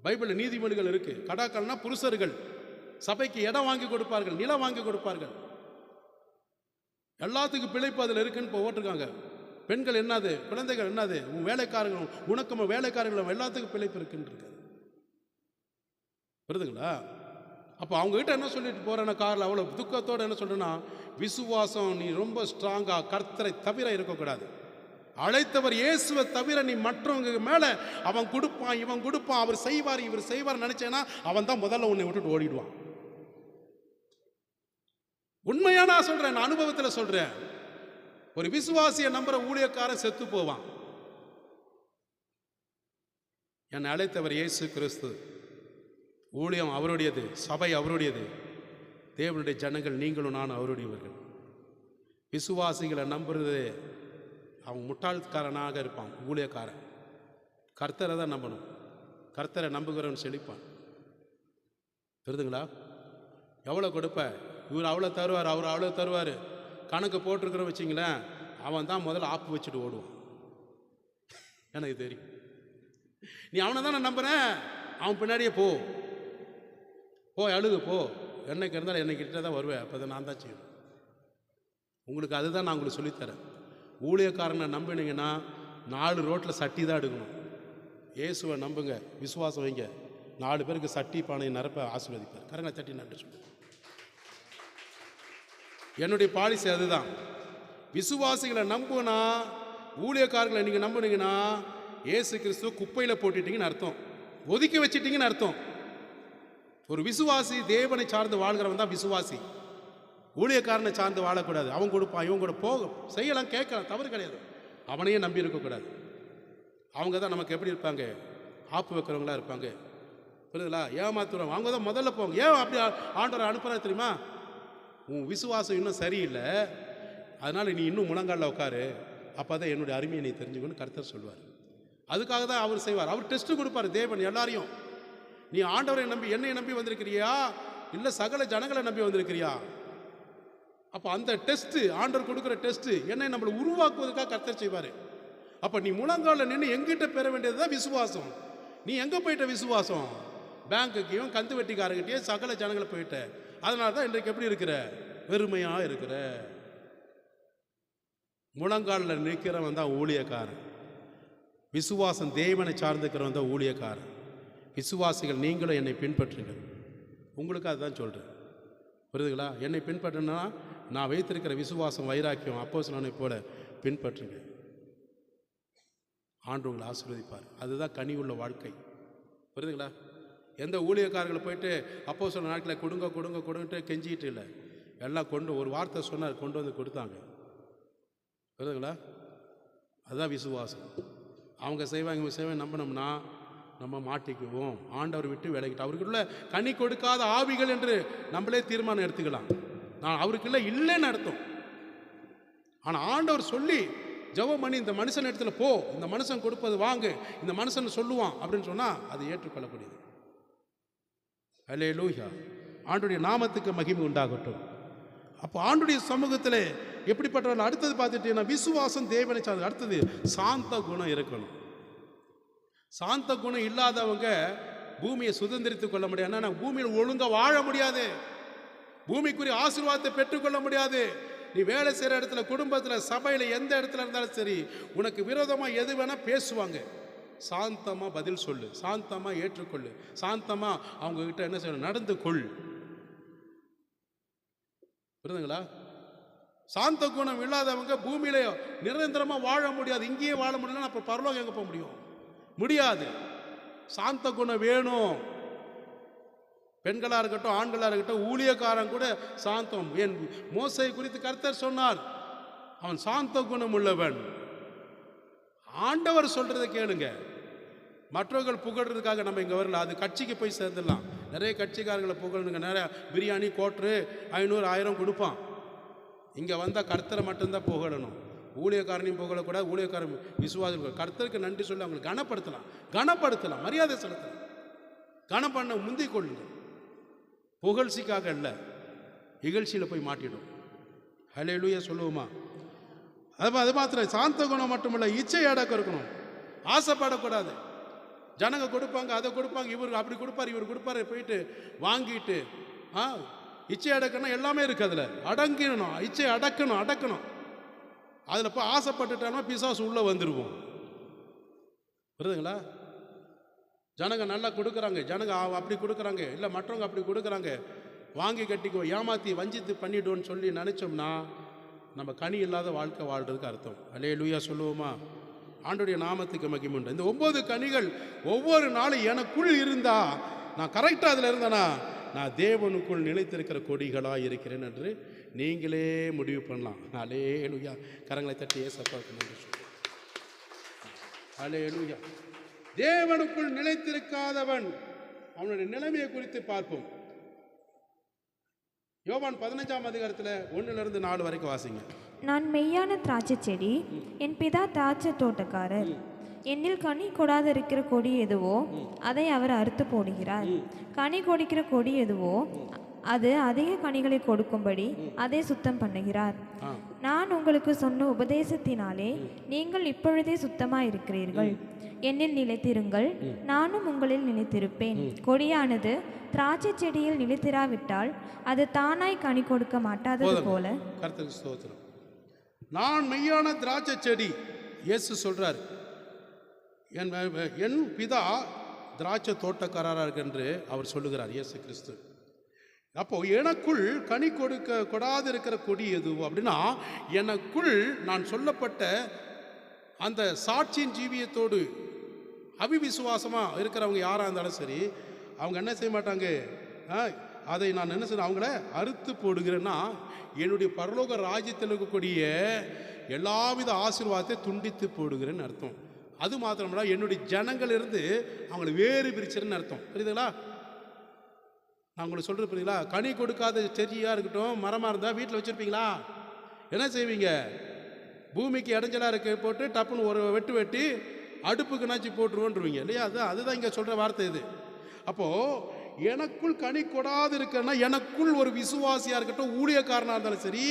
பைபிளில் நீதிமொழிகள் இருக்குது. கடாக்கள்னா புருஷர்கள் சபைக்கு இடம் வாங்கி கொடுப்பார்கள், நிலம் வாங்கி கொடுப்பார்கள். எல்லாத்துக்கும் பிழைப்பு அதில் இருக்குன்னு இப்போ ஓட்டிருக்காங்க. பெண்கள் என்னது, குழந்தைகள் என்னது, உன் வேலைக்காரங்களும் உனக்கும் வேலைக்காரங்களும் எல்லாத்துக்கும் பிழைப்பு இருக்குன்னு இருக்காது. புரியுதுங்களா? அப்போ அவங்ககிட்ட என்ன சொல்லிட்டு போகிறேன்னா, காரில் அவ்வளோ துக்கத்தோடு என்ன சொல்கிறேன்னா, விசுவாசம் நீ ரொம்ப ஸ்ட்ராங்காக கர்த்தரை தவிர இருக்கக்கூடாது. அழைத்தவர் இயேசுவை தவிர நீ மற்றவங்க மேலே அவன் கொடுப்பான், இவன் கொடுப்பான், அவர் செய்வார், இவர் செய்வார் நினச்சேன்னா அவன் தான் முதல்ல உன்னை விட்டுட்டு ஓடிடுவான். உண்மையா நான் சொல்கிறேன், நான் அனுபவத்தில் சொல்கிறேன். ஒரு விசுவாசியை நம்புற ஊழியக்காரன் செத்து போவான். என்னை அழைத்தவர் இயேசு கிறிஸ்து. ஊழியம் அவருடையது, சபை அவருடையது, தேவனுடைய ஜனங்கள் நீங்களும் நானும் அவருடையவர்கள். விசுவாசிகளை நம்புறது அவன் முட்டாள்காரனாக இருப்பான். ஊழியக்காரன் கர்த்தரை தான் நம்பணும். கர்த்தரை நம்புகிறவன் செழிப்பான். தெரியுதுங்களா? எவ்வளோ கொடுப்ப, இவர் அவ்வளோ தருவார், அவர் அவ்வளோ தருவார், கணக்கு போட்டிருக்கிறோம் வச்சிங்களேன், அவன் தான் முதல்ல ஆப்பு வச்சுட்டு ஓடுவான். எனக்கு தெரியும். நீ அவனை தான் நான் நம்புகிறேன், அவன் பின்னாடியே போ அழுகு போ, என்னைக்கு இருந்தாலும் என்னைக்கிட்ட தான் வருவேன், அப்போ தான் நான் தான் செய்வேன். உங்களுக்கு அதுதான் நான் உங்களுக்கு சொல்லித்தரேன். ஊழியக்காரனை நம்பினீங்கன்னா 4 ரோட்டில் சட்டி தான் எடுக்கணும். இயேசுவை நம்புங்க, விசுவாசம் வைங்க, 4 பேருக்கு சட்டி பானையை நிரப்ப ஆசீர்வதிப்பார். கரங்களை தட்டி நன்றி சொல்லுங்க. என்னுடைய பாலிசி அதுதான். விசுவாசிகளை நம்புனா, ஊழியக்காரர்களை நீங்கள் நம்புனீங்கன்னா இயேசு கிறிஸ்துவ குப்பையில் போட்டுட்டீங்கன்னு அர்த்தம், ஒதுக்கி வச்சிட்டீங்கன்னு அர்த்தம். ஒரு விசுவாசி தேவனை சார்ந்து வாழ்கிறவன் தான் விசுவாசி. ஊழியக்காரனை சார்ந்து வாழக்கூடாது. அவன் கொடுப்பான், இவன் கூட போகும், செய்யலாம், கேட்கலாம், தவறு கிடையாது. அவனையே நம்பி இருக்கக்கூடாது. அவங்க தான் நமக்கு எப்படி இருப்பாங்க? ஆப்பு வைக்கிறவங்களா இருப்பாங்க. புரியுதுங்களா? ஏமாத்துறவங்க அவங்க தான் முதல்ல போவாங்க. ஏன் அப்படி ஆண்டவரை அனுப்புறா தெரியுமா? உன் விசுவாசம் இன்னும் சரியில்லை, அதனால் நீ இன்னும் முழங்காலில் உட்காரு, அப்போ தான் என்னுடைய அருமையை நீ தெரிஞ்சுக்கணும்னு கர்த்தர் சொல்வார். அதுக்காக தான் அவர் செய்வார். அவர் டெஸ்ட்டு கொடுப்பார் தேவன் எல்லாரையும். நீ ஆண்டவரை நம்பி என்னை நம்பி வந்திருக்கிறியா, இல்லை சகல ஜனங்களை நம்பி வந்திருக்கிறியா? அப்போ அந்த டெஸ்ட்டு, ஆண்டவர் கொடுக்குற டெஸ்ட்டு என்னை நம்மளை உருவாக்குவதற்காக கர்த்தர் செய்வார். அப்போ நீ முழங்காலில் நின்று எங்கிட்ட பெற வேண்டியது தான் விசுவாசம். நீ எங்கே போயிட்ட விசுவாசம்? பேங்க்குக்கையும் கந்து வெட்டிக்காரங்கிட்டையும் சகல ஜனங்களை போயிட்ட. அதனால தான் இன்றைக்கு எப்படி இருக்கிற? வெறுமையாக இருக்கிற. முழங்காலில் நிற்கிறவன் தான் ஊழியக்காரன். விசுவாசம் தேவனை சார்ந்துக்கிறவன் தான் ஊழியக்காரன். விசுவாசிகள் நீங்களும் என்னை பின்பற்றுங்கள். உங்களுக்கு அதுதான் சொல்கிறேன். புரியுதுங்களா? என்னை பின்பற்றினா நான் வைத்திருக்கிற விசுவாசம் வைராக்கியம் அப்போஸ்தலனை போல பின்பற்றுங்க. ஆண்டு உங்களை ஆசீர்வதிப்பார். அதுதான் கனி உள்ள வாழ்க்கை. புரியுதுங்களா? எந்த ஊழியக்காரர்களை போயிட்டு அப்போஸ்தலர் நாட்களில் கொடுங்க கொடுங்க கொடுங்கட்டு கெஞ்சிக்கிட்டு இல்லை, எல்லாம் கொண்டு ஒரு வார்த்தை சொன்னார், கொண்டு வந்து கொடுத்தாங்க. புரியுதுங்களா? அதுதான் விசுவாசம். அவங்க செய்வாங்க இவங்க செய்வாங்க நம்பினோம்னா நம்ம மாட்டிக்குவோம். ஆண்டவர் விட்டு விலகிட்டு அவருக்குள்ள கனி கொடுக்காத ஆவிகள் என்று நம்மளே தீர்மானம் எடுத்துக்கலாம். நான் அவருக்குள்ள இல்லைன்னு அர்த்தம். ஆனால் ஆண்டவர் சொல்லி ஜெபம் பண்ணி இந்த மனுஷன் இடத்துல போ, இந்த மனுஷன் கொடுப்பது வாங்கு, இந்த மனுஷன் சொல்லுவான் அப்படின்னு சொன்னால் அது ஏற்றுக்கொள்ளக்கூடியது. அல்லேலூயா. ஆண்டுடைய நாமத்துக்கு மகிமை உண்டாகட்டும். அப்போ ஆண்டுடைய சமூகத்தில் எப்படிப்பட்டவர்கள்? அடுத்தது பார்த்துட்டீங்கன்னா விசுவாசம் தேவனை சார்ந்து. அடுத்தது சாந்த குணம் இருக்கணும். சாந்த குணம் இல்லாதவங்க பூமியை சுதந்திரித்துக் கொள்ள முடியாது. ஆனால் பூமியில் ஒழுங்காக வாழ முடியாது, பூமிக்குரிய ஆசீர்வாதத்தை பெற்றுக்கொள்ள முடியாது. நீ வேலை செய்கிற இடத்துல, குடும்பத்தில், சபையில், எந்த இடத்துல இருந்தாலும் சரி, உனக்கு விரோதமாக எது வேணால் பேசுவாங்க. சாந்தமாக பதில் சொல்லு, சாந்தமாக ஏற்றுக்கொள்ளு, சாந்தமாக அவங்கக்கிட்ட என்ன செய்யணும்? நடந்து கொள். புரியுதுங்களா? சாந்த குணம் இல்லாதவங்க பூமியில நிரந்தரமாக வாழ முடியாது. இங்கேயே வாழ முடியலன்னா அப்போ பரலோகம் எங்கே போக முடியும்? முடியாது. சாந்த குணம் வேணும். பெண்களாக இருக்கட்டும், ஆண்களாக இருக்கட்டும், ஊழியக்காரன் கூட சாந்தம். என் மோசை குறித்து கர்த்தர் சொன்னார், அவன் சாந்த குணம் உள்ளவன். ஆண்டவர் சொல்றதை கேளுங்க. மற்றவர்கள் புகழ்றதுக்காக நம்ம இங்கே வரல. அது கட்சிக்கு போய் சேர்ந்துடலாம். நிறைய கட்சிக்காரர்களை புகழணுங்க. நிறைய பிரியாணி கோட்ரு 500 1000 கொடுப்பான். இங்கே வந்தால் கர்த்தரை மட்டும்தான் புகழணும். ஊழியக்காரனையும் புகழக்கூடாது. ஊழியக்காரன் விசுவாசிகள் கர்த்தருக்கு நன்றி சொல்லி அவங்களுக்கு கனப்படுத்தலாம், மரியாதை செலுத்தலாம். கனம் பண்ண முந்தி கொள்ளுங்க. புகழ்ச்சிக்காக இல்லை, இகழ்ச்சியில் போய் மாட்டிடும். ஹல்லேலூயா சொல்லுவோமா? அது மாத்திரம் சாந்த குணம் மட்டுமில்லை, இச்சை அடக்கம் இருக்கணும். ஆசைப்படக்கூடாது. ஜனங்க கொடுப்பாங்க, அதை கொடுப்பாங்க, இவர் அப்படி கொடுப்பார், இவர் கொடுப்பாரு, போயிட்டு வாங்கிட்டு இச்சை அடக்கணும். எல்லாமே இருக்குது அதில். அடங்கிடணும், இச்சை அடக்கணும். அதில் போய் ஆசைப்பட்டுட்டோம்னா பிசாசு உள்ளே வந்துடுவோம். புரியுதுங்களா? ஜனங்க நல்லா கொடுக்குறாங்க, ஜனங்க அப்படி கொடுக்குறாங்க, இல்லை மற்றவங்க அப்படி கொடுக்குறாங்க, வாங்கி கட்டிக்கோ, ஏமாற்றி வஞ்சித்து பண்ணிட்டோன்னு சொல்லி நினச்சோம்னா நம்ம கனி இல்லாத வாழ்க்கை வாழ்றதுக்கு அர்த்தம். அல்லேலூயா சொல்லுவோமா? ஆண்டுடைய நாமத்துக்கு மகிமை உண்டு. இந்த 9 கனிகள் ஒவ்வொரு நாளும் எனக்குள் இருந்தா, நான் கரெக்டாக அதில் இருந்தேனா, நான் தேவனுக்குள் நிலைத்திருக்கிற கொடிகளாக இருக்கிறேன் என்று நீங்களே முடிவு பண்ணலாம். அல்லேலூயா. கரங்களை தட்டி ஏசப்பாவுக்கு நன்றி சொல்லுவோம். அல்லேலூயா. தேவனுக்குள் நிலைத்திருக்காதவன் அவனுடைய நிலைமையை குறித்து பார்ப்போம். யோவான் 15ஆம் அதிகாரத்தில் 1 4 வரைக்கும் வாசிங்க. நான் மெய்யான திராட்சை செடி, என் பிதா திராட்சை தோட்டக்காரர். என்னில் கனி கொடாது இருக்கிற கொடி எதுவோ அதை அவர் அறுத்து போடுகிறார். கனி கொடுக்கிற கொடி எதுவோ அது அதிக கனிகளை கொடுக்கும்படி அதை சுத்தம் பண்ணுகிறார். நான் உங்களுக்கு சொன்ன உபதேசத்தினாலே நீங்கள் இப்பொழுதே சுத்தமாக இருக்கிறீர்கள். என்னில் நிலைத்திருங்கள், நானும் உங்களில் நிலைத்திருப்பேன். கொடியானது திராட்சை செடியில் நிலைத்திராவிட்டால் அது தானாய் கனி கொடுக்க மாட்டாதது போல. கர்த்தருக்கு ஸ்தோத்திரம். நான் மெய்யான திராட்சை செடி. இயேசு சொல்றார், என் பிதா திராட்சை தோட்டக்காரராக என்று அவர் சொல்லுகிறார், இயேசு கிறிஸ்து. அப்போ எனக்குள் கனி கொடாது இருக்கிற கொடி எதுவோ அப்படின்னா, எனக்குள் நான் சொல்லப்பட்ட அந்த சாட்சியின் ஜீவியத்தோடு அவிவிசுவாசமாக இருக்கிறவங்க யாராக இருந்தாலும் சரி, அவங்க என்ன செய்ய மாட்டாங்க, அதை நான் என்ன செய்ய அவங்கள அறுத்து போடுகிறேன்னா என்னுடைய பரலோக ராஜ்யத்தில் இருக்கக்கூடிய எல்லாவித ஆசீர்வாதத்தை துண்டித்து போடுகிறேன்னு அர்த்தம். அது மாத்திரமல்ல, என்னுடைய ஜனங்கள் இருந்து அவங்களை வேறு பிரிச்சிருன்னு அர்த்தம். புரியுதுங்களா? நான் உங்களுக்கு சொல்கிறது புரியுதுங்களா? கனி கொடுக்காத செடியாக இருக்கட்டும், மரமாக இருந்தால் வீட்டில் வச்சுருப்பீங்களா? என்ன செய்வீங்க? பூமிக்கு இடைஞ்சலாக இருக்க போட்டு டப்புன்னு ஒரு வெட்டி அடுப்புக்கு நாச்சி போட்டுருவோன்றுவீங்க இல்லையா? அதுதான் இங்கே சொல்கிற வார்த்தை இது. அப்போது எனக்குள் கனி கொடாது இருக்கன்னா, எனக்குள் ஒரு விசுவாசியாக இருக்கட்டும், ஊழியக்காரனாக இருந்தாலும் சரி,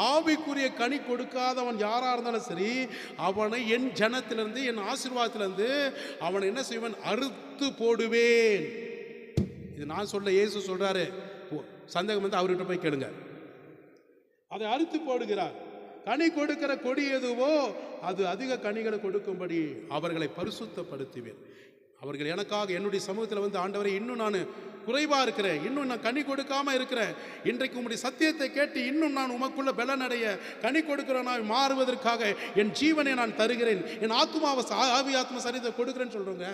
ஆவிக்குரிய கனி கொடுக்காதவன் யாராக இருந்தாலும் சரி, அவனை என் ஜனத்திலிருந்து, என் ஆசீர்வாதத்திலிருந்து அவனை என்ன செய்வேன்? அறுத்து போடுவேன். இது நான் சொல்ல, இயேசு சொல்றாரு. சந்தேகம் வந்து அவர்கிட்ட போய் கேளுங்க. அதை அறுத்து போடுகிறார். கனி கொடுக்கிற கொடி எதுவோ அது அதிக கனிகளை கொடுக்கும்படி அவர்களை பரிசுத்தப்படுத்துவேன். அவர்கள் எனக்காக என்னுடைய சமூகத்தில் வந்து, ஆண்டவரை, இன்னும் நான் குறைவாக இருக்கிறேன், இன்னும் நான் கனி கொடுக்காமல் இருக்கிறேன், இன்றைக்கு உங்களுடைய சத்தியத்தை கேட்டு இன்னும் நான் உமக்குள்ள பலனடைய கனி கொடுக்கிறேன் மாறுவதற்காக என் ஜீவனை நான் தருகிறேன், என் ஆத்மாவை ஆவி ஆத்ம சரீரத்தை கொடுக்கிறேன்னு சொல்கிறவங்க,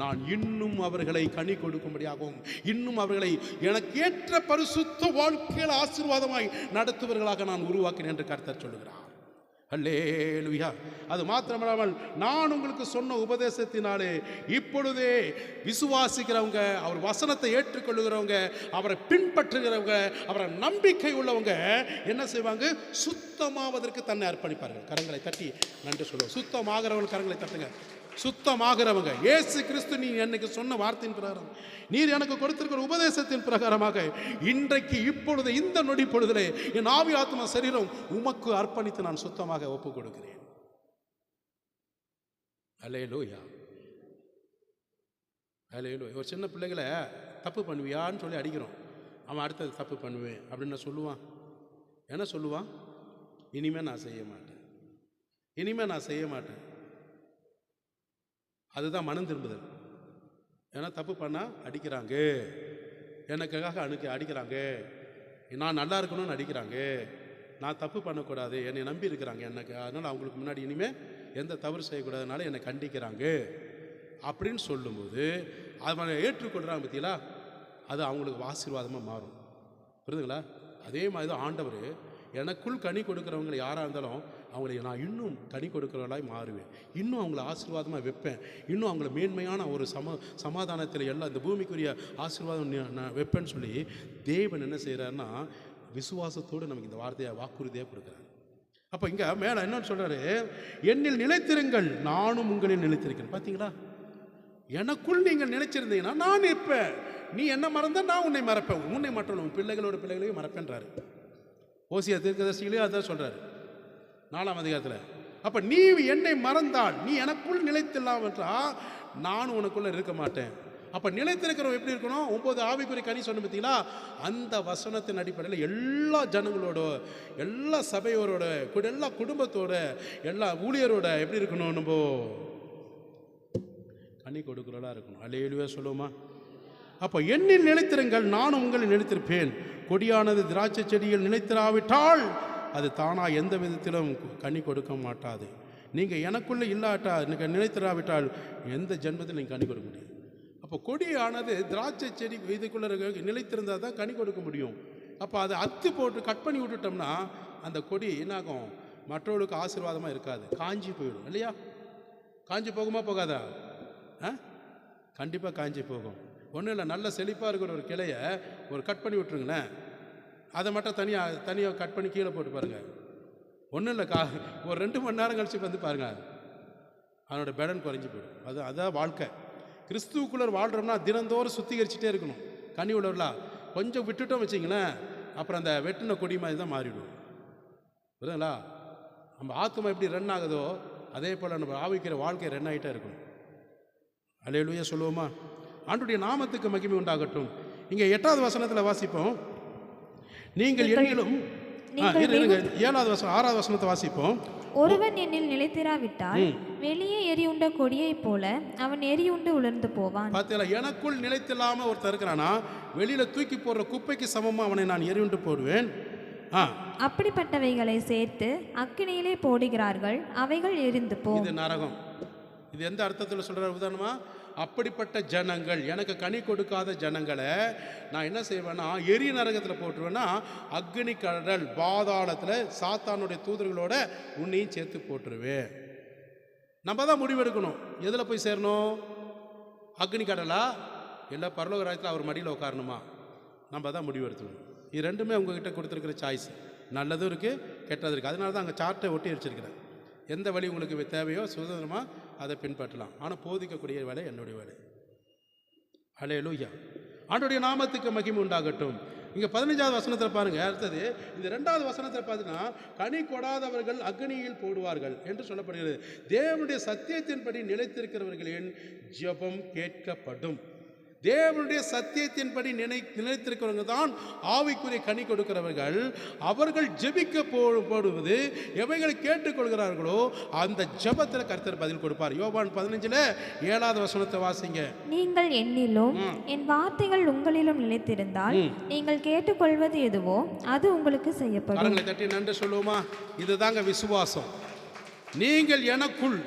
நான் இன்னும் அவர்களை கனி கொடுக்கும்படியாகவும், இன்னும் அவர்களை எனக்கு ஏற்ற பரிசுத்த வாழ்க்கையில் ஆசீர்வாதமாய் நடத்துவர்களாக நான் உருவாக்கினேன் என்று கர்த்தர் சொல்லுகிறார். அல்லேலூயா. அது மாத்திரமல்லாமல், நான் உங்களுக்கு சொன்ன உபதேசத்தினாலே இப்பொழுதே விசுவாசிக்கிறவங்க, அவர் வசனத்தை ஏற்றுக்கொள்ளுகிறவங்க, அவரை பின்பற்றுகிறவங்க, அவரை நம்பிக்கை உள்ளவங்க என்ன செய்வாங்க? சுத்தமாவதற்கு தன்னை அர்ப்பணிப்பார்கள். கரங்களை தட்டி நன்றி சொல்லுவோம். சுத்தமாகிறவர்கள் கரங்களை தட்டுங்க. சுத்தமாகிறவங்க, இயேசு கிறிஸ்து நீ எனக்கு சொன்ன வார்த்தையின் பிரகாரம், நீர் எனக்கு கொடுத்திருக்கிற உபதேசத்தின் பிரகாரமாக இன்றைக்கு இப்பொழுது இந்த நொடி பொழுதிலே என் ஆவி ஆத்ம சரீரம் உமக்கு அர்ப்பணித்து நான் சுத்தமாக ஒப்புக் கொடுக்கிறேன். அல்லேலூயா, அல்லேலூயா. ஒரு சின்ன பிள்ளைகளை தப்பு பண்ணுவியான்னு சொல்லி அடிக்கிறோம். அவன் அடுத்தது தப்பு பண்ணுவேன் அப்படின்னு சொல்லுவான். என்ன சொல்லுவான்? இனிமேல் நான் செய்ய மாட்டேன், இனிமேல் நான் செய்ய மாட்டேன். அதுதான் மனம் திரும்புதல். ஏன்னா தப்பு பண்ணால் அடிக்கிறாங்க, எனக்காக அடிக்கிறாங்க, நான் நல்லா இருக்கணும்னு அடிக்கிறாங்க, நான் தப்பு பண்ணக்கூடாது, என்னை நம்பி இருக்கிறாங்க எனக்கு, அதனால் அவங்களுக்கு முன்னாடி இனிமேல் எந்த தவறு செய்யக்கூடாதுனால என்னை கண்டிக்கிறாங்க அப்படின்னு சொல்லும்போது அவனை ஏற்றுக்கொள்கிறாங்க. பற்றிங்களா? அது அவங்களுக்கு ஆசீர்வாதமாக மாறும். புரியுதுங்களா? அதே மாதிரி தான் ஆண்டவர் எனக்குள் கனி கொடுக்குறவங்களை யாராக இருந்தாலும் அவங்களை நான் இன்னும் கனி கொடுக்குறவர்களாய் மாறுவேன், இன்னும் அவங்கள ஆசீர்வாதமாக வைப்பேன், இன்னும் அவங்கள மேன்மையான ஒரு சமாதானத்தில் எல்லாம் இந்த பூமிக்குரிய ஆசீர்வாதம் நான் வைப்பேன்னு சொல்லி தேவன் என்ன செய்கிறாருன்னா, விசுவாசத்தோடு நமக்கு இந்த வார்த்தையை வாக்குறுதியாக கொடுக்குறாரு. அப்போ இங்கே மேலே என்னன்னு சொல்கிறாரு? என்னில் நிலைத்திருங்கள், நானும் உங்களில் நிலைத்திருக்கேன். பார்த்தீங்களா? எனக்குள் நீங்கள் நினைச்சிருந்தீங்கன்னா நான் இருப்பேன். நீ என்ன மறந்தா நான் உன்னை மறப்பேன், உன்னை மட்டும் உன் பிள்ளைகளோட பிள்ளைகளையும் மறப்பேன்றாரு. ஓசியா தீர்க்கதரிசியிலே அதான் சொல்கிறாரு 4ஆம் அதிகாரத்தில். அப்போ நீ என்னை மறந்தால், நீ எனக்குள் நிலைத்தில்லாம் என்றால் நான் உனக்குள்ளே இருக்க மாட்டேன். அப்போ நிலைத்திருக்கிறவங்க எப்படி இருக்கணும்? 9 ஆவிக்குரிய கனி சொன்ன பார்த்தீங்களா? அந்த வசனத்தின் அடிப்படையில் எல்லா ஜனங்களோட, எல்லா சபையோரோட, எல்லா குடும்பத்தோட, எல்லா ஊழியரோட எப்படி இருக்கணும்? நம்ம கனி கொடுக்குறதா இருக்கணும். அல்லேலூயா சொல்லுவோமா? அப்போ என்னில் நிலைத்திருங்கள், நானும் உங்களில் நிலைத்திருப்பேன். கொடியானது திராட்சை செடியில் நிலைத்திராவிட்டால் அது தானாக எந்த விதத்திலும் கனி கொடுக்க மாட்டாது. நீங்கள் எனக்குள்ளே இல்லாட்டால், நீங்கள் நிலைத்திராவிட்டால் எந்த ஜென்மத்தில் நீங்கள் கனி கொடுக்க முடியும். அப்போ கொடியானது திராட்சை செடி இதுக்குள்ளே நிலைத்திருந்தால் தான் கனி கொடுக்க முடியும். அப்போ அதை அத்து போட்டு கட் பண்ணி விட்டுட்டோம்னா அந்த கொடி என்னாகும்? மற்றவர்களுக்கு ஆசீர்வாதமாக இருக்காது, காஞ்சி போயிடும். இல்லையா? காஞ்சி போகுமா போகாதா? கண்டிப்பாக காஞ்சி போகும். ஒன்றும் இல்லை, நல்ல செழிப்பாக இருக்கிற ஒரு கிளையை ஒரு கட் பண்ணி விட்டுருங்களேன், அதை மட்டும் தனியாக கட் பண்ணி கீழே போட்டு பாருங்கள். ஒன்றும் இல்லை, ஒரு 2 மணி நேரம் கழிச்சு வந்து பாருங்கள், அதனோட பெடன் குறைஞ்சி போயிடும். அதான் வாழ்க்கை. கிறிஸ்துவுக்குள்ளே வாழ்கிறோம்னா தினந்தோறும் சுத்திகரிச்சுட்டே இருக்கணும். கனி உள்ளவர்களா கொஞ்சம் விட்டுட்டோம் வச்சிங்களேன், அப்புறம் அந்த வெட்டின கொடி மாதிரி தான் மாறிவிடும். புரியுதுங்களா? நம்ம ஆத்மா எப்படி ரன் ஆகுதோ அதே போல் நம்ம ஆவிக்கிற வாழ்க்கை ரன் ஆகிட்டே இருக்கணும். அல்லேலூயா சொல்லுவோமா? ஆண்டுடைய நாமத்துக்கு மகிமை உண்டாகட்டும். இங்கே 8வது வசனத்தில் வாசிப்போம். நீங்கள் என்னிலும் 7வது வசனம் 6வது வசனத்தை வாசிப்போம். ஒருவன் என்னில் நிலைத்திராவிட்டால் வெளியே எரியுண்ட கொடியைப் போல அவன் எரியுண்டு உலர்ந்து போவான். பார்த்தீங்களா? எனக்குள் நிலைத்தில்லாமல் ஒருத்தர் இருக்கிறானா, வெளியில தூக்கி போடுற குப்பைக்கு சமமாக அவனை நான் எரியுண்டு போடுவேன். அப்படிப்பட்டவைகளை சேர்த்து அக்கினியிலே போடுகிறார்கள், அவைகள் எரிந்து போ. இது நரகம். இது எந்த அர்த்தத்தில் சொல்கிற உதாரணமா? அப்படிப்பட்ட ஜனங்கள், எனக்கு கனி கொடுக்காத ஜனங்களை நான் என்ன செய்வேன்னா எரி நரகத்தில் போட்டுருவேன்னா, அக்னி கடல் பாதாளத்தில் சாத்தானுடைய தூதர்களோட உன்னையும் சேர்த்து போட்டுருவேன். நம்ம தான் முடிவெடுக்கணும். எதில் போய் சேரணும்? அக்னி கடலா இல்லை பரலோக ராஜ்யத்தில் அவர் மடியில் உட்காரணுமா? நம்ம தான் முடிவெடுக்கணும். இது ரெண்டுமே உங்ககிட்ட கொடுத்துருக்கிற சாய்ஸ். நல்லதும் இருக்குது, கெட்டது இருக்குது. அதனால தான் அங்கே சார்ட்டை ஒட்டி வச்சிருக்கிறேன். எந்த வழி உங்களுக்கு தேவையோ சுதந்திரமாக அதை பின்பற்றலாம். ஆனால் போதிக்கக்கூடிய வேலை என்னுடைய வேலை. ஹல்லேலூயா. ஆண்டவருடைய நாமத்துக்கு மகிமை உண்டாகட்டும். இங்கே 15வது வசனத்தில் பாருங்கள். அடுத்தது இந்த 2வது வசனத்தில் பார்த்தீங்கன்னா, கனி கொடாதவர்கள் அக்னியில் போடுவார்கள் என்று சொல்லப்படுகிறது. தேவனுடைய சத்தியத்தின்படி நிலைத்திருக்கிறவர்களின் ஜெபம் கேட்கப்படும். தேவனுடைய சத்தியத்தின்படி நிலைத்திருக்கிறவங்க தான் ஆவிக்குரிய கனி கொடுக்கிறவர்கள். அவர்கள் ஜெபிக்க போடுவது எவைகளை கேட்டுக்கொள்கிறார்களோ அந்த ஜெபத்தில் கர்த்தர் பதில் கொடுப்பார். யோவான் 15:7 வசனத்தை வாசிங்க. நீங்கள் என்னிலும் என் வார்த்தைகள் உங்களிலும் நிலைத்திருந்தால் நீங்கள் கேட்டுக்கொள்வது எதுவோ அது உங்களுக்கு செய்யப்படும். கரங்களை தட்டி நன்றி சொல்லுவோமா? இதுதாங்க விசுவாசம். நீங்கள் எனக்குள்,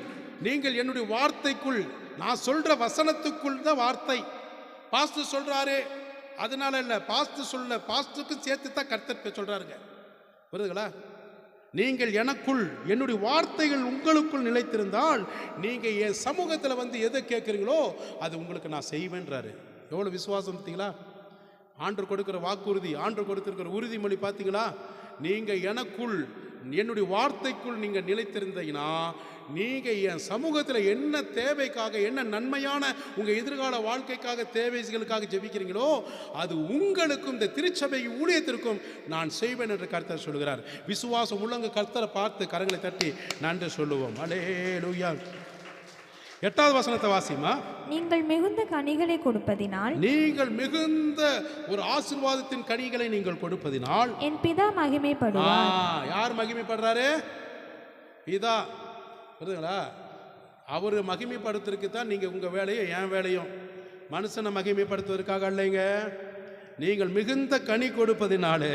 நீங்கள் என்னுடைய வார்த்தைக்குள், நான் சொல்ற வசனத்துக்குள் தான் வார்த்தை. பாஸ்டர் சொல்றாரு அதனால இல்லை, பாஸ்டருக்கு சேர்த்து தான் கர்த்தர் சொல்றாருங்க. புரியுதுங்களா? நீங்கள் எனக்குள், என்னுடைய வார்த்தைகள் உங்களுக்குள் நிலைத்திருந்தால் நீங்கள் என் சமூகத்தில் வந்து எதை கேட்குறீங்களோ அது உங்களுக்கு நான் செய்வேன்றாரு. எவ்வளோ விசுவாசம் பார்த்தீங்களா? ஆண்டவர் கொடுக்குற வாக்குறுதி, ஆண்டவர் கொடுத்துருக்கிற உறுதிமொழி பார்த்தீங்களா? நீங்கள் எனக்குள், என்னுடைய வார்த்தைக்குள் நீங்கள் நிலைத்திருந்தீங்கன்னா நீங்கள் என் சமூகத்தில் என்ன தேவைக்காக, என்ன நன்மையான உங்கள் எதிர்கால வாழ்க்கைக்காக, தேவைகளுக்காக ஜெபிக்கிறீங்களோ அது உங்களுக்கும் இந்த திருச்சபை ஊழியத்திற்கும் நான் செய்வேன் என்று கர்த்தர் சொல்கிறார். விசுவாசம் உள்ளவங்க கர்த்தரை பார்த்து கரங்களை தட்டி நன்றி சொல்லுவோம். அல்லேலூயா. 8வது வசனத்தை வாசிமா. நீங்கள் மிகுந்த கனிகளை கொடுப்பதினால், நீங்கள் மிகுந்த ஒரு ஆசீர்வாதத்தின் கனிகளை நீங்கள் கொடுப்பதினால் என் பிதா மகிமைப்படுவார். யார் மகிமைப்படுறாரு? பிதா. புரியுதுங்களா? அவர் மகிமைப்படுத்துறதுக்கு தான் நீங்கள் உங்கள் வேலையும் என் வேலையும். மனுஷனை மகிமைப்படுத்துவதற்காக இல்லைங்க. நீங்கள் மிகுந்த கனி கொடுப்பதினாலே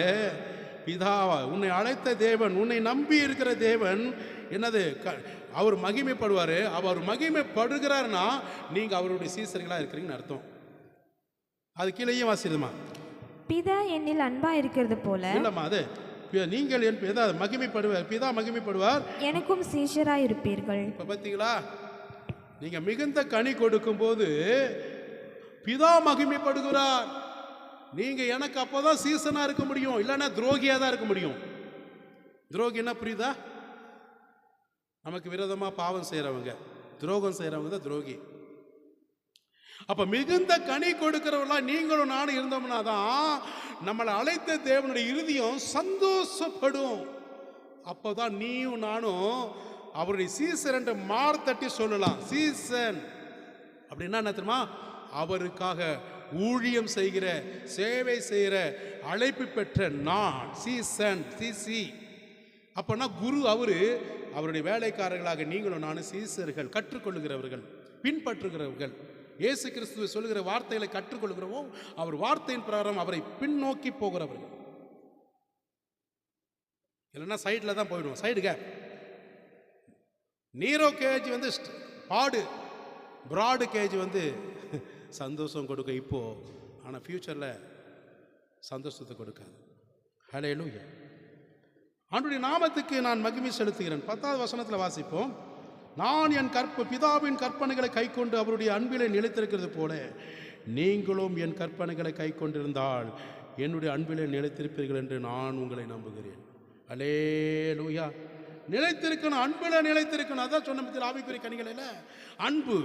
பிதாவா, உன்னை அழைத்த தேவன், உன்னை நம்பி இருக்கிற தேவன் என்னது, அவர் மகிமைப்படுவார். அவர் மகிமைப்படுகிறார்னா நீங்கள் அவருடைய சீசர்களாக இருக்கிறீங்கன்னு அர்த்தம். அது கீழேயும் வாசிடுமா? பிதா என்னில் அன்பா இருக்கிறது போல. இல்லைம்மா, அது நீங்கள் என் மகிமைப்படுவார், பிதா மகிமைப்படுவார், எனக்கும் சீஷராக இருப்பீர்கள். இப்போ பார்த்தீங்களா? நீங்கள் மிகுந்த கனி கொடுக்கும் போது பிதா மகிமைப்படுகிறார். நீங்கள் எனக்கு அப்போதான் சீசனாக இருக்க முடியும், இல்லைன்னா துரோகியாக தான் இருக்க முடியும். துரோகின்னா புரியுதா? நமக்கு விரோதமாக பாவம் செய்கிறவங்க, துரோகம் செய்கிறவங்க தான் துரோகி. அப்போ மிகுந்த கனி கொடுக்கிறவர்களாக நீங்களும் நானும் இருந்தோம்னா தான் நம்மளை அழைத்த தேவனுடைய இருதயம் சந்தோஷப்படும். அப்போ தான் நீயும் நானும் அவருடைய சீசன் என்று மார்த்தட்டி சொல்லலாம். சீசன் அப்படின்னா என்ன தெரியுமா? அவருக்காக ஊழியம் செய்கிற, சேவை செய்கிற அழைப்பு பெற்ற நான் சீசன், சிசி. அப்போனா குரு அவருடைய வேலைக்காரர்களாக நீங்களும் நானும் சீசர்கள், கற்றுக்கொள்ளுகிறவர்கள், பின்பற்றுகிறவர்கள். இயேசு கிறிஸ்துவை சொல்லுகிற வார்த்தைகளை கற்றுக்கொள்கிறோம். அவர் வார்த்தையின் பிரகாரம் அவரை பின்னோக்கி போகிறவர்கள். இல்லைன்னா சைடில் தான் போயிடுவோம். சைடுங்க. நீரோ கேஜ் வந்து பாடு, பிராடு கேஜ் வந்து சந்தோஷம் கொடுக்க இப்போ, ஆனால் ஃபியூச்சரில் சந்தோஷத்தை கொடுக்காது. ஹல்லேலூயா. ஆண்டவருடைய நாமத்துக்கு நான் மகிமை செலுத்துகிறேன். 10வது வசனத்தில் வாசிப்போம். நான் என் பிதாவின் கற்பனைகளை கை கொண்டு அவருடைய அன்பிலே நிலைத்திருக்கிறது போல நீங்களும் என் கற்பனைகளை கை கொண்டிருந்தால் என்னுடைய அன்பிலே நிலைத்திருப்பீர்கள் என்று நான் உங்களை நம்புகிறேன். அல்லேலூயா. நிலைத்திருக்கணும், அன்பில் நிலைத்திருக்கணும். அதான் சொன்ன ஆவிக்குரிய கனிகளில் அன்பு.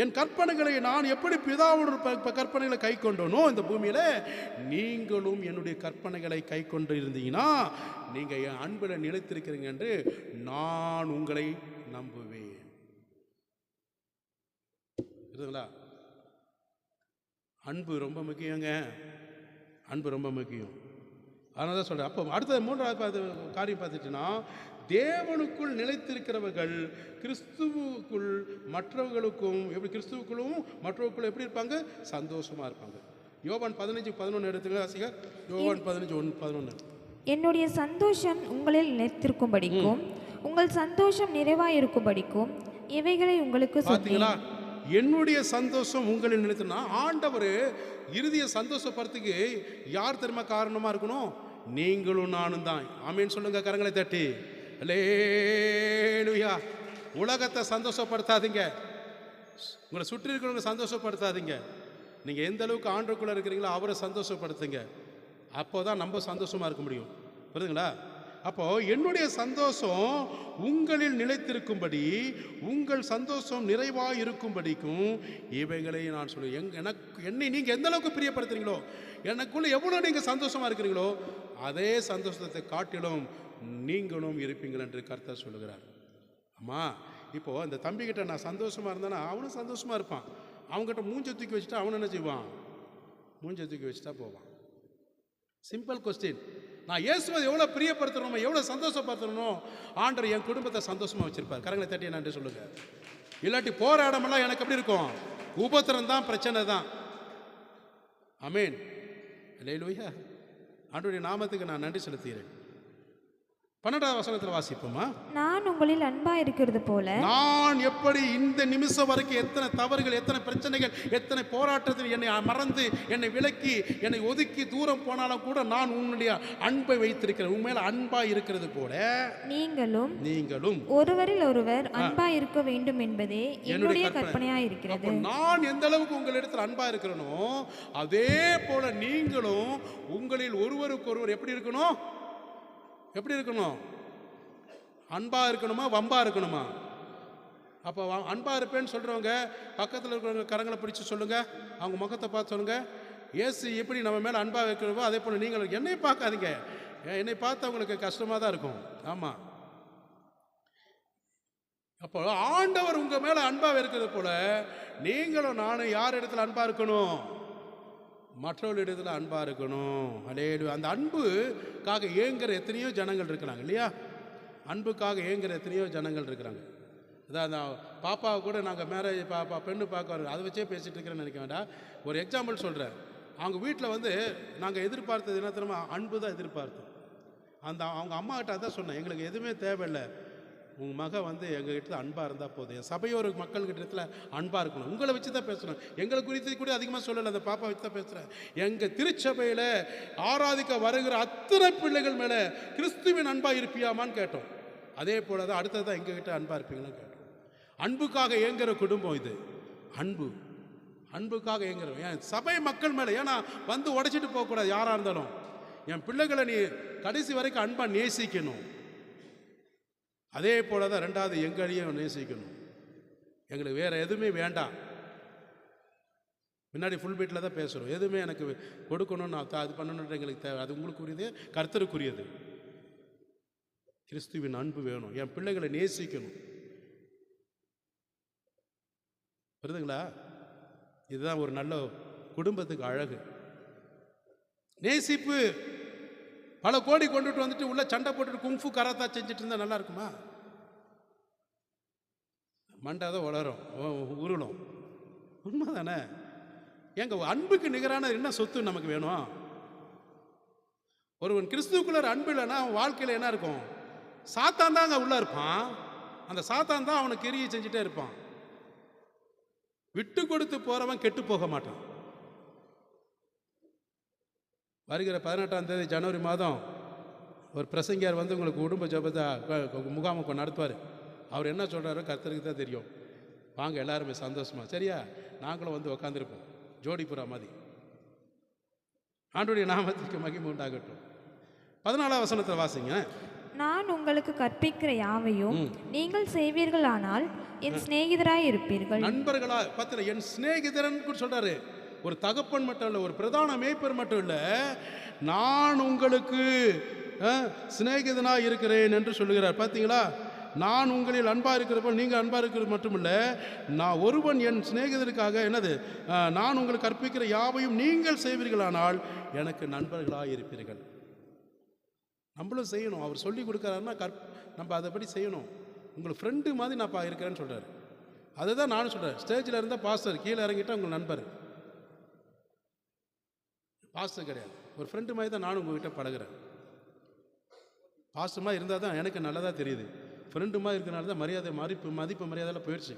என் கற்பனைகளை நான் எப்படி பிதாவோட கற்பனைகளை கை கொண்டோனோ இந்த பூமியில் நீங்களும் என்னுடைய கற்பனைகளை கை கொண்டு இருந்தீங்கன்னா நீங்கள் என் அன்பில் நிலைத்திருக்கிறீங்க என்று நான் உங்களை நம்புவேன். இருக்குங்களா? அன்பு ரொம்ப முக்கியங்க. அன்பு ரொம்ப முக்கியம். அதனால தான் சொல்கிறேன். அப்போ அடுத்த 3வது காரியம் பார்த்துட்டுன்னா, தேவனுக்குள் நிலைத்திருக்கிறவர்கள் கிறிஸ்துவுக்குள் மற்றவர்களுக்கும் கிறிஸ்துவுக்குள்ளும் மற்றவர்களுக்கும் எப்படி இருப்பாங்க? சந்தோஷமாக இருப்பாங்க. யோவான் 15:11 எடுத்துங்க வாசிங்க. யோவான் 15:11. என்னுடைய சந்தோஷம் உங்களில் நிலைத்திருக்கும்படிக்கும் உங்கள் சந்தோஷம் நிறைவாக இருக்கும்படிக்கும் இவைகளை உங்களுக்கு பார்த்தீங்களா? என்னுடைய சந்தோஷம் உங்களில் நிலைத்திருந்தா ஆண்டவர் இறுதியை சந்தோஷப்படுறதுக்கு யார் தெரியுமா காரணமாக இருக்கணும்? நீங்களும் நானும் தான். ஆமேன்னு சொல்லுங்க கரங்களை தட்டி. அல்லேலூயா. உலகத்தை சந்தோஷப்படுத்தாதீங்க, உங்களை சுற்றி இருக்கிறவங்க சந்தோஷப்படுத்தாதீங்க. நீங்கள் எந்த அளவுக்கு ஆண்டவருக்குள்ளே இருக்கிறீங்களோ அவரை சந்தோஷப்படுத்துங்க. அப்போ தான் நம்ம சந்தோஷமாக இருக்க முடியும். புரியுதுங்களா? அப்போது என்னுடைய சந்தோஷம் உங்களில் நிலைத்திருக்கும்படி, உங்கள் சந்தோஷம் நிறைவாக இருக்கும்படிக்கும் இவைகளை நான் சொல்லுவேன். என்னை நீங்கள் எந்த அளவுக்கு பிரியப்படுத்துறீங்களோ, எனக்குள்ளே எவ்வளோ நீங்கள் சந்தோஷமாக இருக்கிறீங்களோ அதே சந்தோஷத்தை காட்டிலும் நீங்களும் இருப்பீங்கள் என்று கர்த்தர் சொல்லுகிறார். அம்மா, இப்போது அந்த தம்பிக்கிட்ட நான் சந்தோஷமாக இருந்தேன்னா அவனும் சந்தோஷமாக இருப்பான். அவங்ககிட்ட மூஞ்சை தூக்கி வச்சுட்டா அவன் என்ன செய்வான்? மூஞ்சை தூக்கி வச்சுட்டா போவான். Simple question. நான் இயேசுவை எவ்வளோ பிரியப்படுத்தணுமோ, எவ்வளோ சந்தோஷப்படுத்தணுமோ ஆண்டவர் என் குடும்பத்தை சந்தோஷமாக வச்சுருப்பார். கரங்களை தட்டி நன்றி சொல்லுங்கள். இல்லாட்டி போகிற இடமெல்லாம் எனக்கு எப்படி இருக்கும்? உபத்திரம் தான், பிரச்சனை தான். ஆமென். அல்லேலூயா. ஆண்டவருடைய நாமத்துக்கு நான் நன்றி செலுத்துகிறேன். 12வது வசனத்தில் வாசிப்போமா? நான் உங்களில் அன்பா இருக்கிறது போல. நான் எப்படி இந்த நிமிஷம் வரைக்கும் எத்தனை தவறுகள், எத்தனை பிரச்சனைகள், எத்தனை போராட்டத்தில் என்னை மறந்து, என்னை விலக்கி, என்னை ஒதுக்கி தூரம் போனாலும் கூட நான் உன்னுடைய அன்பை வைத்திருக்கிறேன். உண்மையில அன்பா இருக்கிறது போல நீங்களும் ஒருவரில் ஒருவர் அன்பா இருக்க வேண்டும் என்பதே என்னுடைய கற்பனையா இருக்கிறது. நான் எந்த அளவுக்கு உங்களிடத்தில் அன்பா இருக்கிறனோ அதே போல நீங்களும் உங்களில் ஒருவருக்கு ஒருவர் எப்படி இருக்கணும்? எப்படி இருக்கணும்? அன்பா இருக்கணுமா, வம்பா இருக்கணுமா? அப்போ அன்பா இருப்பேன்னு சொல்றவங்க பக்கத்தில் இருக்கிறவங்க கரங்களை பிடிச்சு சொல்லுங்க, அவங்க முகத்தை பார்த்து சொல்லுங்க, இயேசு எப்படி நம்ம மேலே அன்பா வைக்கிறவோ அதே போல நீங்கள். என்னை பார்க்காதீங்க, என்னை பார்த்து அவங்களுக்கு கஷ்டமாக தான் இருக்கும். ஆமாம். அப்போ ஆண்டவர் உங்கள் மேலே அன்பாக இருக்கிறது போல நீங்களும் நானும் யார் இடத்துல அன்பாக இருக்கணும்? மற்றவர்கள் இடத்துல அன்பாக இருக்கணும். அல்லேலூயா. அந்த அன்புக்காக ஏங்குற எத்தனையோ ஜனங்கள் இருக்கிறாங்க இல்லையா? அன்புக்காக ஏங்குற எத்தனையோ ஜனங்கள் இருக்கிறாங்க. அதான் அந்த பாப்பாவை கூட நாங்கள் மேரேஜ் பெண்ணு பார்க்க வரோம், அதை வச்சே பேசிகிட்டு இருக்கிறேன்னு நினைக்க வேண்டாம். ஒரு எக்ஸாம்பிள் சொல்கிறேன். அவங்க வீட்டில் வந்து நாங்கள் எதிர்பார்த்தது என்ன தெரியுமா? அன்பு தான் எதிர்பார்த்தோம். அவங்க அம்மாக்கிட்ட அதான் சொன்னேன், எங்களுக்கு எதுவுமே தேவையில்லை, உங்கள் மக வந்து எங்கள் கிட்ட அன்பாக இருந்தால் போதும். என் சபையோர் மக்கள்கிட்ட இடத்துல அன்பாக இருக்கணும். உங்களை வச்சு தான் பேசணும், எங்களை குறித்து கூட அதிகமாக சொல்லலை, அந்த பாப்பா வச்சு தான் பேசுகிறேன். எங்கள் திருச்சபையில் ஆராதிக்க வருகிற அத்தனை பிள்ளைகள் மேலே கிறிஸ்துவின் அன்பாக இருப்பியாமான்னு கேட்டோம். அதே போல தான் அடுத்தது தான் எங்ககிட்ட அன்பாக இருப்பீங்களான்னு கேட்டோம். அன்புக்காக ஏங்குற குடும்பம் இது. அன்புக்காக ஏங்குறோம் என் சபை மக்கள் மேலே. ஏன்னா வந்து உடைச்சிட்டு போகக்கூடாது யாராக இருந்தாலும். என் பிள்ளைகளை நீ கடைசி வரைக்கும் அன்பாக நேசிக்கணும். அதே போல தான் ரெண்டாவது எங்களையும் நேசிக்கணும். எங்களுக்கு வேறு எதுவுமே வேண்டாம். முன்னாடி ஃபுல் பீட்டில் தான் பேசுகிறோம். எதுவுமே எனக்கு கொடுக்கணும்னு அது பண்ணணுன்ற எங்களுக்கு தேவை. அது உங்களுக்குரியது, கர்த்தருக்குரியது. கிறிஸ்துவின் அன்பு வேணும். என் பிள்ளைகளை நேசிக்கணும். புரியுதுங்களா? இதுதான் ஒரு நல்ல குடும்பத்துக்கு அழகு. நேசிப்பு. பல கோடி கொண்டுட்டு வந்துட்டு உள்ள சண்டை போட்டுட்டு குங்ஃபு கராத்தா செஞ்சுட்டு இருந்தால் நல்லா இருக்குமா? மண்டை தான் வளரும், உருளும். உண்மை தானே? எங்க அன்புக்கு நிகரான என்ன சொத்து நமக்கு வேணும்? ஒருவன் கிறிஸ்துவுக்குள்ள அன்பு இல்லைன்னா அவன் வாழ்க்கையில் என்ன இருக்கும்? சாத்தான் தான் அங்கே உள்ள இருப்பான். அந்த சாத்தான் தான் அவனுக்கு கிரியை செஞ்சுட்டே இருப்பான். விட்டு கொடுத்து போறவன் கெட்டு போக மாட்டான். வருகிற 18ஆம் தேதி ஜனவரி மாதம் ஒரு பிரசங்கியார் வந்து உங்களுக்கு குடும்ப ஜபத்தை முகாம் நடத்துவார். அவர் என்ன சொல்கிறாரோ கர்த்தருக்கு தான் தெரியும். வாங்க எல்லாருமே சந்தோஷமா, சரியா? நாங்களும் வந்து உக்காந்துருப்போம் ஜோடிப்புறா மாதிரி. ஆண்டவருடைய நாமத்துக்கு மகிமை உண்டாகட்டும். 14ஆம் வசனத்தில் வாசிங்க. நான் உங்களுக்கு கற்பிக்கிற யாவையும் நீங்கள் செய்வீர்களானால் என் சிநேகிதராய் இருப்பீர்கள். நண்பர்களா பார்த்துல என் சிநேகிதரன் சொல்றாரு. ஒரு தகப்பன் மட்டும் இல்லை, ஒரு பிரதான மேய்ப்பர் மட்டும் இல்லை, நான் உங்களுக்கு சிநேகிதனாக இருக்கிறேன் என்று சொல்லுகிறார். பார்த்தீங்களா? நான் உங்களில் அன்பாக இருக்கிறப்போ நீங்கள் அன்பாக இருக்கிறது மட்டுமில்லை, நான் ஒருவன் என் சிநேகிதருக்காக என்னது, நான் உங்களுக்கு கற்பிக்கிற யாவையும் நீங்கள் செய்வீர்களானால் எனக்கு நண்பர்களாக இருப்பீர்கள். நம்மளும் செய்யணும். அவர் சொல்லி கொடுக்குறாருன்னா நம்ம அதைப்படி செய்யணும். உங்களுக்கு ஃப்ரெண்டு மாதிரி நான் இருக்கிறேன்னு சொல்கிறார். அதுதான் நானும் சொல்கிறேன். ஸ்டேஜில் இருந்தால் பாஸ்டர், கீழே இறங்கிட்டால் உங்கள் நண்பர். பாஸ்டர் கிடையாது, ஒரு ஃப்ரெண்டு மாதிரி தான் நானும் உங்கள்கிட்ட பழகிறேன். பாஸ்டர் மாதிரி இருந்தால் தான் எனக்கு நல்லதாக தெரியுது. ஃப்ரெண்டு மாதிரி இருக்கிறனால தான் மரியாதை மதிப்பு மரியாதைலாம் போயிடுச்சு.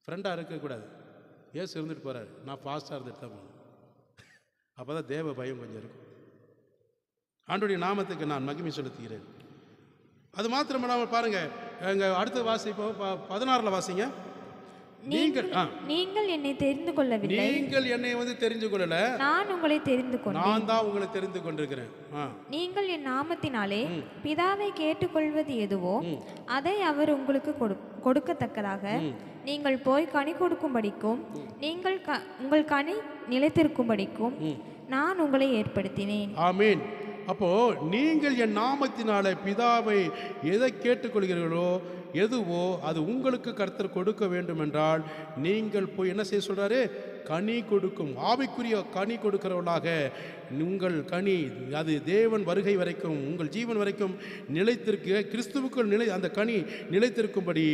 ஃப்ரெண்டாக இருக்கக்கூடாது. ஏசு இருந்துட்டு போகிறாரு, நான் பாஸ்டாக இருந்துட்டு தான் போகணும். அப்போ தான் தேவ பயம் கொஞ்சம் இருக்கும். ஆண்டவருடைய நாமத்துக்கு நான் மகிமை செலுத்துகிறேன். அது மாத்திரம் இல்லாமல் பாருங்கள், எங்கள் அடுத்த வாசிப்போ 16 வாசிங்க. நீங்கள் என்னை தெரிந்து கொள்ளவில்லை, நீங்கள் என்னை தெரிந்து கொள்ளல, நான் உங்களை தெரிந்து கொண்டேன். நான் தான் உங்களை தெரிந்து கொண்டிருக்கிறேன். நீங்கள் என் நாமத்தினாலே பிதாவை கேட்டுக்கொள்வது எதுவோ அதை அவர் உங்களுக்கு கொடுக்கத்தக்கதாக நீங்கள் போய் கனி கொடுக்கும்படிக்கும் உங்கள் கனி நிலைத்திருக்கும்படிக்கும் நான் உங்களை ஏற்படுத்தினேன். ஆமீன். அப்போ நீங்கள் என் நாமத்தினாலே பிதாவை எதை கேட்டுக்கொள்கிறீர்களோ எதுவோ அது உங்களுக்கு கர்த்தர் கொடுக்க வேண்டும் என்றால் நீங்கள் போய் என்ன செய்ய சொல்றாரு? கனி கொடுக்கும், ஆவிக்குரிய கனி கொடுக்கிறவர்களாக உங்கள் கனி அது தேவன் வருகை வரைக்கும் உங்கள் ஜீவன் வரைக்கும் நிலைத்திருக்க, கிறிஸ்துவுக்குள் அந்த கனி நிலைத்திருக்கும்படி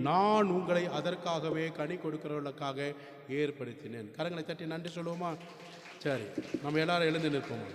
நான் உங்களை அதற்காகவே கனி கொடுக்கிறவர்களுக்காக ஏற்படுத்தினேன். கரங்களை தட்டி நன்றி சொல்லுவோமா? சரி, நம்ம எல்லாரும் எழுந்து நிற்போமா?